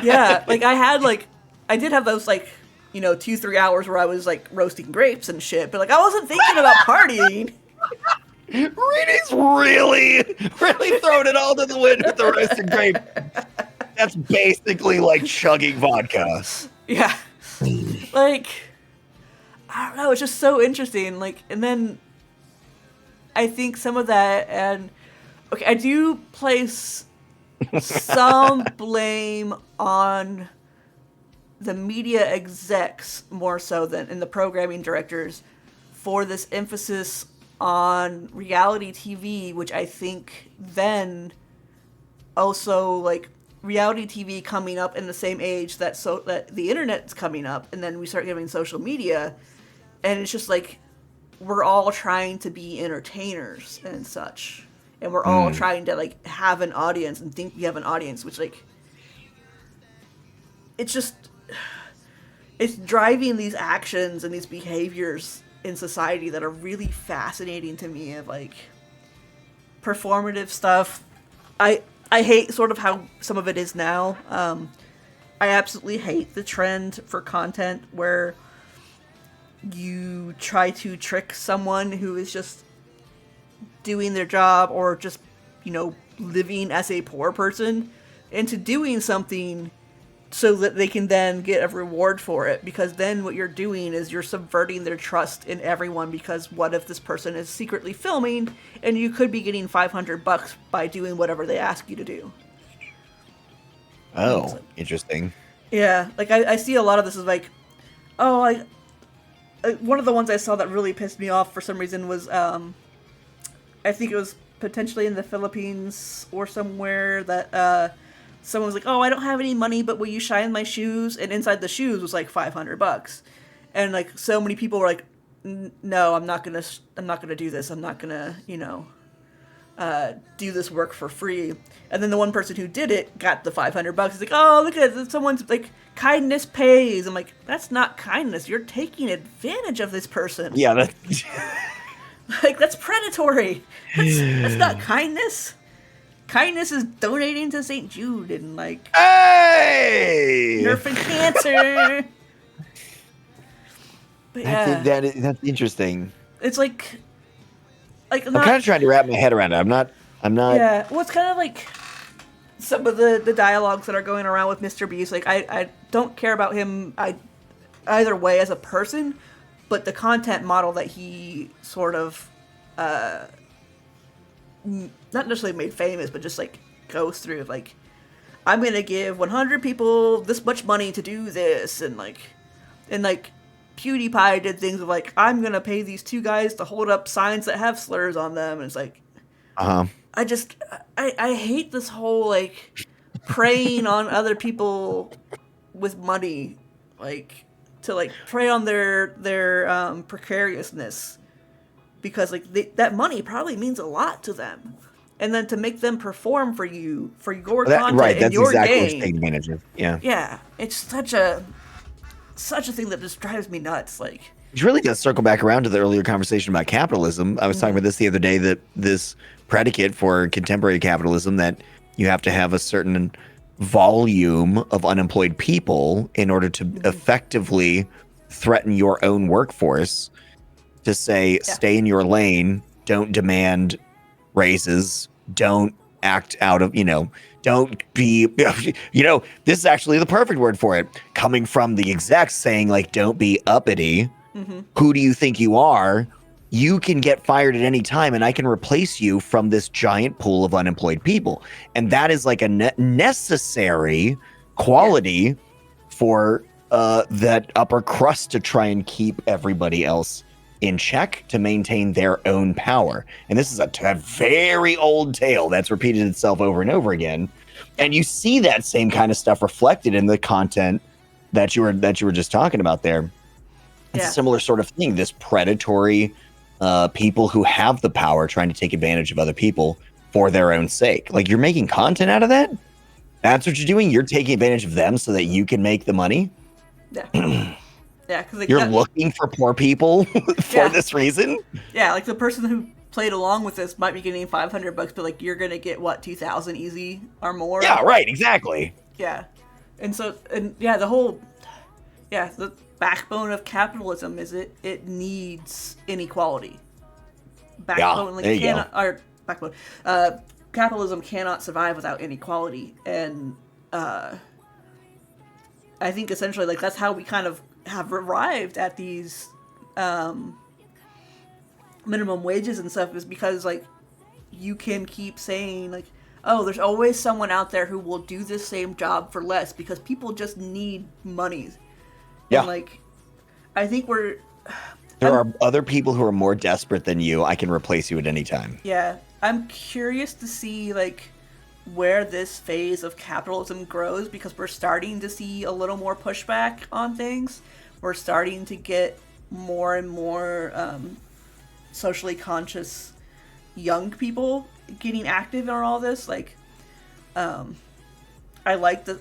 Yeah, like I did have those like, 2-3 hours where I was like roasting grapes and shit, but like I wasn't thinking about partying. Reedy's really throwing it all to the wind with the roasted grape. That's basically like chugging vodka. Yeah. Like, I don't know, it's just so interesting. Like, and then I think some of that, and okay, I do place some blame on the media execs more so than in the programming directors for this emphasis on reality TV, which I think then also like reality TV coming up in the same age that the internet's coming up, and then we start getting social media, and it's just like we're all trying to be entertainers and such, and we're all trying to like have an audience and think we have an audience, which like it's driving these actions and these behaviors in society that are really fascinating to me, of like performative stuff. I hate sort of how some of it is now. I absolutely hate the trend for content where you try to trick someone who is just doing their job or just, living as a poor person into doing something so that they can then get a reward for it, because then what you're doing is you're subverting their trust in everyone, because what if this person is secretly filming and you could be getting $500 by doing whatever they ask you to do. Oh, like, interesting. Yeah, like I see a lot of this is like, one of the ones I saw that really pissed me off for some reason was, I think it was potentially in the Philippines or somewhere, that someone was like, "Oh, I don't have any money, but will you shine my shoes?" And inside the shoes was like $500, and like so many people were like, "No, I'm not gonna do this. I'm not gonna, do this work for free." And then the one person who did it got the $500. He's like, "Oh, look at it. Someone's like, kindness pays." I'm like, that's not kindness. You're taking advantage of this person. Yeah, like that's predatory. That's not kindness. Kindness is donating to St. Jude and like, hey, nerfing cancer. But yeah, that's interesting. It's like I'm kind of trying to wrap my head around it. I'm not. Yeah, well, it's kind of like some of the dialogues that are going around with Mr. Beast. Like, I don't care about him either way as a person, but the content model that he sort of not necessarily made famous, but just like goes through, like, I'm gonna give 100 people this much money to do this, and like PewDiePie did things of like, I'm gonna pay these 2 guys to hold up signs that have slurs on them, and it's like, I hate this whole like preying on other people with money, like to like prey on their precariousness, because like that money probably means a lot to them, and then to make them perform for you for your content right, and that's your exactly game. what taking advantage of. Yeah, it's such a thing that just drives me nuts. Like, which really does circle back around to the earlier conversation about capitalism. I was talking about this the other day, that this predicate for contemporary capitalism, that you have to have a certain volume of unemployed people in order to effectively threaten your own workforce, to say, stay in your lane, don't demand raises, don't act out of, don't be, this is actually the perfect word for it, coming from the execs saying like, don't be uppity. Who do you think you are? you can get fired at any time and I can replace you from this giant pool of unemployed people. And that is like a necessary quality for that upper crust to try and keep everybody else in check to maintain their own power. And this is a very old tale that's repeated itself over and over again. And you see that same kind of stuff reflected in the content that you were just talking about there. It's a similar sort of thing. This predatory people who have the power trying to take advantage of other people for their own sake. Like, you're making content out of that? That's what you're doing? You're taking advantage of them so that you can make the money? Yeah. Yeah, because like, you're looking for poor people for this reason. Yeah, like the person who played along with this might be getting $500, but like you're gonna get what, 2,000 easy or more. Yeah, right, exactly. Yeah, the backbone of capitalism is it needs inequality. Capitalism cannot survive without inequality, and I think essentially like that's how we kind of have arrived at these minimum wages and stuff, is because like you can keep saying like, oh, there's always someone out there who will do this same job for less because people just need money. Yeah. And like, I think there are other people who are more desperate than you. I can replace you at any time. Yeah. I'm curious to see like where this phase of capitalism grows, because we're starting to see a little more pushback on things. We're starting to get more and more socially conscious young people getting active in all this. Like, I like that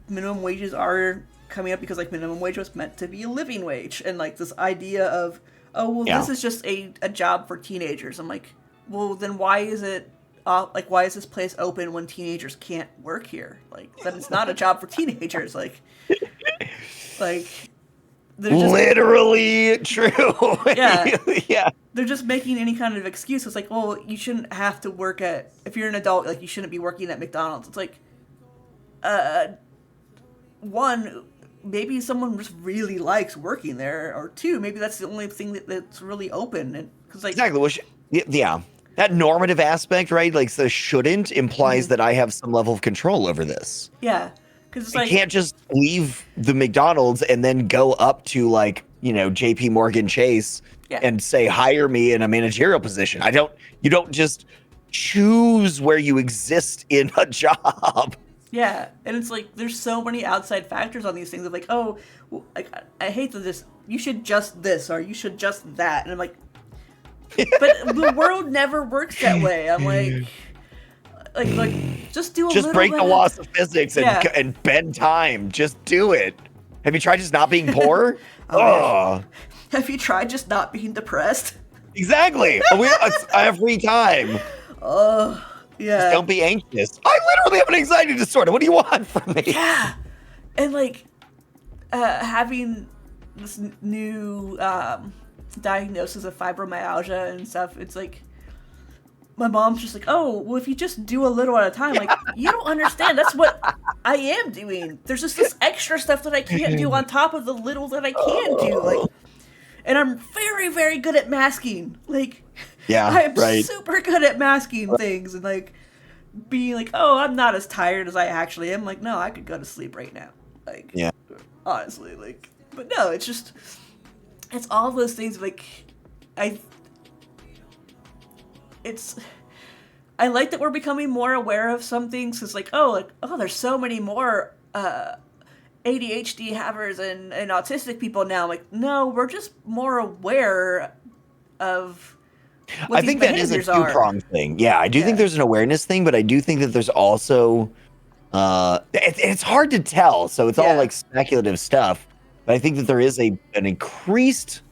minimum wages are coming up, because like minimum wage was meant to be a living wage, and like this idea of, oh well, this is just a job for teenagers. I'm like, well then why is it why is this place open when teenagers can't work here? Like, then it's not a job for teenagers. Like they're just, literally true. Yeah. Yeah. They're just making any kind of excuse. It's like, well, you shouldn't have to work if you're an adult, like you shouldn't be working at McDonald's. It's like, one, maybe someone just really likes working there, or two, maybe that's the only thing that's really open. And cause like, exactly. Yeah. That normative aspect, right? Like the shouldn't implies that I have some level of control over this. Yeah. Because I can't just leave the McDonald's and then go up to like, JP Morgan Chase and say, hire me in a managerial position. You don't just choose where you exist in a job. Yeah. And it's like, there's so many outside factors on these things of like, oh, well, I hate that you should just this, or you should just that. And I'm like, but the world never works that way. I'm like just do a little bit. Just break the laws of physics and bend time. Just do it. Have you tried just not being poor? Have you tried just not being depressed? Exactly. Every time. Yeah. Just don't be anxious. I literally have an anxiety disorder. What do you want from me? Yeah. And like having this new diagnosis of fibromyalgia and stuff, it's like my mom's just like, oh, well, if you just do a little at a time, like, you don't understand. That's what I am doing. There's just this extra stuff that I can't do on top of the little that I can do. Like, and I'm very, very good at masking. Like, I'm super good at masking things and like being like, oh, I'm not as tired as I actually am. Like, no, I could go to sleep right now. Like, honestly, like, but no, it's just, it's all those things. Like, I like that we're becoming more aware of some things. Cause like, there's so many more ADHD havers and autistic people now. Like, no, we're just more aware of what I think that is a two-pronged thing. Yeah, I do think there's an awareness thing, but I do think that there's also it's hard to tell. So it's all like speculative stuff. But I think that there is an increased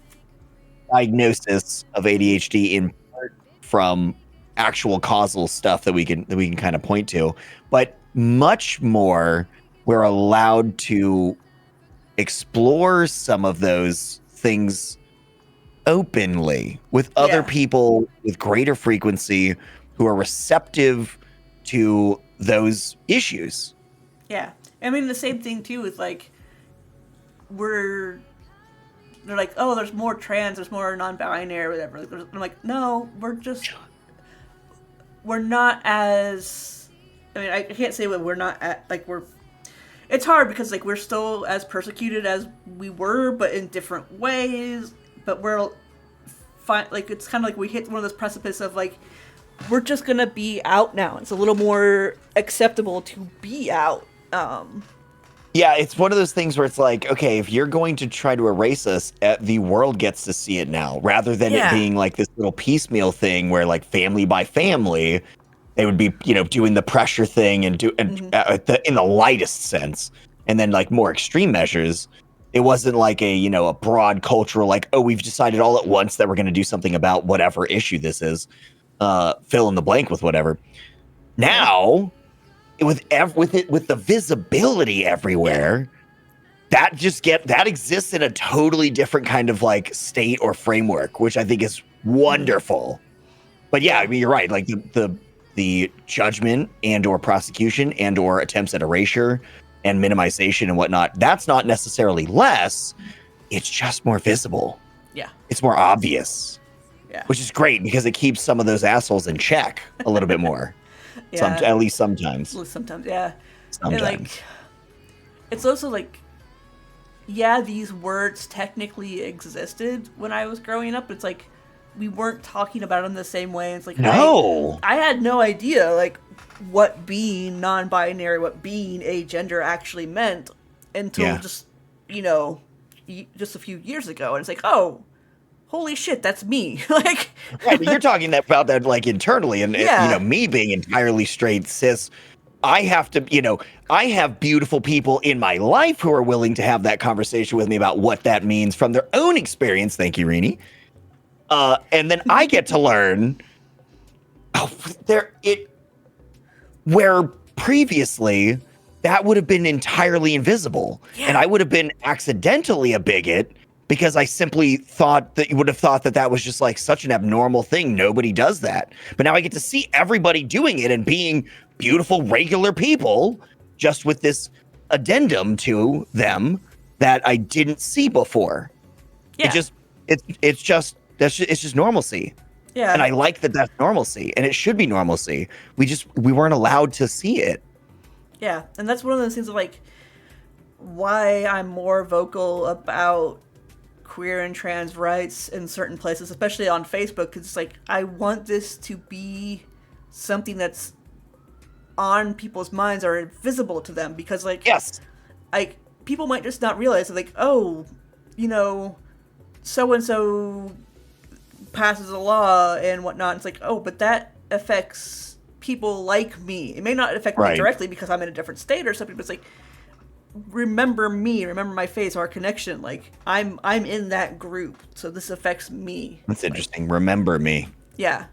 diagnosis of ADHD in part from actual causal stuff that we can kind of point to, but much more we're allowed to explore some of those things openly with other people with greater frequency who are receptive to those issues. Yeah. I mean, the same thing too with like, they're like, oh, there's more trans, there's more non-binary, whatever. I'm like, no, we're not as. I mean, I can't say we're not at like we're. It's hard because like we're still as persecuted as we were, but in different ways. But we're fine. Like it's kind of like we hit one of those precipice of like we're just gonna be out now. It's a little more acceptable to be out. Yeah, it's one of those things where it's like, okay, if you're going to try to erase us, the world gets to see it now, rather than it being like this little piecemeal thing where, like, family by family, they would be, doing the pressure thing and in the lightest sense, and then like more extreme measures. It wasn't like a broad cultural like, oh, we've decided all at once that we're going to do something about whatever issue this is, fill in the blank with whatever. Now. With the visibility everywhere, that exists in a totally different kind of like state or framework, which I think is wonderful. But yeah, I mean, you're right. Like the judgment and or prosecution and or attempts at erasure and minimization and whatnot, that's not necessarily less. It's just more visible. Yeah, it's more obvious. Yeah, which is great because it keeps some of those assholes in check a little bit more. Yeah. At least sometimes. Sometimes, yeah. Sometimes. And like, it's also like, yeah, these words technically existed when I was growing up. But it's like we weren't talking about them the same way. It's like no, I had no idea like what being non-binary, what being agender actually meant until just just a few years ago. And it's like, oh, holy shit, that's me. Like, right, but you're talking about that like internally, and me being entirely straight cis, I have to, I have beautiful people in my life who are willing to have that conversation with me about what that means from their own experience. Thank you, Rini. And then I get to learn where previously that would have been entirely invisible, and I would have been accidentally a bigot. Because I simply thought that you would have thought that that was just like such an abnormal thing. Nobody does that. But now I get to see everybody doing it and being beautiful, regular people, just with this addendum to them that I didn't see before. Yeah. It's just normalcy. Yeah. And I like that that's normalcy, and it should be normalcy. We weren't allowed to see it. Yeah. And that's one of those things of like why I'm more vocal about queer and trans rights in certain places, especially on Facebook, because it's like I want this to be something that's on people's minds or visible to them, because like like people might just not realize like, oh, so and so passes a law and whatnot. It's like, oh, but that affects people like me. It may not affect me directly because I'm in a different state or something, but it's like, remember me, remember my face, our connection. Like I'm in that group, so this affects me. That's interesting. Remember me. Yeah.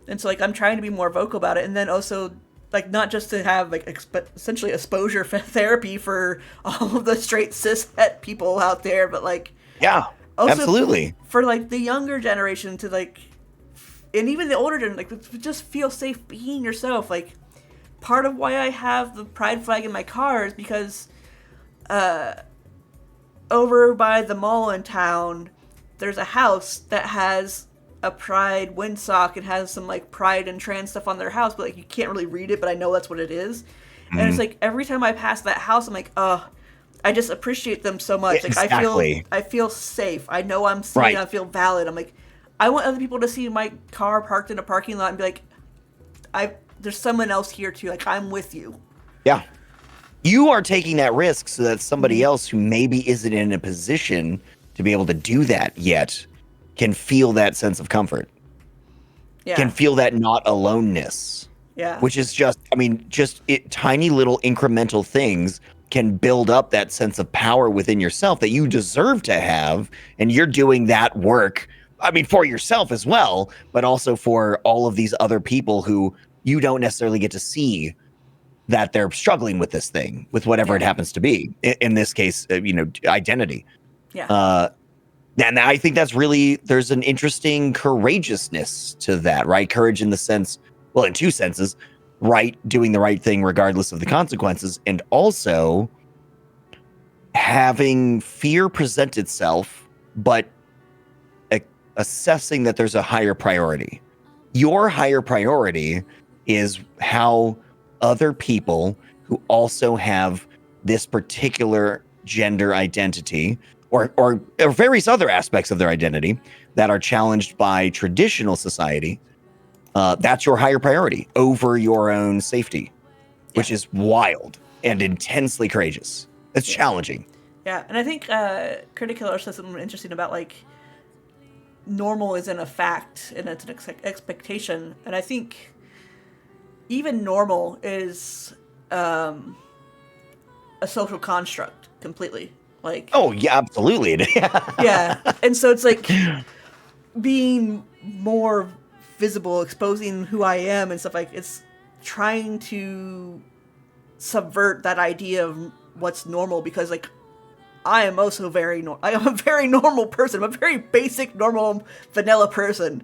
And so like I'm trying to be more vocal about it, and then also like not just to have like essentially exposure therapy for all of the straight cis het people out there, but like also absolutely for like the younger generation to like, and even the older generation, like just feel safe being yourself. Like part of why I have the pride flag in my car is because over by the mall in town, there's a house that has a pride windsock. It has some like pride and trans stuff on their house, but like you can't really read it, but I know that's what it is. And it's like every time I pass that house, I'm like, I just appreciate them so much. Like I feel safe. I know I'm seen. I feel valid. I'm like, I want other people to see my car parked in a parking lot and be like, there's someone else here too. Like I'm with you. Yeah. You are taking that risk so that somebody else who maybe isn't in a position to be able to do that yet can feel that sense of comfort. Yeah. Can feel that not aloneness. Yeah. Which is just tiny little incremental things can build up that sense of power within yourself that you deserve to have. And you're doing that work, I mean, for yourself as well, but also for all of these other people who you don't necessarily get to see that they're struggling with this thing, with whatever it happens to be. In this case, identity. Yeah. And I think that's really, there's an interesting courageousness to that, right? Courage in the sense, well, in two senses, right? Doing the right thing regardless of the consequences, and also having fear present itself but assessing that there's a higher priority. Your higher priority is how other people who also have this particular gender identity or various other aspects of their identity that are challenged by traditional society, that's your higher priority over your own safety, which is wild and intensely courageous. It's challenging. Yeah, and I think Critical says something interesting about, like, normal isn't a fact and it's an expectation. And I think even normal is a social construct completely. Like, oh, yeah, absolutely. yeah. And so it's like being more visible, exposing who I am and stuff, like, it's trying to subvert that idea of what's normal, because, like, I am also I am a very normal person. I'm a very basic, normal, vanilla person.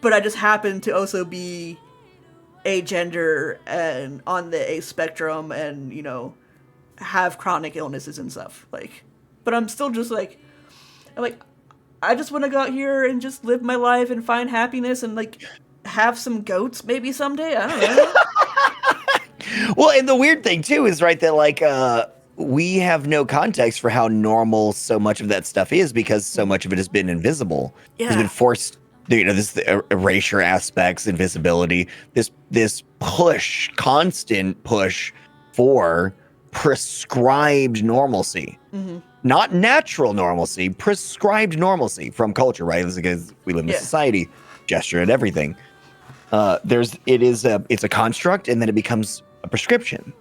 But I just happen to also be agender and on the A spectrum and, you know, have chronic illnesses and stuff. Like, but I'm still just like, I just want to go out here and just live my life and find happiness and, like, have some goats maybe someday. I don't know. Well, and the weird thing too is, right, that, like, we have no context for how normal so much of that stuff is, because so much of it has been invisible. Yeah. Has been forced, you know, this erasure aspects, invisibility, this push, constant push for prescribed normalcy. Mm-hmm. Not natural normalcy, prescribed normalcy from culture, right? It's because we live in a society, gesture and everything. It's a construct, and then it becomes a prescription.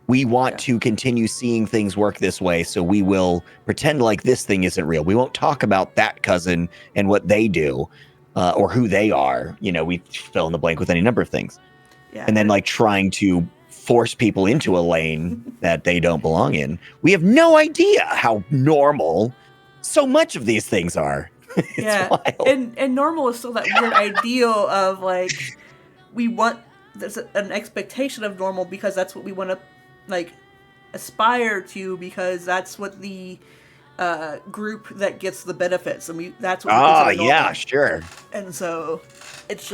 We want to continue seeing things work this way, so we will pretend like this thing isn't real. We won't talk about that cousin and what they do, or who they are. You know, we fill in the blank with any number of things. Yeah. And then, like, trying to force people into a lane that they don't belong in. We have no idea how normal so much of these things are. It's wild. And normal is still that weird ideal of, like, there's an expectation of normal because that's what we want to, like, aspire to, because that's what the group that gets the benefits, and that's what we consider normal. Yeah, sure. And so it's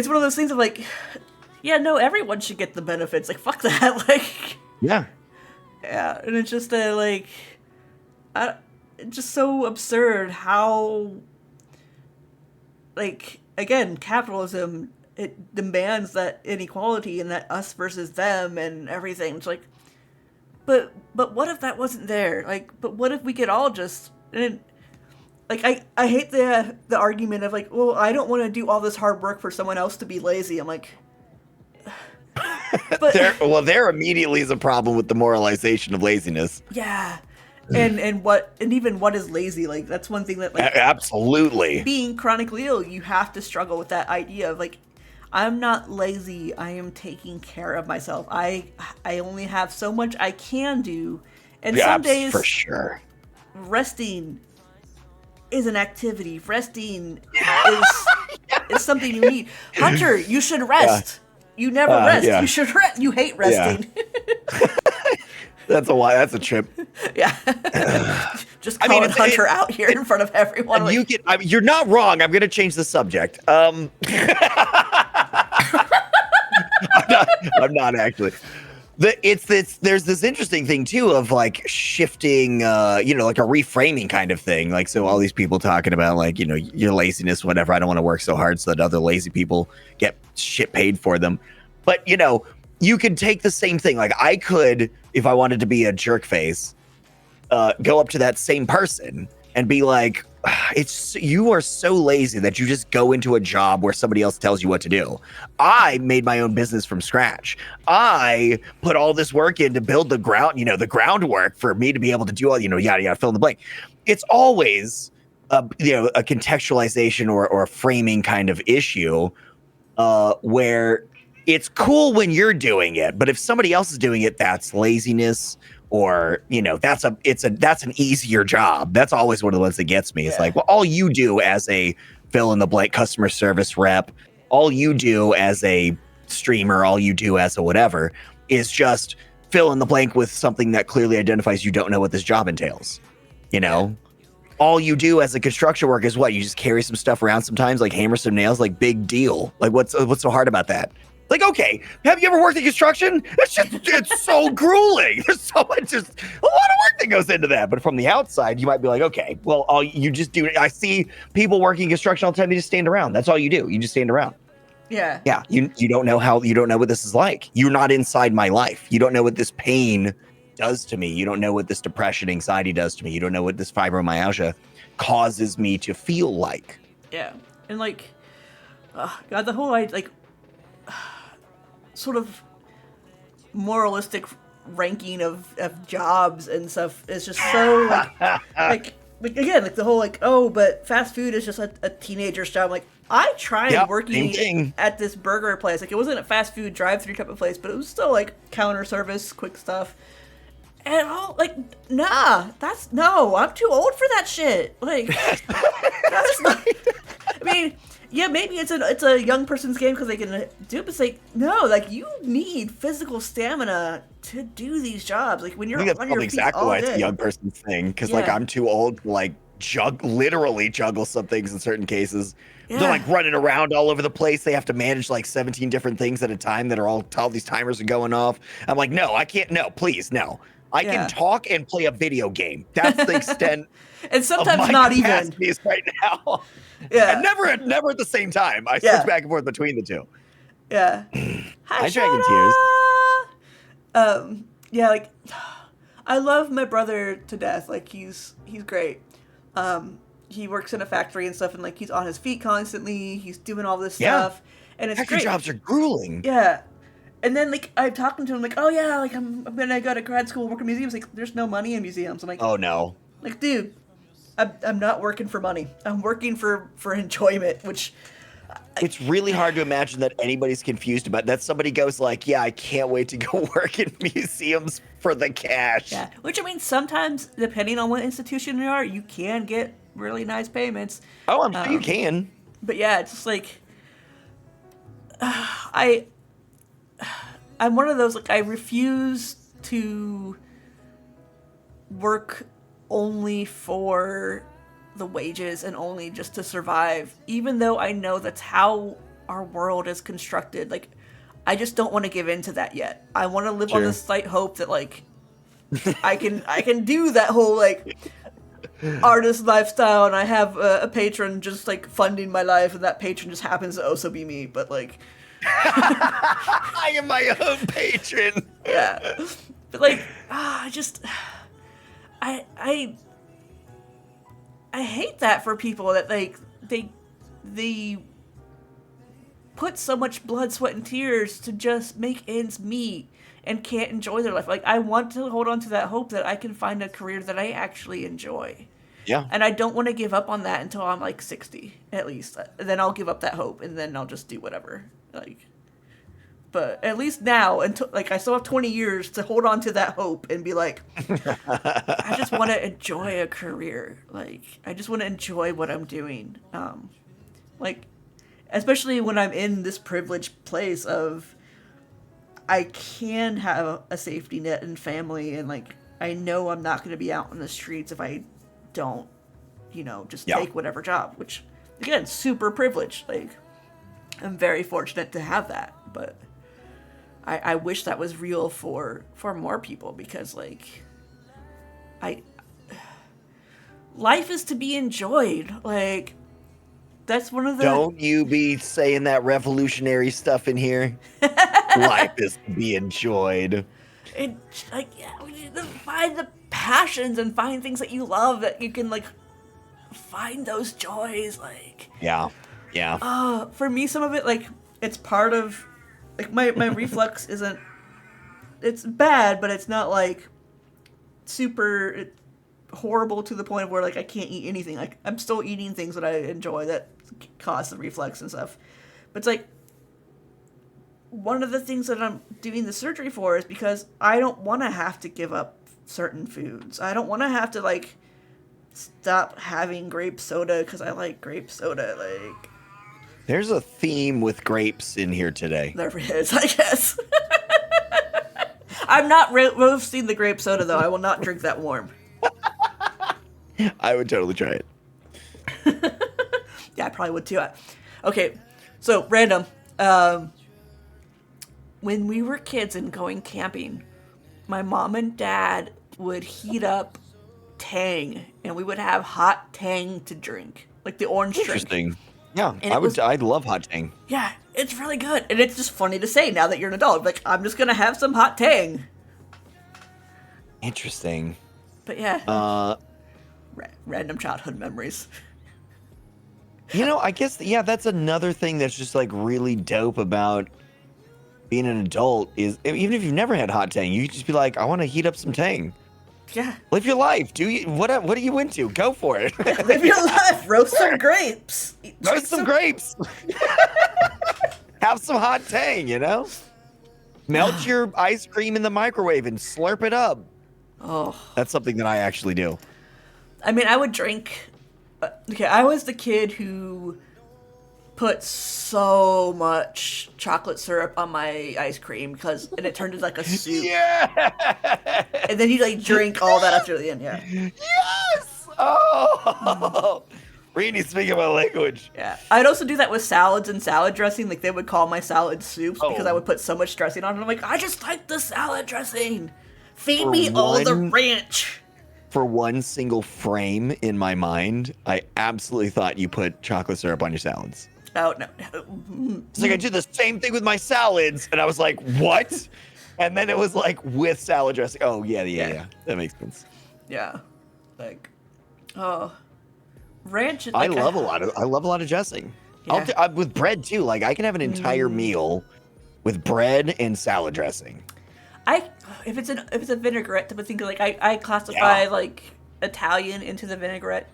one of those things of, like, yeah, no, everyone should get the benefits. Like, fuck that. Like, yeah, and it's just it's just so absurd how, like, again, capitalism, it demands that inequality and that us versus them and everything. It's like, but what if that wasn't there? Like, but what if we could all just, and, like, I hate the argument of, like, well, I don't want to do all this hard work for someone else to be lazy. I'm like, but there immediately is a problem with the moralization of laziness. Yeah. And even what is lazy? Like, that's one thing that, like, absolutely, being chronically ill, you have to struggle with that idea of, like, I'm not lazy. I am taking care of myself. I only have so much I can do, and some days, for sure, resting is an activity. Resting is something you need. Hunter, you should rest. You never rest. You should rest. You hate resting. That's a trip. Yeah. Just calling Hunter out here in front of everyone. Like, you're not wrong. I'm going to change the subject. I'm not actually. There's this interesting thing too of, like, shifting, like a reframing kind of thing. Like, so all these people talking about, like, you know, your laziness, whatever. I don't want to work so hard so that other lazy people get shit paid for them. But, you know, you could take the same thing. Like, I could, if I wanted to be a jerk face, go up to that same person and be like, you are so lazy that you just go into a job where somebody else tells you what to do. I made my own business from scratch. I put all this work in to build the groundwork for me to be able to do all, yada, yada, fill in the blank. It's always, a contextualization or a framing kind of issue, where it's cool when you're doing it, but if somebody else is doing it, that's laziness. Or, that's an easier job. That's always one of the ones that gets me. It's like, well, all you do as a fill in the blank customer service rep, all you do as a streamer, all you do as a whatever is just fill in the blank with something that clearly identifies you don't know what this job entails. all you do as a construction worker is what? You just carry some stuff around sometimes, like hammer some nails, like big deal. Like what's so hard about that? Like, okay, have you ever worked in construction? It's so grueling. There's so much, just a lot of work that goes into that. But from the outside, you might be like, okay, well, all you just do. I see people working in construction all the time. They just stand around. That's all you do. You just stand around. Yeah. Yeah. You don't know what this is like. You're not inside my life. You don't know what this pain does to me. You don't know what this depression, anxiety does to me. You don't know what this fibromyalgia causes me to feel like. Yeah. And like, God, the whole like sort of moralistic ranking of jobs and stuff is just so like again, like the whole like, oh, but fast food is just a teenager's job. Like, I tried working at this burger place. Like, it wasn't a fast food drive-through type of place, but it was still like counter service, quick stuff. And all like, I'm too old for that shit. Like, that's not. I mean, yeah, maybe it's a young person's game because they can do it. But it's like, no, like, you need physical stamina to do these jobs. Like, when you're on your feet exactly all why day. it's a young person's thing. Because like, I'm too old to like literally juggle some things in certain cases. Yeah. They're like running around all over the place. They have to manage like 17 different things at a time that are all these timers are going off. I'm like, no, I can't. No, please, no. I can talk and play a video game. That's the extent. And sometimes of my not even right now. Yeah. And never at the same time. I switch back and forth between the two. Yeah. Hi, Dragon Tears. Yeah, like, I love my brother to death. Like, he's great. He works in a factory and stuff, and like, he's on his feet constantly. He's doing all this stuff, and it's factory great. jobs are grueling. Yeah. And then, like, I'm talking to him, like, oh, yeah, like, I'm gonna go to grad school, work in museums. Like, there's no money in museums. I'm like, oh, no. Like, dude, I'm not working for money. I'm working for enjoyment, which... It's really hard to imagine that anybody's confused about that. Somebody goes like, yeah, I can't wait to go work in museums for the cash. Yeah, which, I mean, sometimes, depending on what institution you are, you can get really nice payments. Oh, I'm sure you can. But yeah, it's just like... I'm one of those, like, I refuse to work only for the wages and only just to survive, even though I know that's how our world is constructed. Like, I just don't want to give in to that yet. I want to live on this slight hope that, like, I can do that whole, like, artist lifestyle, and I have a patron just, like, funding my life, and that patron just happens to also be me, but, like... I am my own patron. Yeah. But, like, I hate that for people that, like, they put so much blood, sweat, and tears to just make ends meet and can't enjoy their life. Like, I want to hold on to that hope that I can find a career that I actually enjoy. Yeah. And I don't want to give up on that until I'm, like, 60, at least. Then I'll give up that hope, and then I'll just do whatever. Like, but at least now, until, like, I still have 20 years to hold on to that hope and be like, I just want to enjoy a career. Like, I just want to enjoy what I'm doing. Like, especially when I'm in this privileged place of, I can have a safety net and family, and, like, I know I'm not going to be out in the streets if I don't, just take whatever job, which, again, super privileged. Like, I'm very fortunate to have that, but I wish that was real for more people, because, like, life is to be enjoyed. Like, that's one of the... Don't you be saying that revolutionary stuff in here. Life is to be enjoyed. It's like, we need to find the passions and find things that you love, that you can, like, find those joys. Like, yeah. For me, some of it, like, it's part of, like, my reflux isn't, it's bad, but it's not, like, super horrible to the point of where, like, I can't eat anything. Like, I'm still eating things that I enjoy that cause the reflux and stuff. But it's like, one of the things that I'm doing the surgery for is because I don't want to have to give up certain foods. I don't want to have to, like, stop having grape soda because I like grape soda. Like, there's a theme with grapes in here today. There is, I guess. I'm not roasting the grape soda, though. I will not drink that warm. I would totally try it. Yeah, I probably would too. Okay, so random. When we were kids and going camping, my mom and dad would heat up Tang, and we would have hot Tang to drink, like the orange drink. Interesting. Yeah, And it was- I'd love hot Tang. Yeah, it's really good, and it's just funny to say now that you're an adult. Like, I'm just gonna have some hot Tang. Interesting. But yeah, random childhood memories. I guess that's another thing that's just like really dope about being an adult is even if you've never had hot Tang, you can just be like, I want to heat up some Tang. Yeah, Live your life. What are you into? Go for it. live your life. Roast some grapes. Roast some grapes. Have some hot Tang. Melt your ice cream in the microwave and slurp it up. Oh, That's something that I actually do. I mean, I would drink. Okay, I was the kid who put so much chocolate syrup on my ice cream and it turned into like a soup. Yeah. And then you like drink all that after the end. Yeah. Yes. Oh. Really speaking my language. Yeah. I'd also do that with salads and salad dressing. Like they would call my salad soups because I would put so much dressing on it. I'm like, I just like the salad dressing. Feed me all the ranch. For one single frame in my mind, I absolutely thought you put chocolate syrup on your salads. Oh, no. It's like I did the same thing with my salads, and I was like, what? And then it was like with salad dressing. Oh, yeah. That makes sense. Yeah. Like, oh. Ranch. I love a lot of dressing. Yeah. With bread, too. Like, I can have an entire meal with bread and salad dressing. If it's a vinaigrette type of thing, like I classify like Italian into the vinaigrette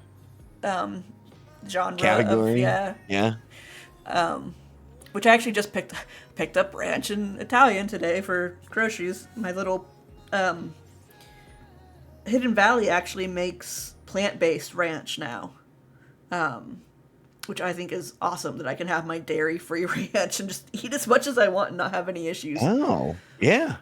genre category. Yeah. Which I actually just picked up ranch and Italian today for groceries. My little Hidden Valley actually makes plant-based ranch now, which I think is awesome that I can have my dairy-free ranch and just eat as much as I want and not have any issues. Oh, yeah.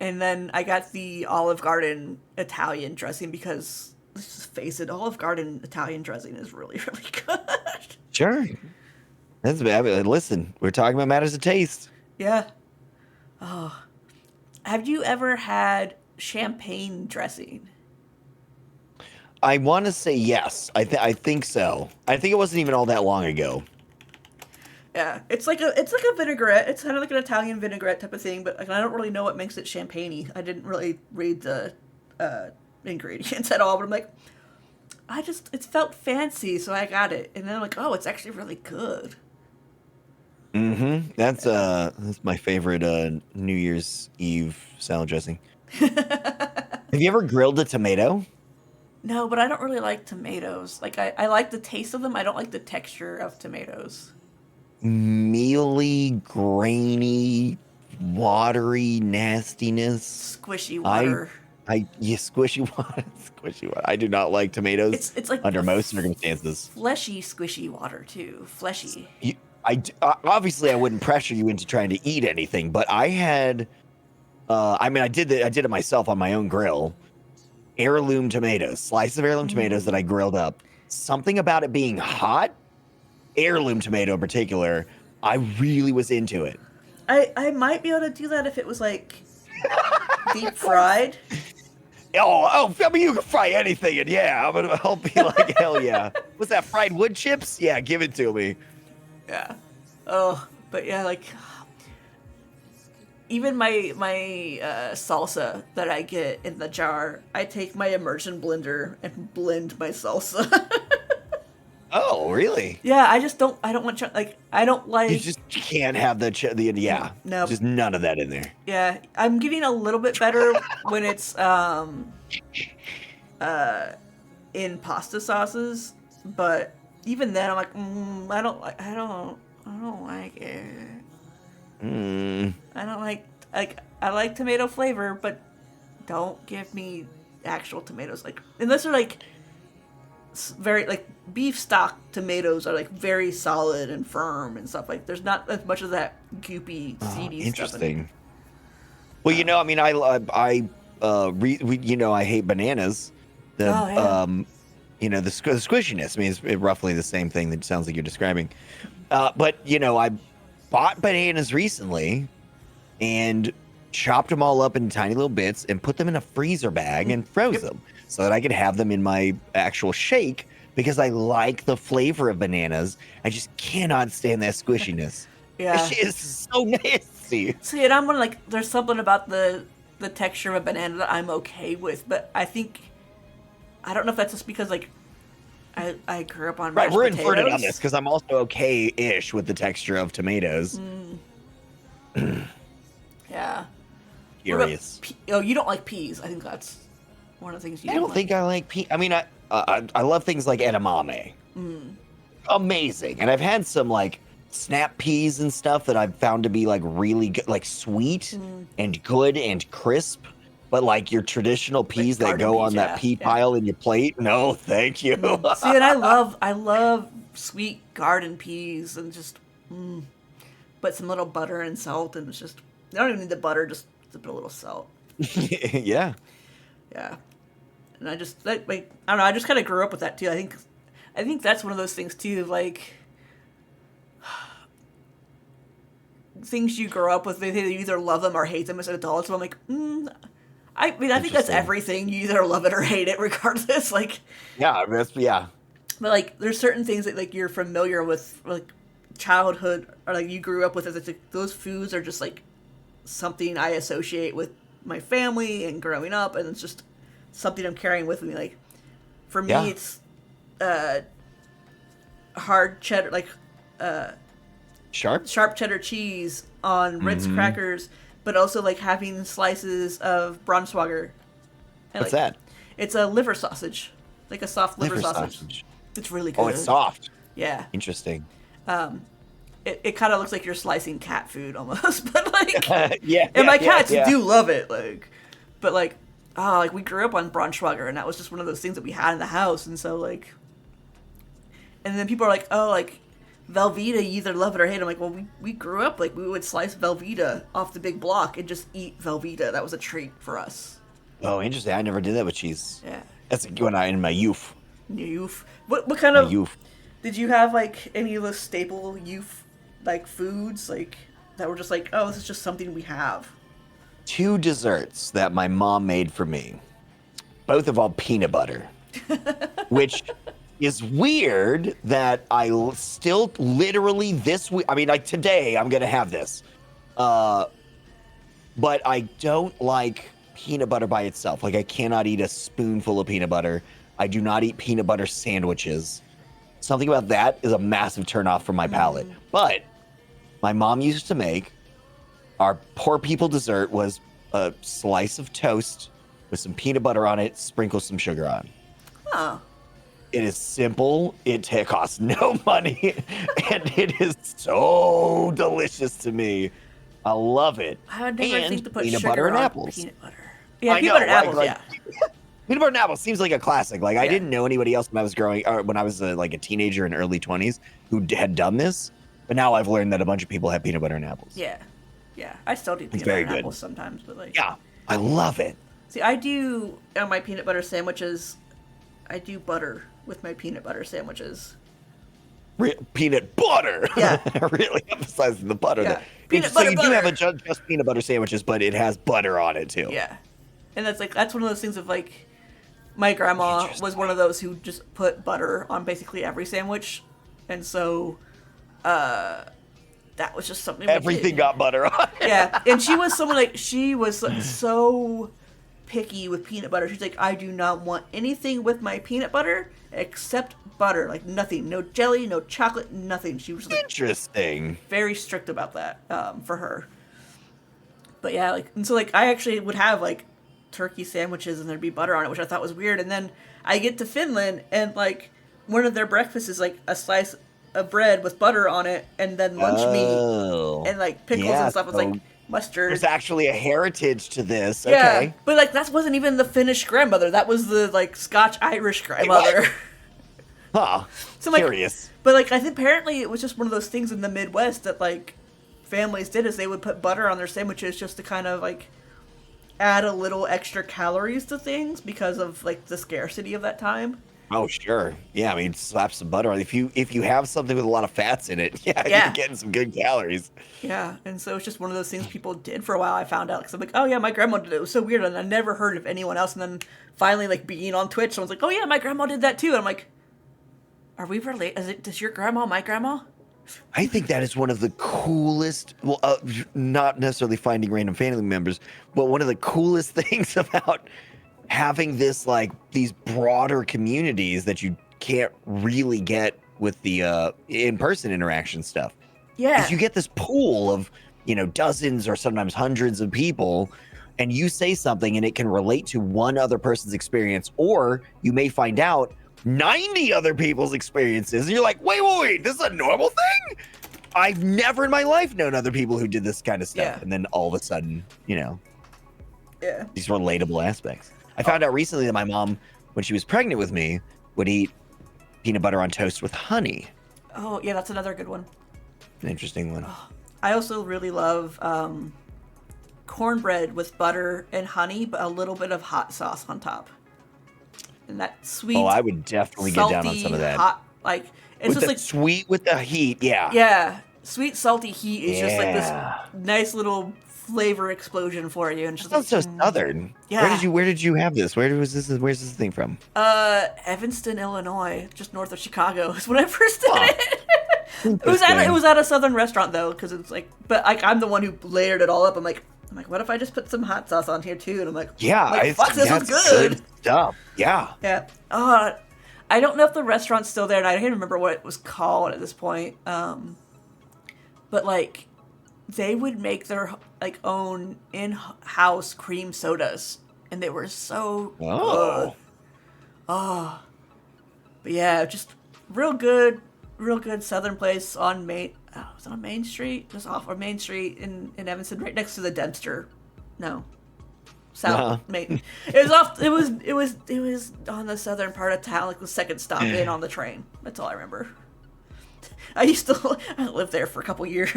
And then I got the Olive Garden Italian dressing because, let's just face it, Olive Garden Italian dressing is really, really good. Sure. That's bad. Listen, we're talking about matters of taste. Yeah. Oh. Have you ever had champagne dressing? I want to say yes. I think so. I think it wasn't even all that long ago. Yeah, it's like a vinaigrette. It's kind of like an Italian vinaigrette type of thing, but like, I don't really know what makes it champagne-y. I didn't really read the ingredients at all, but I'm like, it felt fancy, so I got it. And then I'm like, oh, it's actually really good. Mm-hmm. That's my favorite New Year's Eve salad dressing. Have you ever grilled a tomato? No, but I don't really like tomatoes. Like, I like the taste of them. I don't like the texture of tomatoes. Mealy, grainy, watery nastiness. Squishy water. Squishy water. Squishy water. I do not like tomatoes. It's like under most circumstances. Fleshy, squishy water too. Fleshy. Obviously I wouldn't pressure you into trying to eat anything, but I had. I did it myself on my own grill. Heirloom tomatoes, slices of heirloom tomatoes that I grilled up. Something about it being hot. Heirloom tomato in particular, I really was into it. I might be able to do that if it was like deep fried. I mean, you can fry anything, and yeah, I'll be like, hell yeah. What's that, fried wood chips? Yeah, give it to me. Yeah. Oh, but yeah, like even my salsa that I get in the jar, I take my immersion blender and blend my salsa. Oh, really? Yeah, I don't want I don't like. You just can't have yeah. No. Just none of that in there. Yeah, I'm getting a little bit better when it's in pasta sauces, but even then I'm like, I don't like it. I don't like I like tomato flavor, but don't give me actual tomatoes, like unless they're like very like beef stock tomatoes are like very solid and firm and stuff. Like there's not as much of that goopy seedy interesting stuff. Well, I mean, I hate bananas, The Oh, yeah. the squishiness. I mean, it's roughly the same thing that sounds like you're describing. But I bought bananas recently and chopped them all up in tiny little bits and put them in a freezer bag and froze them so that I could have them in my actual shake because I like the flavor of bananas. I just cannot stand that squishiness. Yeah. It is so nasty. See, and I'm gonna like, there's something about the texture of a banana that I'm okay with, but I don't know if that's just because like I grew up on Right, mashed we're potatoes. inverted on this because I'm also okay-ish with the texture of tomatoes. Yeah. Curious. You don't like peas. I think that's one of the things you I don't think I like peas. I mean, I love things like edamame. Amazing. And I've had some like snap peas and stuff that I've found to be like really good, like sweet and good and crisp. But like your traditional peas that garden go peas, on that pea pile in your plate, no, thank you. See, and I love sweet garden peas and just, but some little butter and salt, and it's just, I don't even need the butter, just a little salt. Yeah. Yeah. And I just, like, I don't know, I just kind of grew up with that too. I think that's one of those things too, like, things you grow up with, they either love them or hate them as adults. So I'm like, I think that's everything. You either love it or hate it, regardless. Like, yeah. But like, there's certain things that like you're familiar with, like childhood, or like you grew up with. It's like those foods are just like something I associate with my family and growing up, and it's just something I'm carrying with me. Like, for me, it's hard cheddar, like sharp cheddar cheese on Ritz crackers, but also like having slices of Braunschweiger. And, What's that? It's a liver sausage, like a soft liver sausage. It's really good. Oh, it's soft. Yeah. Interesting. It kind of looks like you're slicing cat food almost, but like, yeah. And my cats do love it, like, but like, like we grew up on Braunschweiger, and that was just one of those things that we had in the house, and so like, and then people are like, oh, like Velveeta, you either love it or hate it. I'm like, well, we grew up, like, we would slice Velveeta off the big block and just eat Velveeta. That was a treat for us. Oh, interesting. I never did that with cheese. Yeah. That's when I in my youth. Youth. What kind of youth. Did you have like any of those staple youth like foods like that were just like, oh, this is just something we have? 2 desserts that my mom made for me. Both involve peanut butter. Which is weird that I still literally this week, I mean, like today I'm going to have this. But I don't like peanut butter by itself. Like I cannot eat a spoonful of peanut butter. I do not eat peanut butter sandwiches. Something about that is a massive turnoff for my palate. But my mom used to make our poor people dessert was a slice of toast with some peanut butter on it, sprinkle some sugar on. Oh. It is simple. It costs no money, and it is so delicious to me. I love it. I would never think to put peanut sugar butter and on apples. Peanut butter. Yeah, I peanut know, butter and right? apples. Like, Yeah. Peanut butter and apples seems like a classic. Like I didn't know anybody else when I was growing, or when I was like a teenager in early 20s who had done this. But now I've learned that a bunch of people have peanut butter and apples. Yeah. Yeah. I still do peanut very butter and good. apples sometimes, but like. Yeah, I love it. See, I do on my peanut butter sandwiches. I do butter with my peanut butter sandwiches. Peanut butter. Yeah. Really emphasizing the butter. Yeah. There. Peanut So butter, you do have butter. just peanut butter sandwiches, but it has butter on it too. Yeah. And that's one of those things of like, my grandma was one of those who just put butter on basically every sandwich, and so that was just something. Everything got butter on it. Yeah, and she was someone like so picky with peanut butter. She's like, I do not want anything with my peanut butter except butter, like nothing, no jelly, no chocolate, nothing. She was like, Interesting. very strict about that for her. But yeah, like, and so like I actually would have like turkey sandwiches and there'd be butter on it, which I thought was weird. And then I get to Finland and like one of their breakfasts is like a slice of bread with butter on it, and then lunch meat and like pickles and stuff. It's like mustard. There's actually a heritage to this. Yeah, Okay. but like that wasn't even the Finnish grandmother. That was the like Scotch-Irish grandmother. Huh. So like, Curious. but like I think apparently it was just one of those things in the Midwest that like families did, is they would put butter on their sandwiches just to kind of like add a little extra calories to things because of like the scarcity of that time. Oh, sure. Yeah, I mean, slap some butter on. If you have something with a lot of fats in it, yeah, you're Yeah. getting some good calories. Yeah, and so it's just one of those things people did for a while. I found out because I'm like, oh yeah, my grandma did it. It was so weird, and I never heard of anyone else. And then finally, like being on Twitch, someone's like, oh yeah, my grandma did that too. And I'm like, are we related? Does your grandma my grandma? I think that is one of the coolest, well, not necessarily finding random family members, but one of the coolest things about having this, like, these broader communities that you can't really get with the in-person interaction stuff. Yeah. Because you get this pool of, dozens or sometimes hundreds of people, and you say something and it can relate to one other person's experience, or you may find out 90 other people's experiences, and you're like, wait, this is a normal thing? I've never in my life known other people who did this kind of stuff. Yeah. And then all of a sudden, Yeah. these relatable aspects. I found out recently that my mom, when she was pregnant with me, would eat peanut butter on toast with honey. Oh yeah, that's another good one. An interesting one. I also really love cornbread with butter and honey, but a little bit of hot sauce on top. And that sweet. Oh, I would definitely get down on some of that. Hot, like it's with just the like sweet with the heat, yeah. Yeah, sweet salty heat is just like this Yeah. nice little flavor explosion for you, and it's just Sounds so southern. Yeah. Where did you have this? Where's this thing from? Evanston, Illinois, just north of Chicago, is when I first did it. It Interesting. was at a southern restaurant though, because it's like, but like I'm the one who layered it all up. I'm like, what if I just put some hot sauce on here too? And I'm like, Yeah, fuck, this is that's good. stuff. Yeah. Yeah. I don't know if the restaurant's still there, and I can't remember what it was called at this point. But like, they would make their like own in-house cream sodas, and they were so good. Oh. But yeah, just real good southern place on Main. Was it on Main Street? Just off of Main Street in Evanston, right next to the Dempster. No. South Main. It was on the southern part of town, like the second stop in on the train. That's all I remember. I lived there for a couple years,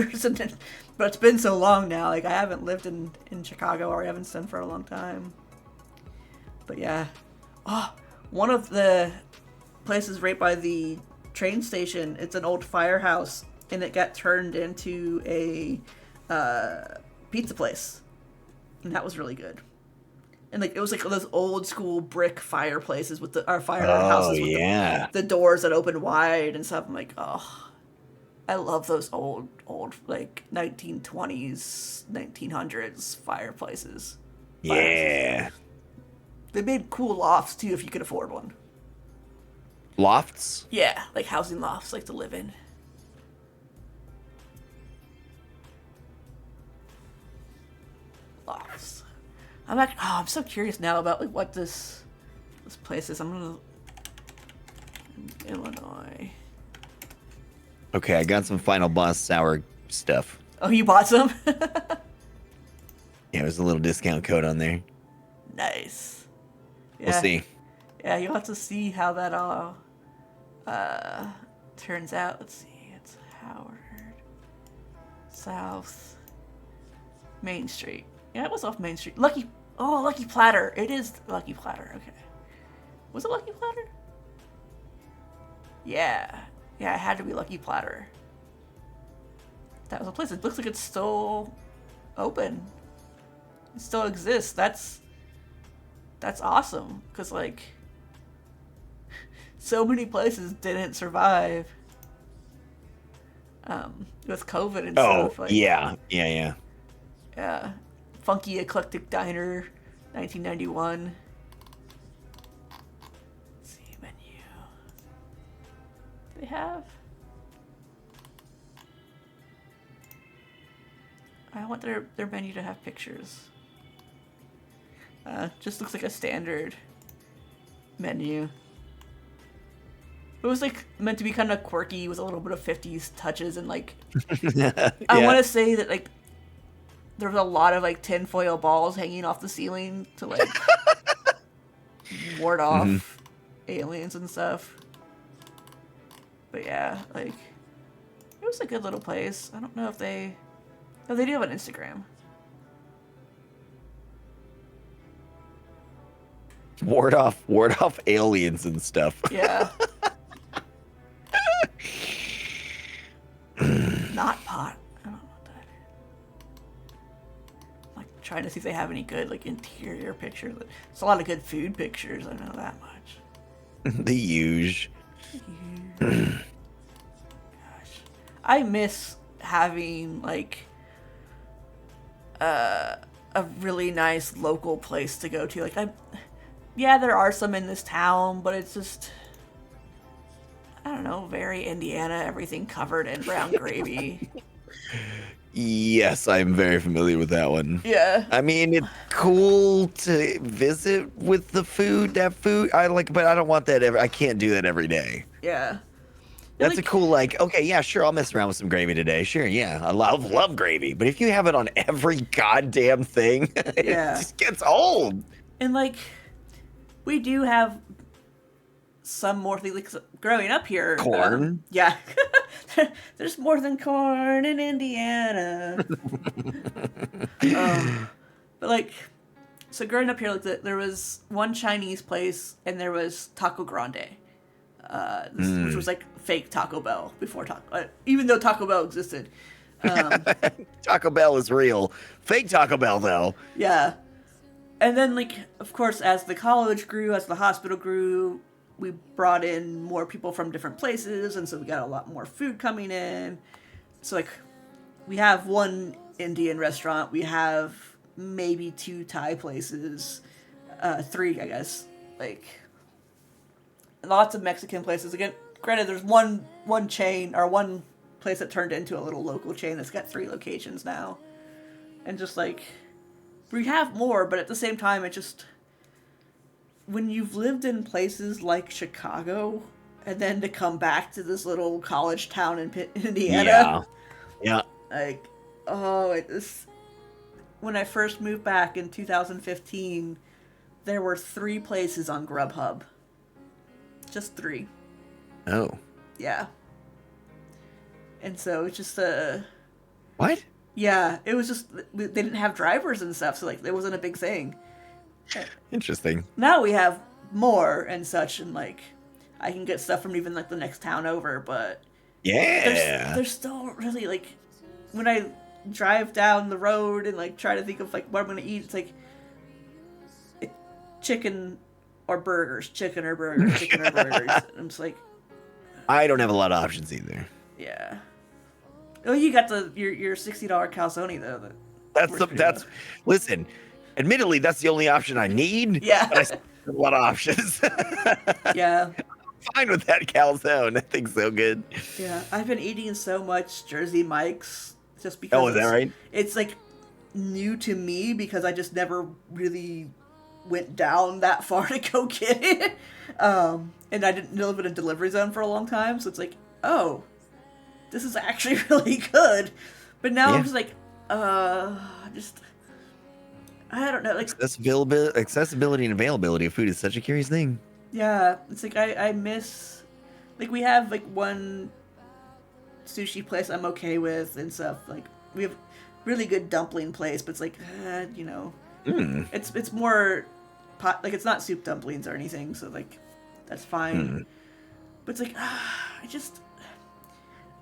but it's been so long now. Like I haven't lived in Chicago or Evanston for a long time. But yeah, one of the places right by the train station. It's an old firehouse, and it got turned into a pizza place, and that was really good. And like it was like those old school brick fireplaces with our firehouses with the doors that open wide and stuff. I'm like, I love those old like 1920s, 1900s fireplaces. Yeah. They made cool lofts too if you could afford one. Lofts? Yeah, like housing lofts, like to live in. Lofts. I'm so curious now about like what this place is. I'm gonna Illinois. Okay, I got some Final Boss sour stuff. Oh, you bought some? Yeah, there's a little discount code on there. Nice. Yeah. We'll see. Yeah, you'll have to see how that all turns out. Let's see. It's Howard South Main Street. Yeah, it was off Main Street. Lucky Platter. It is Lucky Platter. Okay. Was it Lucky Platter? Yeah. Yeah, it had to be Lucky Platter. That was a place. It looks like it's still open. It still exists. That's awesome. Because, like, so many places didn't survive with COVID and stuff. Like, yeah. Yeah. Funky Eclectic Diner, 1991. Let's see, menu. They have. I want their menu to have pictures. Just looks like a standard menu. It was like meant to be kind of quirky with a little bit of 50s touches and like I want to say that like there was a lot of like tinfoil balls hanging off the ceiling to like ward off aliens and stuff. But yeah, like it was a good little place. I don't know if they do have an Instagram. Ward off aliens and stuff. Yeah. Not pot. I don't know what that is. Like trying to see if they have any good like interior pictures. There's a lot of good food pictures. I know that much. The huge. Gosh, I miss having like a really nice local place to go to. Like yeah, there are some in this town, but it's just, I don't know, very Indiana, everything covered in brown gravy. Yes, I'm very familiar with that one. Yeah. I mean, it's cool to visit with the food, that food. I like, but I don't want that I can't do that every day. Yeah. That's a cool, like, okay, yeah, sure, I'll mess around with some gravy today. Sure, yeah, I love gravy. But if you have it on every goddamn thing, it just gets old. And, like, we do have some more things. Like, growing up here. Corn? Yeah. There's more than corn in Indiana. But, like, so growing up here, like, there was one Chinese place, and there was Taco Grande. Which was like fake Taco Bell before even though Taco Bell existed. Taco Bell is real. Fake Taco Bell, though. Yeah. And then, like, of course, as the college grew, as the hospital grew, we brought in more people from different places, and so we got a lot more food coming in. So, like, we have one Indian restaurant, we have maybe 2 Thai places, 3, I guess. Like, lots of Mexican places. Again, granted, there's one chain or one place that turned into a little local chain that's got 3 locations now, and just like we have more, but at the same time, it just, when you've lived in places like Chicago and then to come back to this little college town in Indiana, yeah, like, oh, when I first moved back in 2015, there were 3 places on Grubhub. Just 3. Oh. Yeah. And so it's just What? Yeah, it was just, they didn't have drivers and stuff, so like it wasn't a big thing. Interesting. Now we have more and such, and like I can get stuff from even like the next town over, but yeah, there's still really like, when I drive down the road and like try to think of like what I'm gonna eat, it's like chicken or burgers. And I'm just like, I don't have a lot of options either. yeah. Oh, you got your $60 calzone though. That's listen. Admittedly, that's the only option I need. Yeah. But I still have a lot of options. Yeah. I'm fine with that calzone. That thing's so good. Yeah, I've been eating so much Jersey Mike's just because. Oh, is that right? It's like new to me because I just never really went down that far to go get it. And I didn't live in a delivery zone for a long time, so it's like, oh, this is actually really good. But now I'm just like, just, I don't know, like accessibility and availability of food is such a curious thing. Yeah, it's like I miss, like we have like one sushi place I'm okay with and stuff. Like we have really good dumpling place, but it's like, you know, it's more pot, like it's not soup dumplings or anything, so like that's fine. But it's like,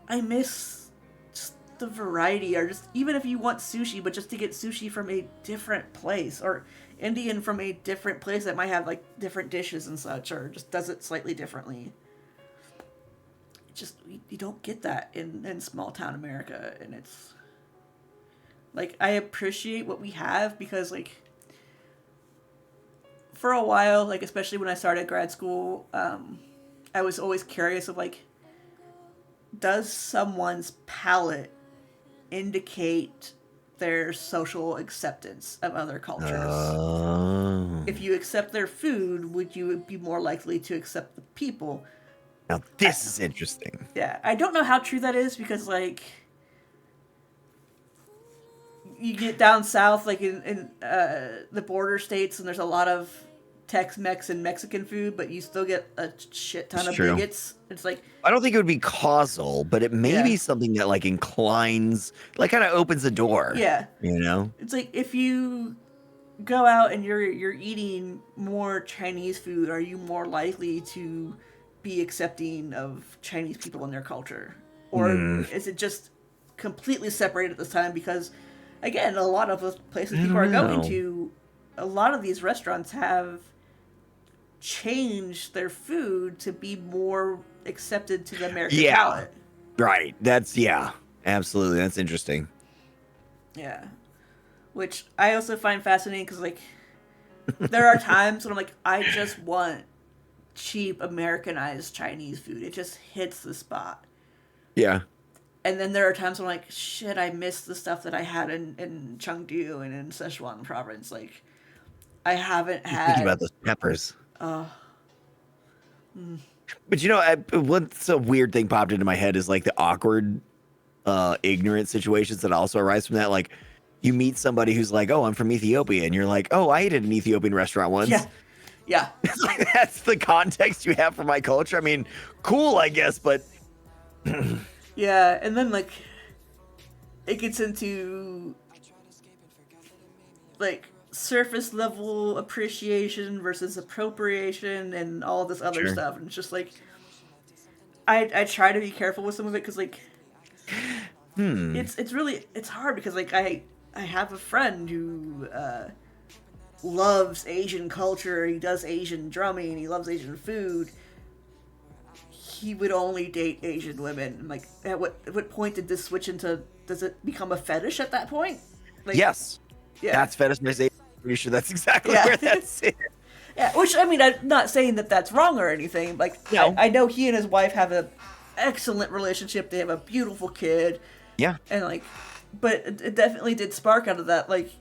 I miss just the variety, or just even if you want sushi, but just to get sushi from a different place, or Indian from a different place that might have like different dishes and such, or just does it slightly differently. Just you don't get that in small town America, and it's like I appreciate what we have because like for a while, like especially when I started grad school, I was always curious of like, does someone's palate indicate their social acceptance of other cultures? If you accept their food, would you be more likely to accept the people? Now this is interesting. Yeah, I don't know how true that is because like you get down south, like in the border states, and there's a lot of Tex-Mex and Mexican food, but you still get a shit ton of bigots. It's like, I don't think it would be causal, but it may be something that like inclines, like kind of opens the door. Yeah. You know? It's like if you go out and you're eating more Chinese food, are you more likely to be accepting of Chinese people in their culture? Or Hmm. is it just completely separated at this time? Because, again, a lot of the places I people don't are going know. to, a lot of these restaurants have changed their food to be more accepted to the American Yeah. palate. Right. Yeah. Absolutely. That's interesting. Yeah. Which I also find fascinating because, like, there are times when I'm like, I just want cheap Americanized Chinese food. It just hits the spot. Yeah. And then there are times when I'm like, shit, I miss the stuff that I had in Chengdu and in Sichuan province. Like, I haven't Just thinking had. about those peppers. But what's a weird thing popped into my head is like the awkward, ignorant situations that also arise from that. Like, you meet somebody who's like, "Oh, I'm from Ethiopia," and you're like, "Oh, I ate at an Ethiopian restaurant once." Yeah. Yeah. It's like that's the context you have for my culture. I mean, cool, I guess, but Yeah. And then, like, it gets into, like, surface level appreciation versus appropriation and all this other sure. stuff. And it's just like, I try to be careful with some of it because, like, it's really it's hard because, like, I have a friend who loves Asian culture. He does Asian drumming. He loves Asian food. He would only date Asian women. And, like, at what point did this switch into? Does it become a fetish at that point? Like, Yes, yeah, that's fetishization. Pretty sure that's exactly yeah, where that's it. yeah. Which, I mean, I'm not saying that that's wrong or anything. Like, No. I know he and his wife have an excellent relationship. They have a beautiful kid, Yeah, and, like, but it definitely did spark out of that. Like,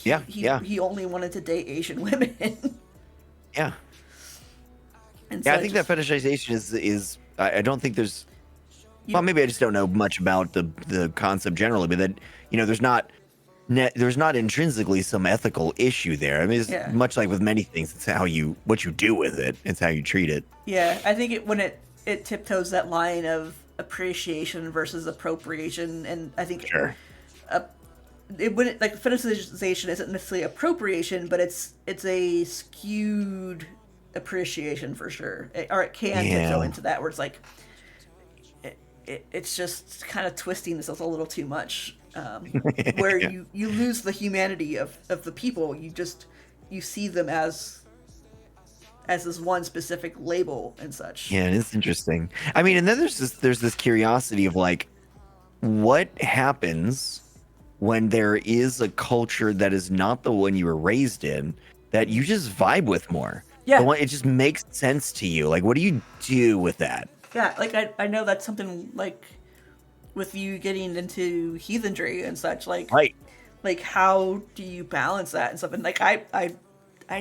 yeah, he yeah, he only wanted to date Asian women. yeah. And Yeah, so I think that fetishization is. I don't think there's. Well, maybe I just don't know much about the concept generally, but that there's not intrinsically some ethical issue there. I mean, it's Yeah. much like with many things. It's what you do with it. It's how you treat it. Yeah, I think when it tiptoes that line of appreciation versus appropriation, and I think Sure. it wouldn't, like, fetishization isn't necessarily appropriation, but it's a skewed appreciation for sure. Or it can tiptoe Yeah. into that where it's like it's just kind of twisting this a little too much, where Yeah. you lose the humanity of the people. You see them as this one specific label and such. Yeah, it's interesting. I mean, and then there's this curiosity of like, what happens when there is a culture that is not the one you were raised in that you just vibe with more. Yeah. The one it just makes sense to you. Like, what do you do with that? Yeah, like, I know that's something, like, with you getting into heathenry and such, Right. like, how do you balance that and stuff? And, like, I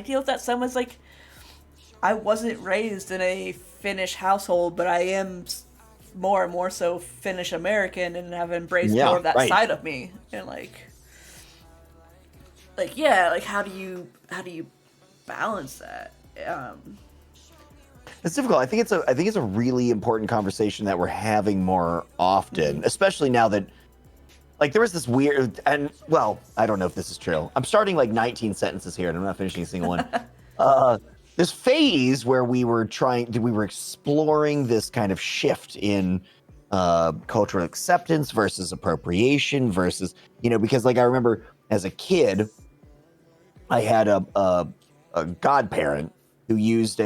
deal with that some as, like, I wasn't raised in a Finnish household, but I am more and more so Finnish American and have embraced Yeah, more of that right. side of me. And, yeah, like, how do you balance that? It's difficult. I think it's a really important conversation that we're having more often, especially now that like there was this weird and well, I don't know if this is true. I'm starting like 19 sentences here and I'm not finishing a single one. This phase where we were exploring this kind of shift in cultural acceptance versus appropriation versus, because like I remember as a kid, I had a godparent who used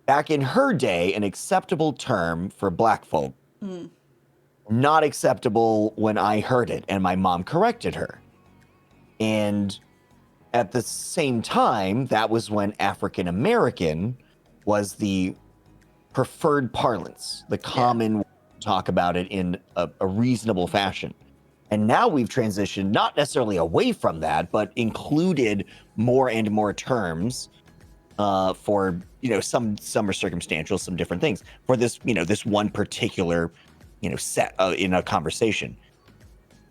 back in her day, an acceptable term for black folk. Not acceptable when I heard it, and my mom corrected her. And at the same time, that was when African American was the preferred parlance, the common way to talk about it in a reasonable fashion. And now we've transitioned not necessarily away from that, but included more and more terms for some are circumstantial, some different things for this this one particular set in a conversation.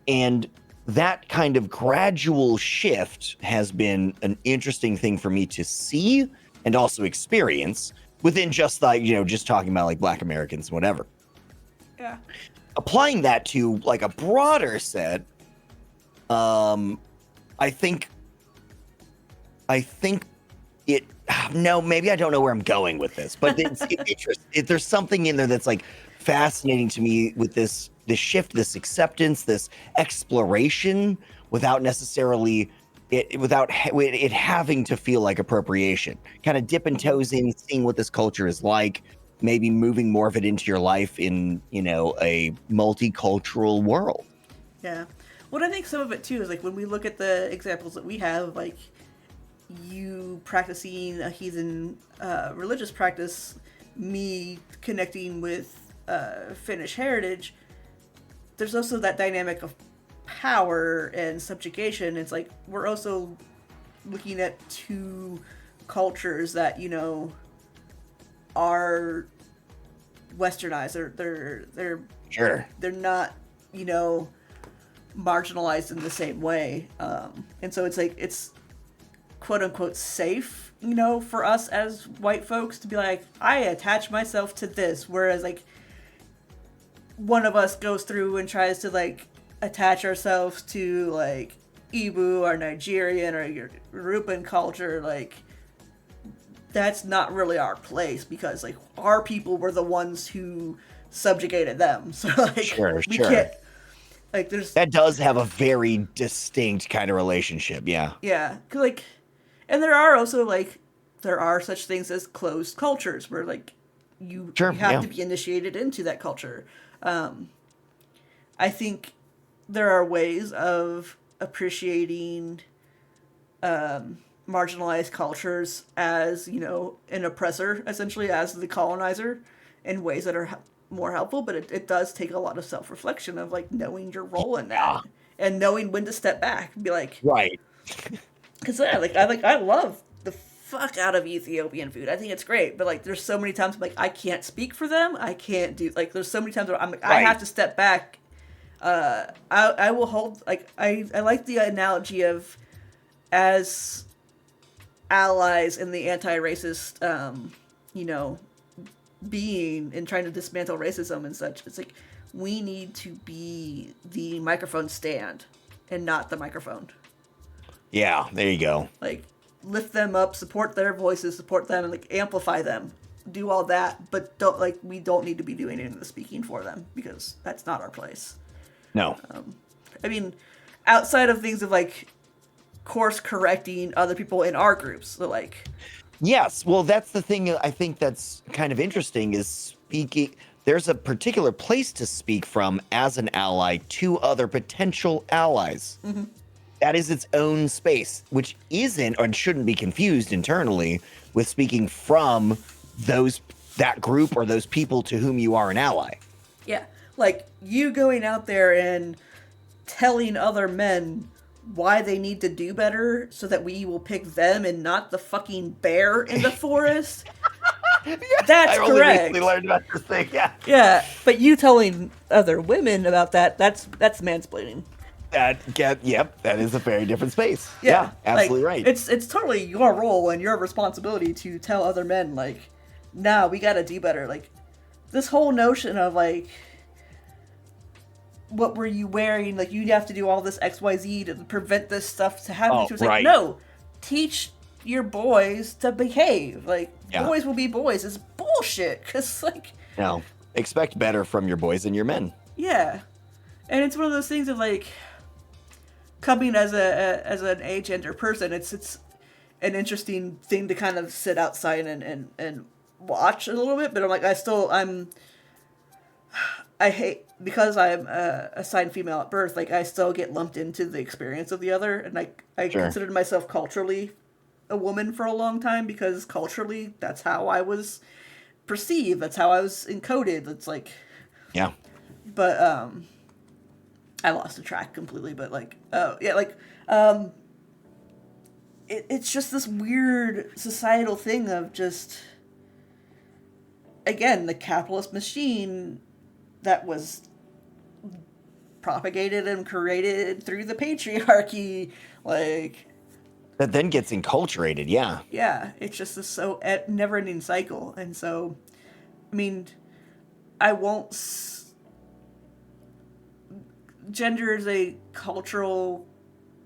And that kind of gradual shift has been an interesting thing for me to see and also experience within just like just talking about like Black Americans, whatever. Yeah. Applying that to like a broader set, I think I think it. No, maybe I don't know where I'm going with this, but it's interesting. There's something in there that's like fascinating to me with this shift, this acceptance, this exploration, without necessarily it having to feel like appropriation. Kind of dipping toes in, seeing what this culture is like, maybe moving more of it into your life in a multicultural world. Yeah. What I think some of it too is like when we look at the examples that we have, like you practicing a heathen religious practice, me connecting with Finnish heritage, there's also that dynamic of power and subjugation. It's like we're also looking at two cultures that are westernized. They're Sure. They're not marginalized in the same way, and so it's like it's quote unquote safe, for us as white folks to be like, I attach myself to this, whereas like one of us goes through and tries to like attach ourselves to like Igbo or Nigerian or Yoruban culture, like that's not really our place because like our people were the ones who subjugated them. So like we can't, like that does have a very distinct kind of relationship. Yeah. Yeah. 'Cause, like, and there are also like there are such things as closed cultures where like you have to be initiated into that culture. I think there are ways of appreciating marginalized cultures as, an oppressor, essentially, as the colonizer, in ways that are more helpful, but it does take a lot of self-reflection of, like, knowing your role in that, and knowing when to step back and be like... Right. Because, I love the fuck out of Ethiopian food. I think it's great, but, like, there's so many times, like, I can't speak for them, I can't do... Like, there's so many times where I'm like, I have to step back. I will hold... Like, I like the analogy of as allies in the anti-racist, being and trying to dismantle racism and such. It's like, we need to be the microphone stand and not the microphone. Yeah, there you go. Like, lift them up, support their voices, support them, and, like, amplify them. Do all that, but we don't need to be doing any of the speaking for them, because that's not our place. No. I mean, outside of things of, like, course correcting other people in our groups, so, like... Yes, well, that's the thing I think that's kind of interesting is speaking... There's a particular place to speak from as an ally to other potential allies. Mm-hmm. That is its own space, which isn't or shouldn't be confused internally with speaking from that group or those people to whom you are an ally. Yeah, like you going out there and telling other men why they need to do better so that we will pick them and not the fucking bear in the forest. Yeah, that's I correct. I only learned about this thing, yeah. Yeah, but you telling other women about that's mansplaining. That is a very different space. Yeah, absolutely like, right. It's totally your role and your responsibility to tell other men, like, nah, we gotta do better. Like, this whole notion of, like, what were you wearing? Like, you have to do all this XYZ to prevent this stuff to happen. It's like, no, teach your boys to behave. Like, boys will be boys. It's bullshit. Because, like... No, expect better from your boys and your men. Yeah. And it's one of those things of, like... Coming as an agender person, it's an interesting thing to kind of sit outside and watch a little bit, but I'm like, I hate, because I'm assigned female at birth, like, I still get lumped into the experience of the other, and I considered myself culturally a woman for a long time, because culturally, that's how I was perceived, that's how I was encoded, it's like... Yeah. But, I lost the track completely, but it's just this weird societal thing of just, again, the capitalist machine that was propagated and created through the patriarchy, like... That then gets enculturated, yeah. Yeah, it's just this never-ending cycle, and so, I mean, I won't... Gender is a cultural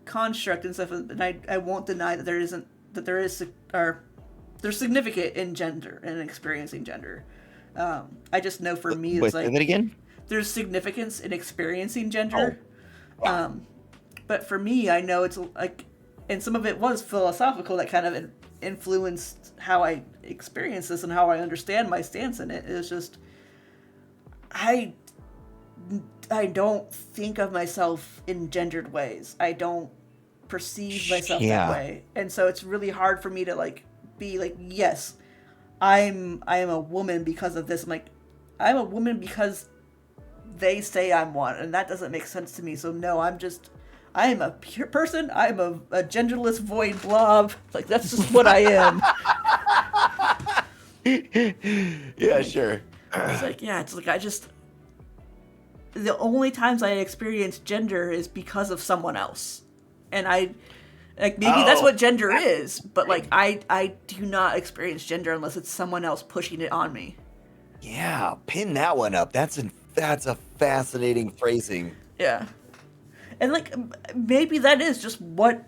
construct and stuff, and I won't deny that there isn't that there is or there's significant in gender and experiencing gender. I just know for me, it's Wait, say like that again? there's significance in experiencing gender. Yeah. But for me, I know it's like, and some of it was philosophical that kind of influenced how I experience this and how I understand my stance in it. It's just, I don't think of myself in gendered ways. I don't perceive myself that way. And so it's really hard for me to like be like, yes, I am a woman because of this. I'm like, I'm a woman because they say I'm one, and that doesn't make sense to me. So no, I am a pure person. I'm a genderless void blob. Like, that's just what I am. Yeah, sure. It's like, the only times I experience gender is because of someone else. And maybe that's what gender is, but like, I do not experience gender unless it's someone else pushing it on me. Yeah, pin that one up. That's a fascinating phrasing. Yeah. And like, maybe that is just what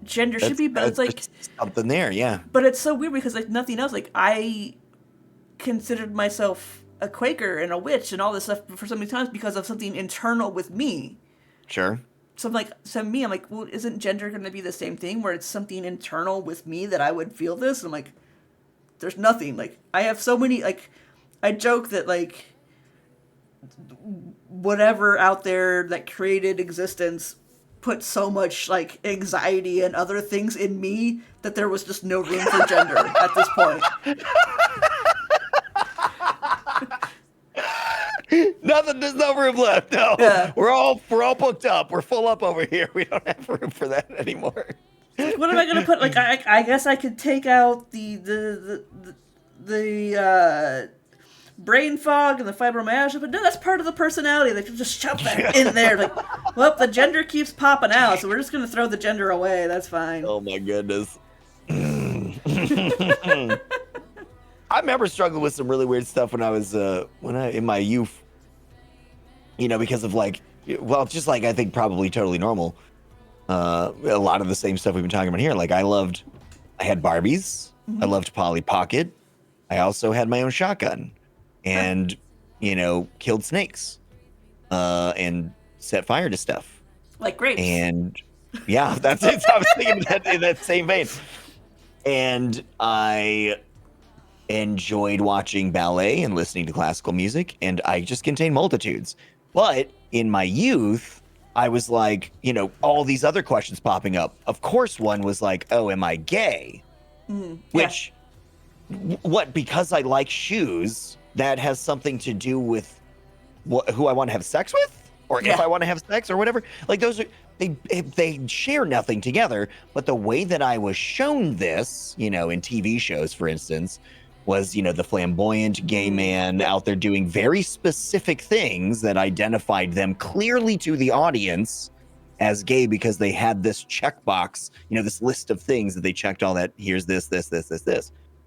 gender should be, but it's like something there, yeah. But it's so weird because like nothing else. Like, I considered myself a Quaker and a witch and all this stuff for so many times because of something internal with me. Sure. So I'm like, well, isn't gender going to be the same thing where it's something internal with me that I would feel this? And I'm like, there's nothing. Like, I have so many, like, I joke that like whatever out there that created existence put so much like anxiety and other things in me that there was just no room for gender at this point. There's no room left. No, yeah. we're all booked up. We're full up over here. We don't have room for that anymore. What am I gonna put? Like, I guess I could take out the brain fog and the fibromyalgia, but no, that's part of the personality. They can just shove that in there. Like, well, the gender keeps popping out, so we're just gonna throw the gender away. That's fine. Oh my goodness. I remember struggling with some really weird stuff when I was in my youth. You know, because of like, well, just like I think probably totally normal. A lot of the same stuff we've been talking about here. Like, I had Barbies. Mm-hmm. I loved Polly Pocket. I also had my own shotgun, and killed snakes, and set fire to stuff. Like grapes. And yeah, that's it. I was thinking that in that same vein. And I enjoyed watching ballet and listening to classical music, and I just contained multitudes. But in my youth, I was like, all these other questions popping up. Of course, one was like, oh, am I gay? Which, what, because I like shoes, that has something to do with who I want to have sex with? Or if I want to have sex or whatever? Like, those are, they share nothing together. But the way that I was shown this, in TV shows, for instance, was, the flamboyant gay man out there doing very specific things that identified them clearly to the audience as gay because they had this checkbox, this list of things that they checked all that, here's this.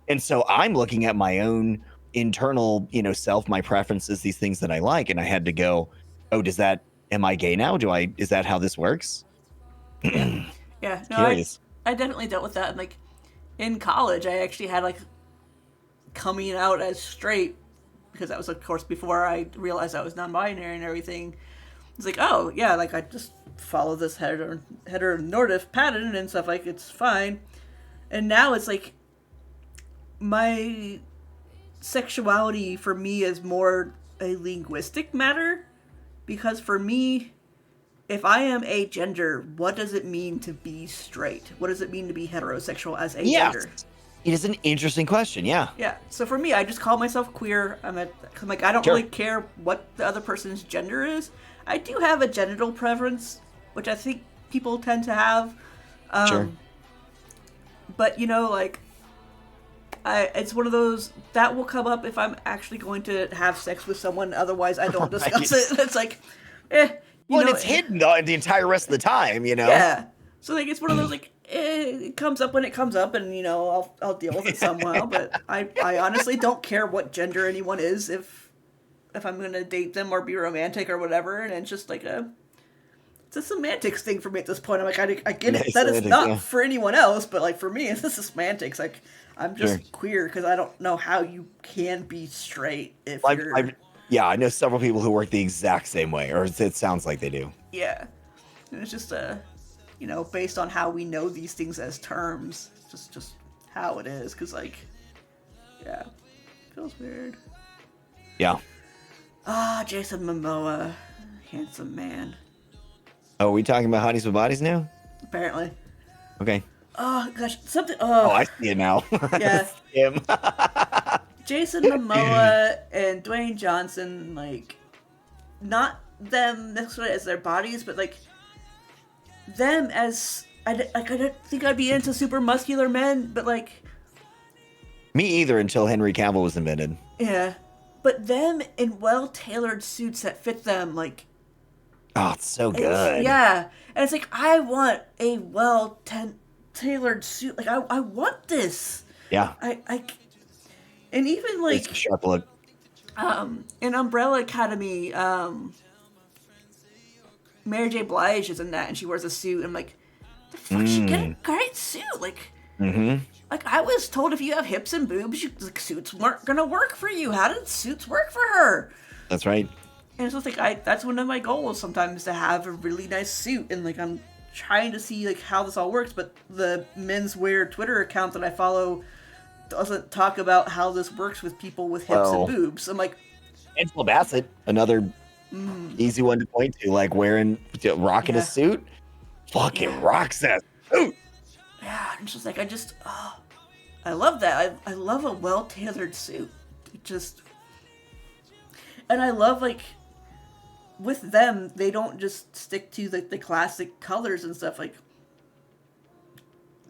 And so I'm looking at my own internal, self, my preferences, these things that I like, and I had to go, oh, am I gay now? Is that how this works? Yeah. No, Curious. I definitely dealt with that. And like, in college, I actually had like coming out as straight, because that was of course before I realized I was non-binary and everything. It's like, oh yeah, like I just follow this heteronormative pattern and stuff, like it's fine. And now it's like my sexuality for me is more a linguistic matter, because for me, if I am a gender, what does it mean to be straight? What does it mean to be heterosexual as a gender? It is an interesting question, yeah. Yeah, so for me, I just call myself queer. I don't really care what the other person's gender is. I do have a genital preference, which I think people tend to have. Sure. But, it's one of those, that will come up if I'm actually going to have sex with someone. Otherwise, I don't discuss it. It's like, it's hidden the entire rest of the time, Yeah. So, like, it's one of those, like, it comes up when it comes up, and I'll deal with it somehow. But I honestly don't care what gender anyone is if I'm gonna date them or be romantic or whatever. And it's just like it's a semantics thing for me at this point. I'm like, I get it Nice that it's semantics, not yeah. for anyone else, but like for me, it's just semantics. Like, I'm just Sure. queer because I don't know how you can be straight if I've, you're. I've, yeah, I know several people who work the exact same way, or it sounds like they do. Yeah. And it's just based on how we know these things as terms. It's just how it is. Because, like, yeah. Feels weird. Yeah. Ah, Jason Momoa. Handsome man. Oh, are we talking about hotties with bodies now? Apparently. Okay. Oh, gosh. Something. Oh, I see it now. Yeah. Him. Jason Momoa and Dwayne Johnson, like, not them necessarily as their bodies, but, like, them as, I don't think I'd be into super muscular men, but, like, Me either until Henry Cavill was invented. yeah. But them in well-tailored suits that fit them, like, Oh, it's so good. yeah. And it's like, I want a well-tailored suit. Like, I want this. Yeah. And even, like, It's a sharp look. in Umbrella Academy, Mary J. Blige is in that, and she wears a suit. I'm like, the fuck, she get a great suit. Like, like I was told if you have hips and boobs, like, suits weren't gonna work for you. How did suits work for her? That's right. And it's just like that's one of my goals sometimes, to have a really nice suit. And like I'm trying to see like how this all works, but the menswear Twitter account that I follow doesn't talk about how this works with people with hips and boobs. I'm like, Angela Bassett, another easy one to point to, like rocking a suit. Fucking rocks that suit. yeah, it's just like I love that. I love a well-tailored suit. It just, and I love, like, with them, they don't just stick to the classic colors and stuff. Like,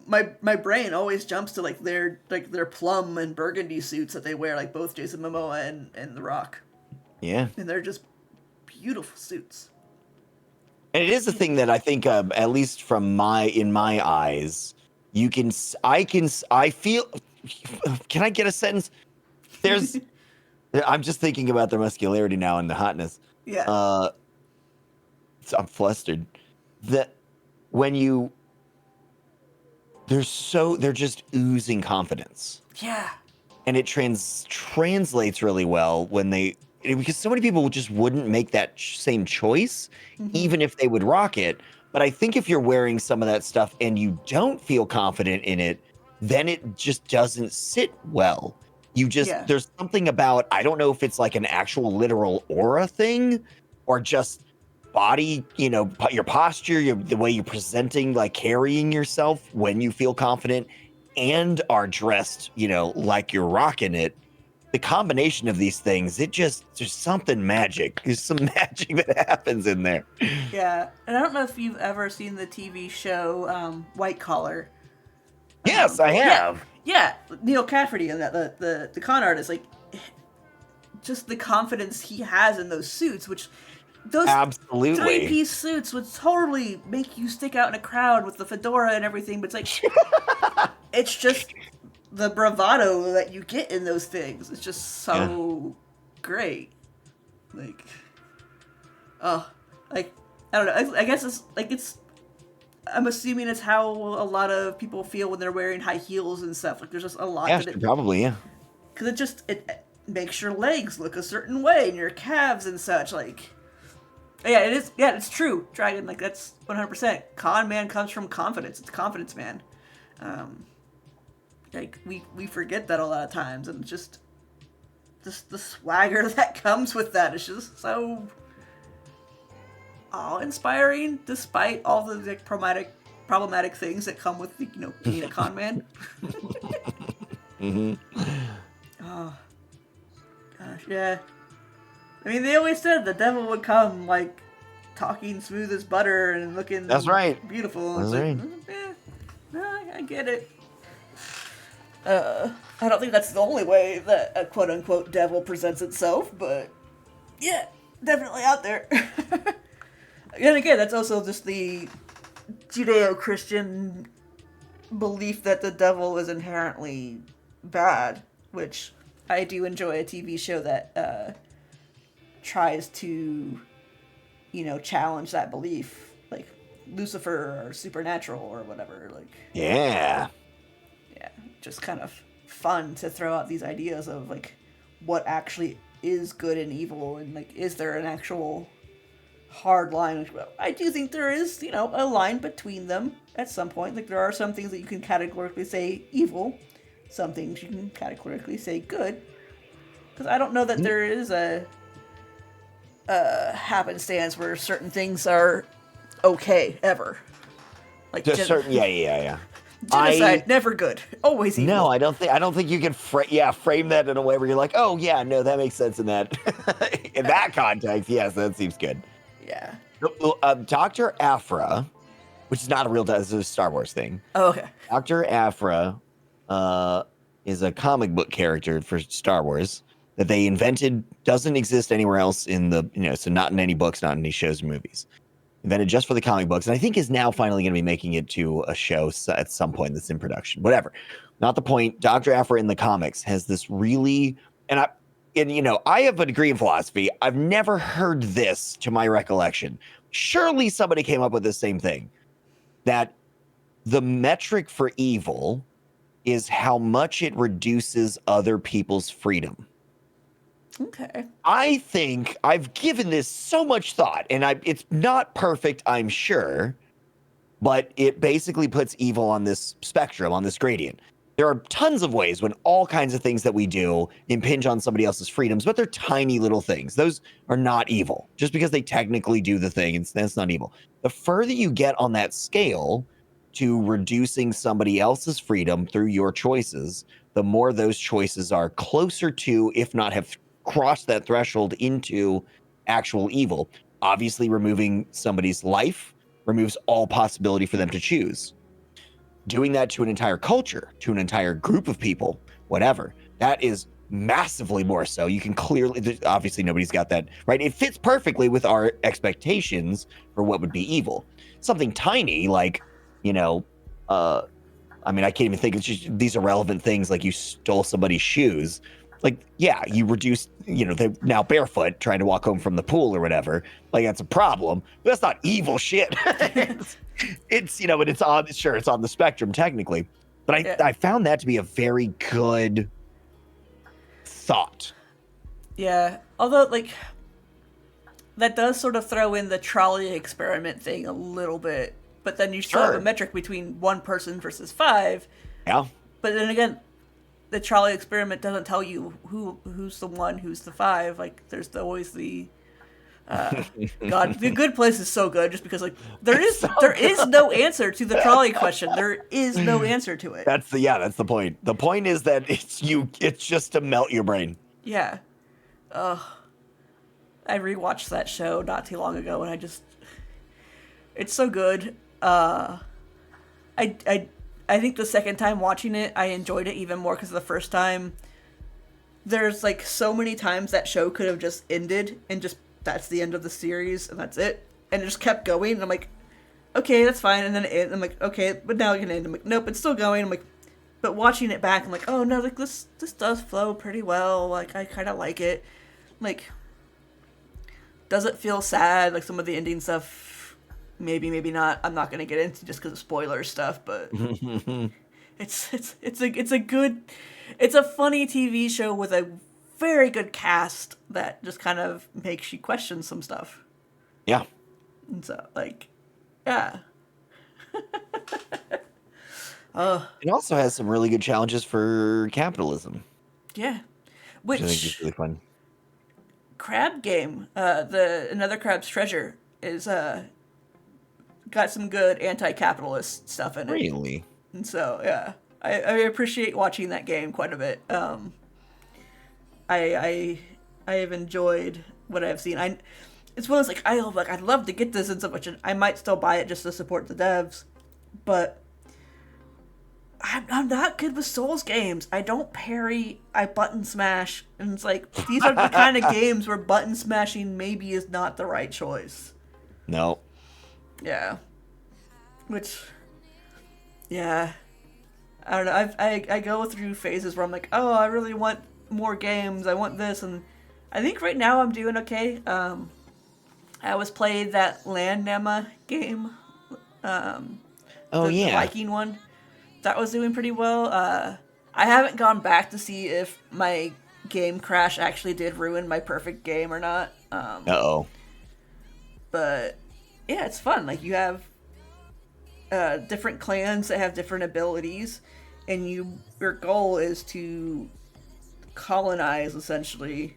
my brain always jumps to their plum and burgundy suits that they wear, like both Jason Momoa and The Rock. Yeah. And they're just beautiful suits. And it is a thing that I think, at least in my eyes, I feel. Can I get a sentence? I'm just thinking about their muscularity now and the hotness. Yeah. So I'm flustered. That when they're just oozing confidence. Yeah. And it translates really well because so many people just wouldn't make that same choice, even if they would rock it. But I think if you're wearing some of that stuff and you don't feel confident in it, then it just doesn't sit well. There's something about, I don't know if it's like an actual literal aura thing or just body, your posture, the way you're presenting, like carrying yourself when you feel confident and are dressed, like you're rocking it. The combination of these things, there's something magic. There's some magic that happens in there. Yeah, and I don't know if you've ever seen the TV show White Collar. Yes, I have. Yeah, Neil Cafferty and the con artist, like, just the confidence he has in those suits, which those absolutely 3-piece suits would totally make you stick out in a crowd with the fedora and everything, but it's like, it's just the bravado that you get in those things. It's just so great. Like, I don't know. I guess I'm assuming it's how a lot of people feel when they're wearing high heels and stuff. Like, there's just a lot that it, probably, yeah. Because it makes your legs look a certain way and your calves and such. Like, yeah, it is. Yeah, it's true, Dragon. Like, that's 100%. Con man comes from confidence. It's confidence man. Like, we forget that a lot of times, and just the swagger that comes with that is just so awe-inspiring, despite all the like, problematic things that come with being a con man. Oh gosh, yeah. I mean, they always said the devil would come like talking smooth as butter and looking. That's right. Beautiful. That's right. No, I get it. I don't think that's the only way that a quote-unquote devil presents itself, but yeah, definitely out there. And again, that's also just the Judeo-Christian belief that the devil is inherently bad, which I do enjoy a TV show that tries to, challenge that belief. Lucifer or Supernatural or whatever. Like, Yeah. yeah, just kind of fun to throw out these ideas of like what actually is good and evil, and like is there an actual hard line? Well, I do think there is, a line between them at some point. Like there are some things that you can categorically say evil, some things you can categorically say good. Because I don't know that there is a happenstance where certain things are okay ever. Like Just certain, yeah. genocide, never good, always evil. No, I don't think you can frame that in a way where you're like, oh yeah, no, that makes sense in that in that context. Yes, that seems good. Yeah. Dr. Aphra, which is not a real, this is a Star Wars thing. Oh, okay. Dr. Aphra is a comic book character for Star Wars that they invented, doesn't exist anywhere else in the, so not in any books, not in any shows or movies. Invented just for the comic books, and I think is now finally going to be making it to a show at some point that's in production. Whatever. Not the point. Dr. Aphra in the comics has this really, I have a degree in philosophy. I've never heard this to my recollection. Surely somebody came up with the same thing. That the metric for evil is how much it reduces other people's freedom. Okay. I think I've given this so much thought, and it's not perfect, I'm sure, but it basically puts evil on this spectrum, on this gradient. There are tons of ways when all kinds of things that we do impinge on somebody else's freedoms, but they're tiny little things. Those are not evil. Just because they technically do the thing, that's not evil. The further you get on that scale to reducing somebody else's freedom through your choices, the more those choices are closer to, if not have crossed that threshold into actual evil. Obviously, removing somebody's life removes all possibility for them to choose. Doing that to an entire culture, to an entire group of people, whatever, that is massively more so. You can clearly, obviously nobody's got that, right? It fits perfectly with our expectations for what would be evil. Something tiny like, I can't even think, it's just these irrelevant things like you stole somebody's shoes. Like, yeah, you reduce, they're now barefoot trying to walk home from the pool or whatever. Like, that's a problem. But that's not evil shit. it's but it's on the spectrum technically. But I found that to be a very good thought. Yeah. Although, like, that does sort of throw in the trolley experiment thing a little bit. But then you still have a metric between one person versus 5. Yeah. But then again, the trolley experiment doesn't tell you who's the 1, who's the 5. Like, there's always the God, The Good Place is so good just because like there is no answer to the trolley question. There is no answer to it. That's the point. The point is that it's just to melt your brain. Yeah. I rewatched that show not too long ago and it's so good. I think the second time watching it, I enjoyed it even more because the first time, there's like so many times that show could have just ended and just that's the end of the series and that's it. And it just kept going. And I'm like, okay, that's fine. And then it ends. I'm like, okay, but now it can end. I'm like, nope, it's still going. I'm like, but watching it back, I'm like, oh no, like this does flow pretty well. Like I kind of like it. Like, does it feel sad? Like some of the ending stuff, maybe not. I'm not gonna get into just because of spoiler stuff, but it's a funny TV show with a very good cast that just kind of makes you question some stuff. Yeah. And so, like, yeah. It also has some really good challenges for capitalism. Yeah. Which I think is really fun. Crab Game, Another Crab's Treasure, is got some good anti-capitalist stuff in it. Really? And so, yeah. I appreciate watching that game quite a bit. I have enjoyed what I've seen. It's one of those I'd love to get this and so much, and I might still buy it just to support the devs, but I'm not good with Souls games. I don't parry, I button smash, and it's like these are the kind of games where button smashing maybe is not the right choice. No. Yeah. Which, yeah. I don't know. I go through phases where I'm like, oh, I really want more games. I want this, and I think right now I'm doing okay. I was playing that Land Nema game Yeah. The Viking one. That was doing pretty well. I haven't gone back to see if my game crash actually did ruin my perfect game or not. Uh-oh. But yeah, it's fun. Like you have different clans that have different abilities, and your goal is to colonize essentially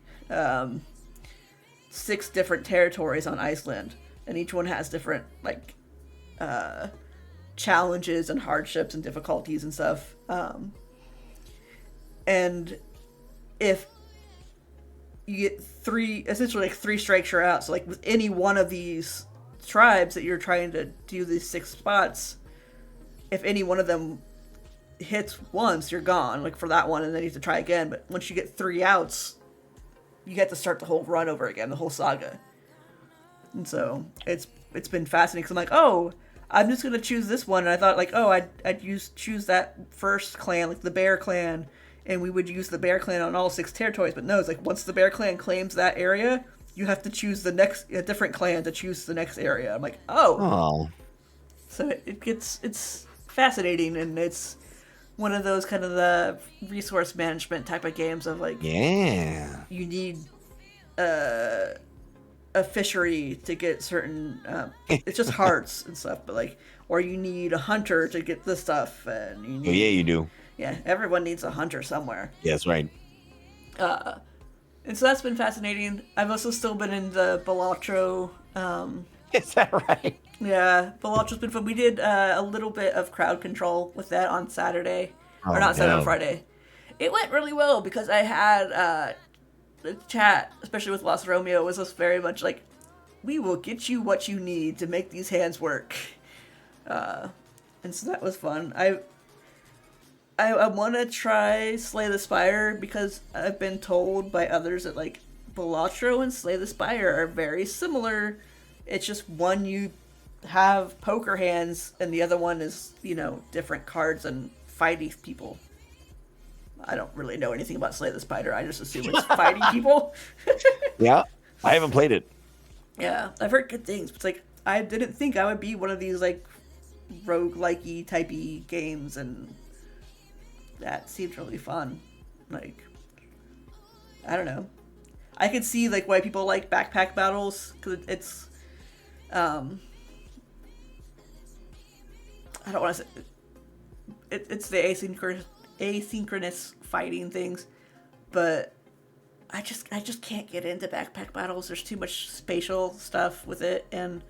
6 different territories on Iceland, and each one has different like challenges and hardships and difficulties and stuff. And if you get 3, essentially like 3 strikes, you're out. So like with any one of these tribes that you're trying to do these 6 spots, if any one of them hits once, you're gone. Like for that one, and then you have to try again. But once you get 3 outs, you get to start the whole run over again, the whole saga. And so it's been fascinating. Cause I'm like, oh, I'm just gonna choose this one. And I thought like, oh, I'd choose that first clan, like the Bear Clan, and we would use the Bear Clan on all 6 territories. But no, it's like once the Bear Clan claims that area, you have to choose a different clan to choose the next area. I'm like, oh. So it's fascinating, and it's one of those kind of the resource management type of games of like, yeah, you need a fishery to get certain it's just hearts and stuff, but like, or you need a hunter to get this stuff, and you need, you do. Yeah, everyone needs a hunter somewhere. Yeah, that's right. And so that's been fascinating. I've also still been in the Balatro. Is that right? Yeah, Balatra's been fun. We did a little bit of crowd control with that on Saturday. Or not Saturday, on Friday. It went really well because I had the chat, especially with Los Romeo, was just very much like, we will get you what you need to make these hands work. And so that was fun. I want to try Slay the Spire because I've been told by others that like Balatro and Slay the Spire are very similar. It's just one you have poker hands and the other one is, different cards and fighting people. I don't really know anything about Slay the Spider. I just assume it's fighting people. Yeah, I haven't played it. Yeah, I've heard good things. But it's like, I didn't think I would be one of these like roguelike-y typey games, and that seemed really fun. Like, I don't know. I could see like why people like backpack battles, because it's I don't want to say it's the asynchronous fighting things, but I just can't get into backpack battles. There's too much spatial stuff with it, and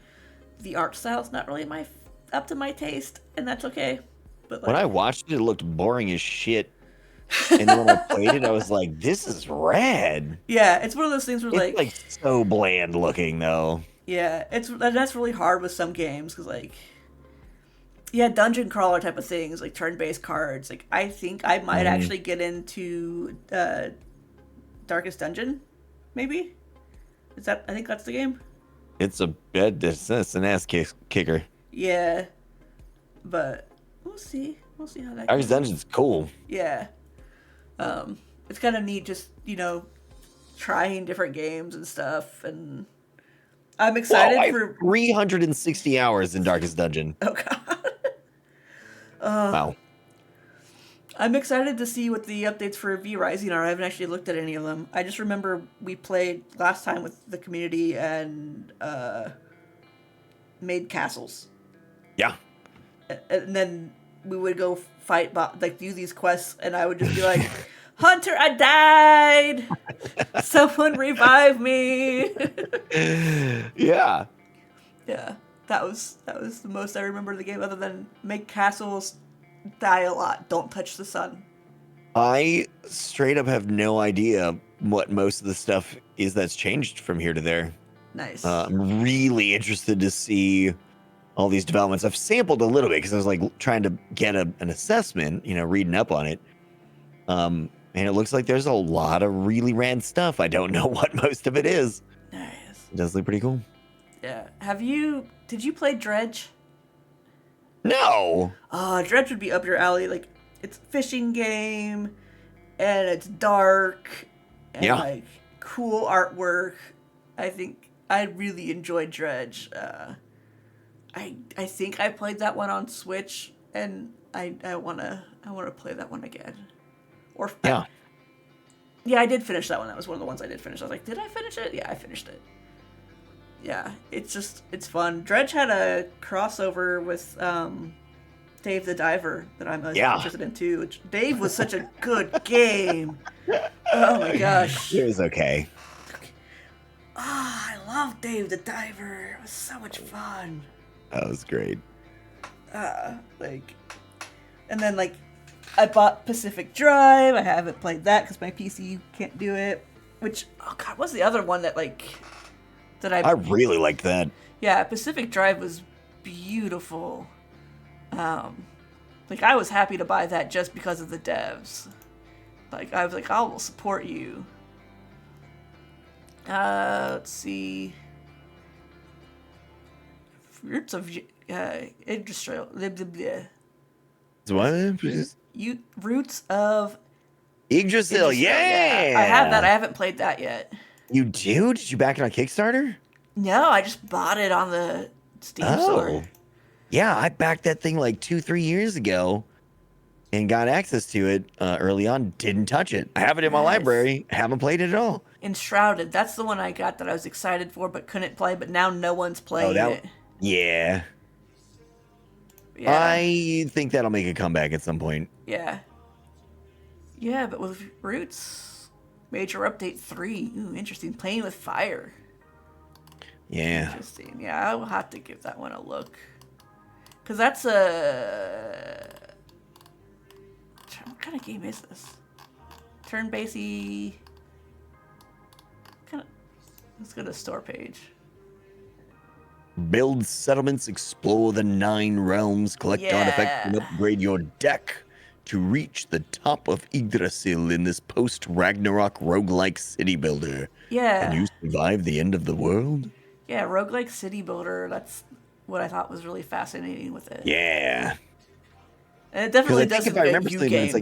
the art style's not really up to my taste, and that's okay. But like, when I watched it, it looked boring as shit. And then when I played it, I was like, "This is rad." Yeah, it's one of those things where it's like so bland looking, though. Yeah, that's really hard with some games because like, yeah, dungeon crawler type of things, like turn-based cards. Like, I think I might actually get into Darkest Dungeon, maybe. I think that's the game. It's an ass kicker. Yeah, but we'll see. We'll see how that Darkest goes. Dungeon's cool. Yeah. It's kind of neat just, trying different games and stuff, and I'm excited for 360 hours in Darkest Dungeon. Oh god. Wow. I'm excited to see what the updates for V Rising are. I haven't actually looked at any of them. I just remember we played last time with the community and made castles. Yeah. And then we would go fight, do these quests, and I would just be like, Hunter, I died! Someone revive me! Yeah. Yeah. That was the most I remember of the game, other than make castles, die a lot, don't touch the sun. I straight up have no idea what most of the stuff is that's changed from here to there. Nice. I'm really interested to see all these developments. I've sampled a little bit because I was like trying to get an assessment, reading up on it. And it looks like there's a lot of really rad stuff. I don't know what most of it is. Nice. It does look pretty cool. Yeah. Did you play Dredge? No. Dredge would be up your alley. Like, it's a fishing game, and it's dark, and like cool artwork. I think I really enjoyed Dredge. I think I played that one on Switch, and I wanna play that one again. Or Yeah. I did finish that one. That was one of the ones I did finish. I was like, did I finish it? Yeah, I finished it. Yeah, it's fun. Dredge had a crossover with Dave the Diver that I'm interested in too. Dave was such a good game. Oh my gosh. It was okay. I love Dave the Diver. It was so much fun. That was great. And then I bought Pacific Drive. I haven't played that because my PC can't do it. Which, oh god, what's the other one that I really liked that. Yeah, Pacific Drive was beautiful. I was happy to buy that just because of the devs. I was like, I will support you. Let's see. Roots of industrial. What? Roots of Yggdrasil, yeah! I have that. I haven't played that yet. You do? Did you back it on Kickstarter? No, I just bought it on the Steam store. Yeah, I backed that thing 2-3 years ago and got access to it early on. Didn't touch it. I have it in my library. Haven't played it at all. Enshrouded. That's the one I got that I was excited for but couldn't play, but now no one's playing it. Yeah. I think that'll make a comeback at some point. Yeah. Yeah, but with Roots, Major Update 3. Ooh, interesting. Playing with fire. Yeah. Interesting. Yeah, I will have to give that one a look. Because that's a... What kind of game is this? Turn-basey... Let's go to store page. Build settlements, explore the 9 realms, collect artifacts, and upgrade your deck to reach the top of Yggdrasil in this post-Ragnarok roguelike city builder. Yeah. Can you survive the end of the world? Yeah, roguelike city builder. That's what I thought was really fascinating with it. Yeah. And it definitely does if I remember something, it's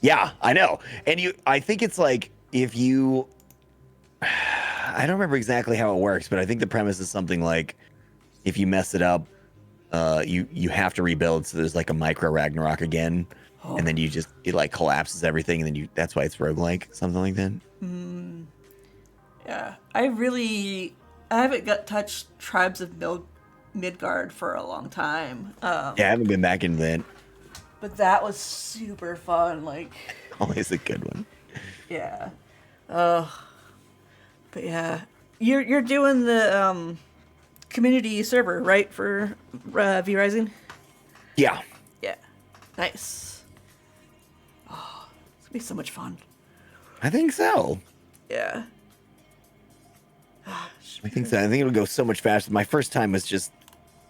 yeah, I know. And I think it's if you... I don't remember exactly how it works, but I think the premise is something like if you mess it up, you have to rebuild. So there's a micro Ragnarok again, and then it collapses everything, and then that's why it's roguelike, something like that. Yeah, I haven't touched Tribes of Midgard for a long time. Yeah, I haven't been back into that. But that was super fun. Always a good one. Yeah. But yeah, you're doing the community server, right, for V Rising? Yeah. Yeah. Nice. Oh, it's gonna be so much fun. I think so. Yeah. I think so. I think it'll go so much faster. My first time was just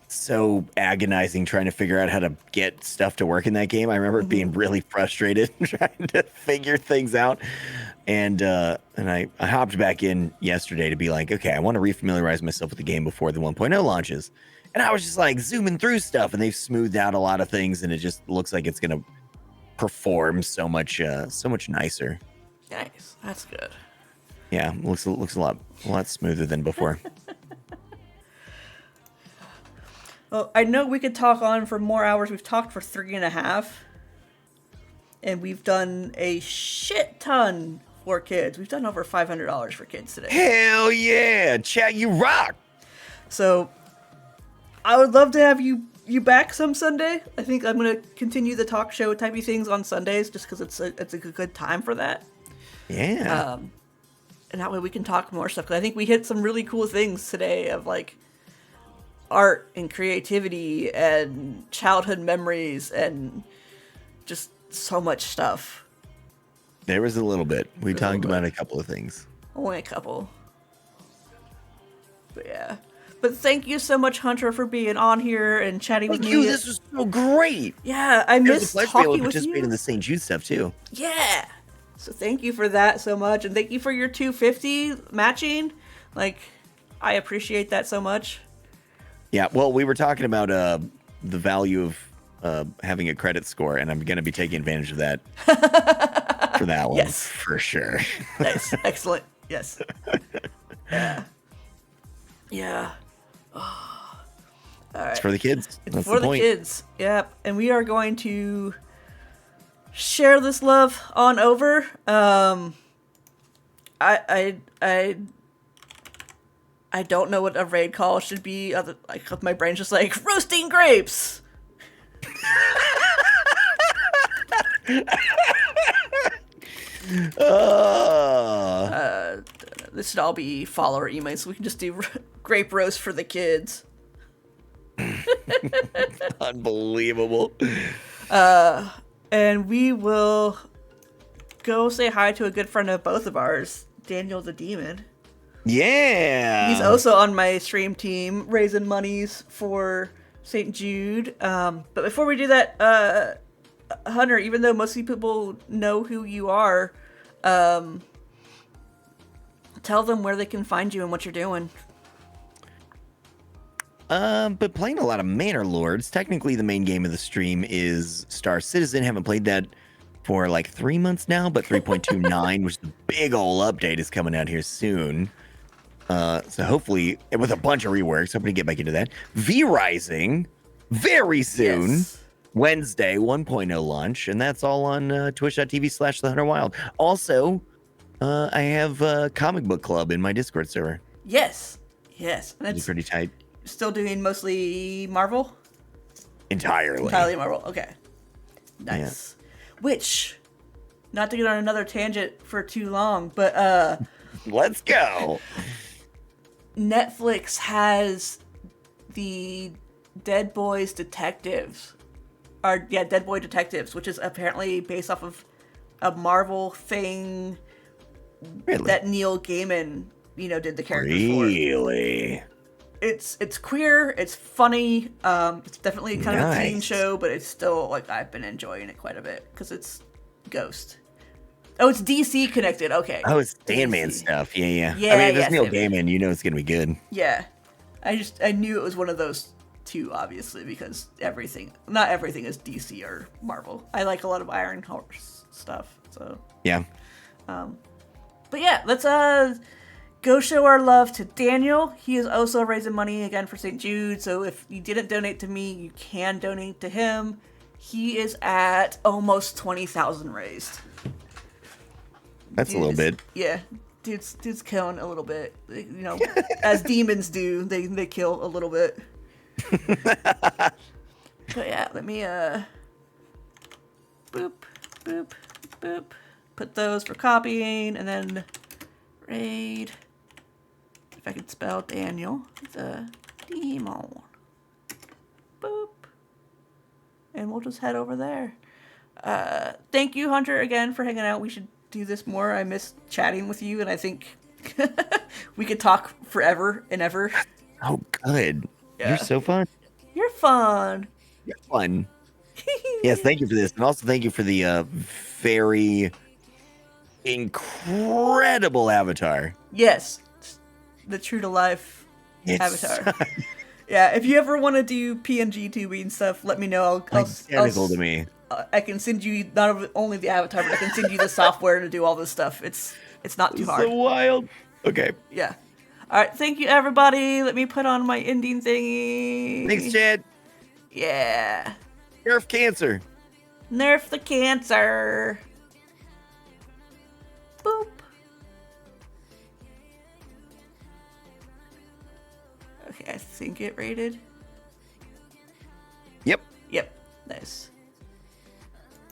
so agonizing trying to figure out how to get stuff to work in that game. I remember being really frustrated trying to figure things out. And I hopped back in yesterday to be like, okay, I want to refamiliarize myself with the game before the 1.0 launches. And I was just zooming through stuff, and they've smoothed out a lot of things, and it just looks like it's going to perform so much nicer. Nice. That's good. Yeah, looks a lot smoother than before. Well, I know we could talk on for more hours. We've talked for 3.5. And we've done a shit ton for kids. We've done over $500 for kids today. Hell yeah! Chat, you rock! So, I would love to have you back some Sunday. I think I'm going to continue the talk show typey things on Sundays just because it's a good time for that. Yeah. And that way we can talk more stuff. Because I think we hit some really cool things today of art and creativity and childhood memories and just so much stuff. There was a little bit. We talked about a couple of things. Only a couple. But yeah. But thank you so much, Hunter, for being on here and chatting with me. Thank you. This was so great. Yeah, I missed talking with you. It was a pleasure to be able to participate in the St. Jude stuff too. Yeah. So thank you for that so much, and thank you for your 250 matching. I appreciate that so much. Yeah, well, we were talking about the value of having a credit score, and I'm going to be taking advantage of that for that one. Yes. For sure. Nice. Excellent. Yes. Yeah. Yeah. Oh. All right. It's for the kids. It's That's for the point. kids. Yep. And we are going to share this love on over. I don't know what a raid call should be. Like my brain's just like roasting grapes. This should all be follower emails, so we can just do grape roast for the kids. Unbelievable. And we will go say hi to a good friend of both of ours, Daniel the Demon. Yeah. He's also on my stream team, raising monies for St. Jude. But before we do that, Hunter, even though most people know who you are, tell them where they can find you and what you're doing. But playing a lot of Manor Lords. Technically, the main game of the stream is Star Citizen. Haven't played that for like 3 months now, but 3.29, which the big ol' update is coming out here soon. So hopefully, with a bunch of reworks, hoping to get back into that. V-Rising, very soon. Yes. Wednesday, 1.0 launch, and that's all on twitch.tv/TheHunterWild. Also, I have a comic book club in my Discord server. Yes. And It's it's pretty tight. still doing mostly Marvel? Entirely. Marvel. Okay. Nice. Which, not to get on another tangent for too long, but Let's go. Netflix has the Dead Boy Detectives, which is apparently based off of a Marvel thing Really? that Neil Gaiman, did the character for. Really? It's queer, it's funny, it's definitely kind of a teen Nice. show, but it's still, like, I've been enjoying it quite a bit, because it's Ghost. Oh, it's DC connected, okay. Oh, it's Sandman DC. stuff. Yeah. Yeah, I mean, if it's yeah, Neil Gaiman, you know it's gonna be good. Yeah. I knew it was one of those two, obviously, because not everything is DC or Marvel. I like a lot of Iron Horse stuff, so. Yeah. But yeah, let's go show our love to Daniel. He is also raising money again for St. Jude, so if you didn't donate to me, you can donate to him. He is at almost 20,000 raised. That's a little bit. Yeah, dude's killing a little bit. As demons do, they kill a little bit. But yeah, let me boop, boop, boop. Put those for copying, and then raid. If I could spell Daniel, the demon. Boop. And we'll just head over there. Thank you, Hunter, again for hanging out. We should do this more. I miss chatting with you, and I think we could talk forever and ever. Oh, good. Yeah. You're so fun. You're fun. You're fun. Yes, thank you for this. And also thank you for the very incredible avatar. Yes. The true to life avatar. Yeah, if you ever want to do PNG tubing stuff, let me know. Identical to me. I can send you not only the avatar, but I can send you the software to do all this stuff. It's not too hard. So wild. Okay. Yeah. All right. Thank you, everybody. Let me put on my ending thingy. Thanks, Chad. Yeah. Nerf cancer. Nerf the cancer. Boop. Okay, I think it rated. Yep. Yep. Nice.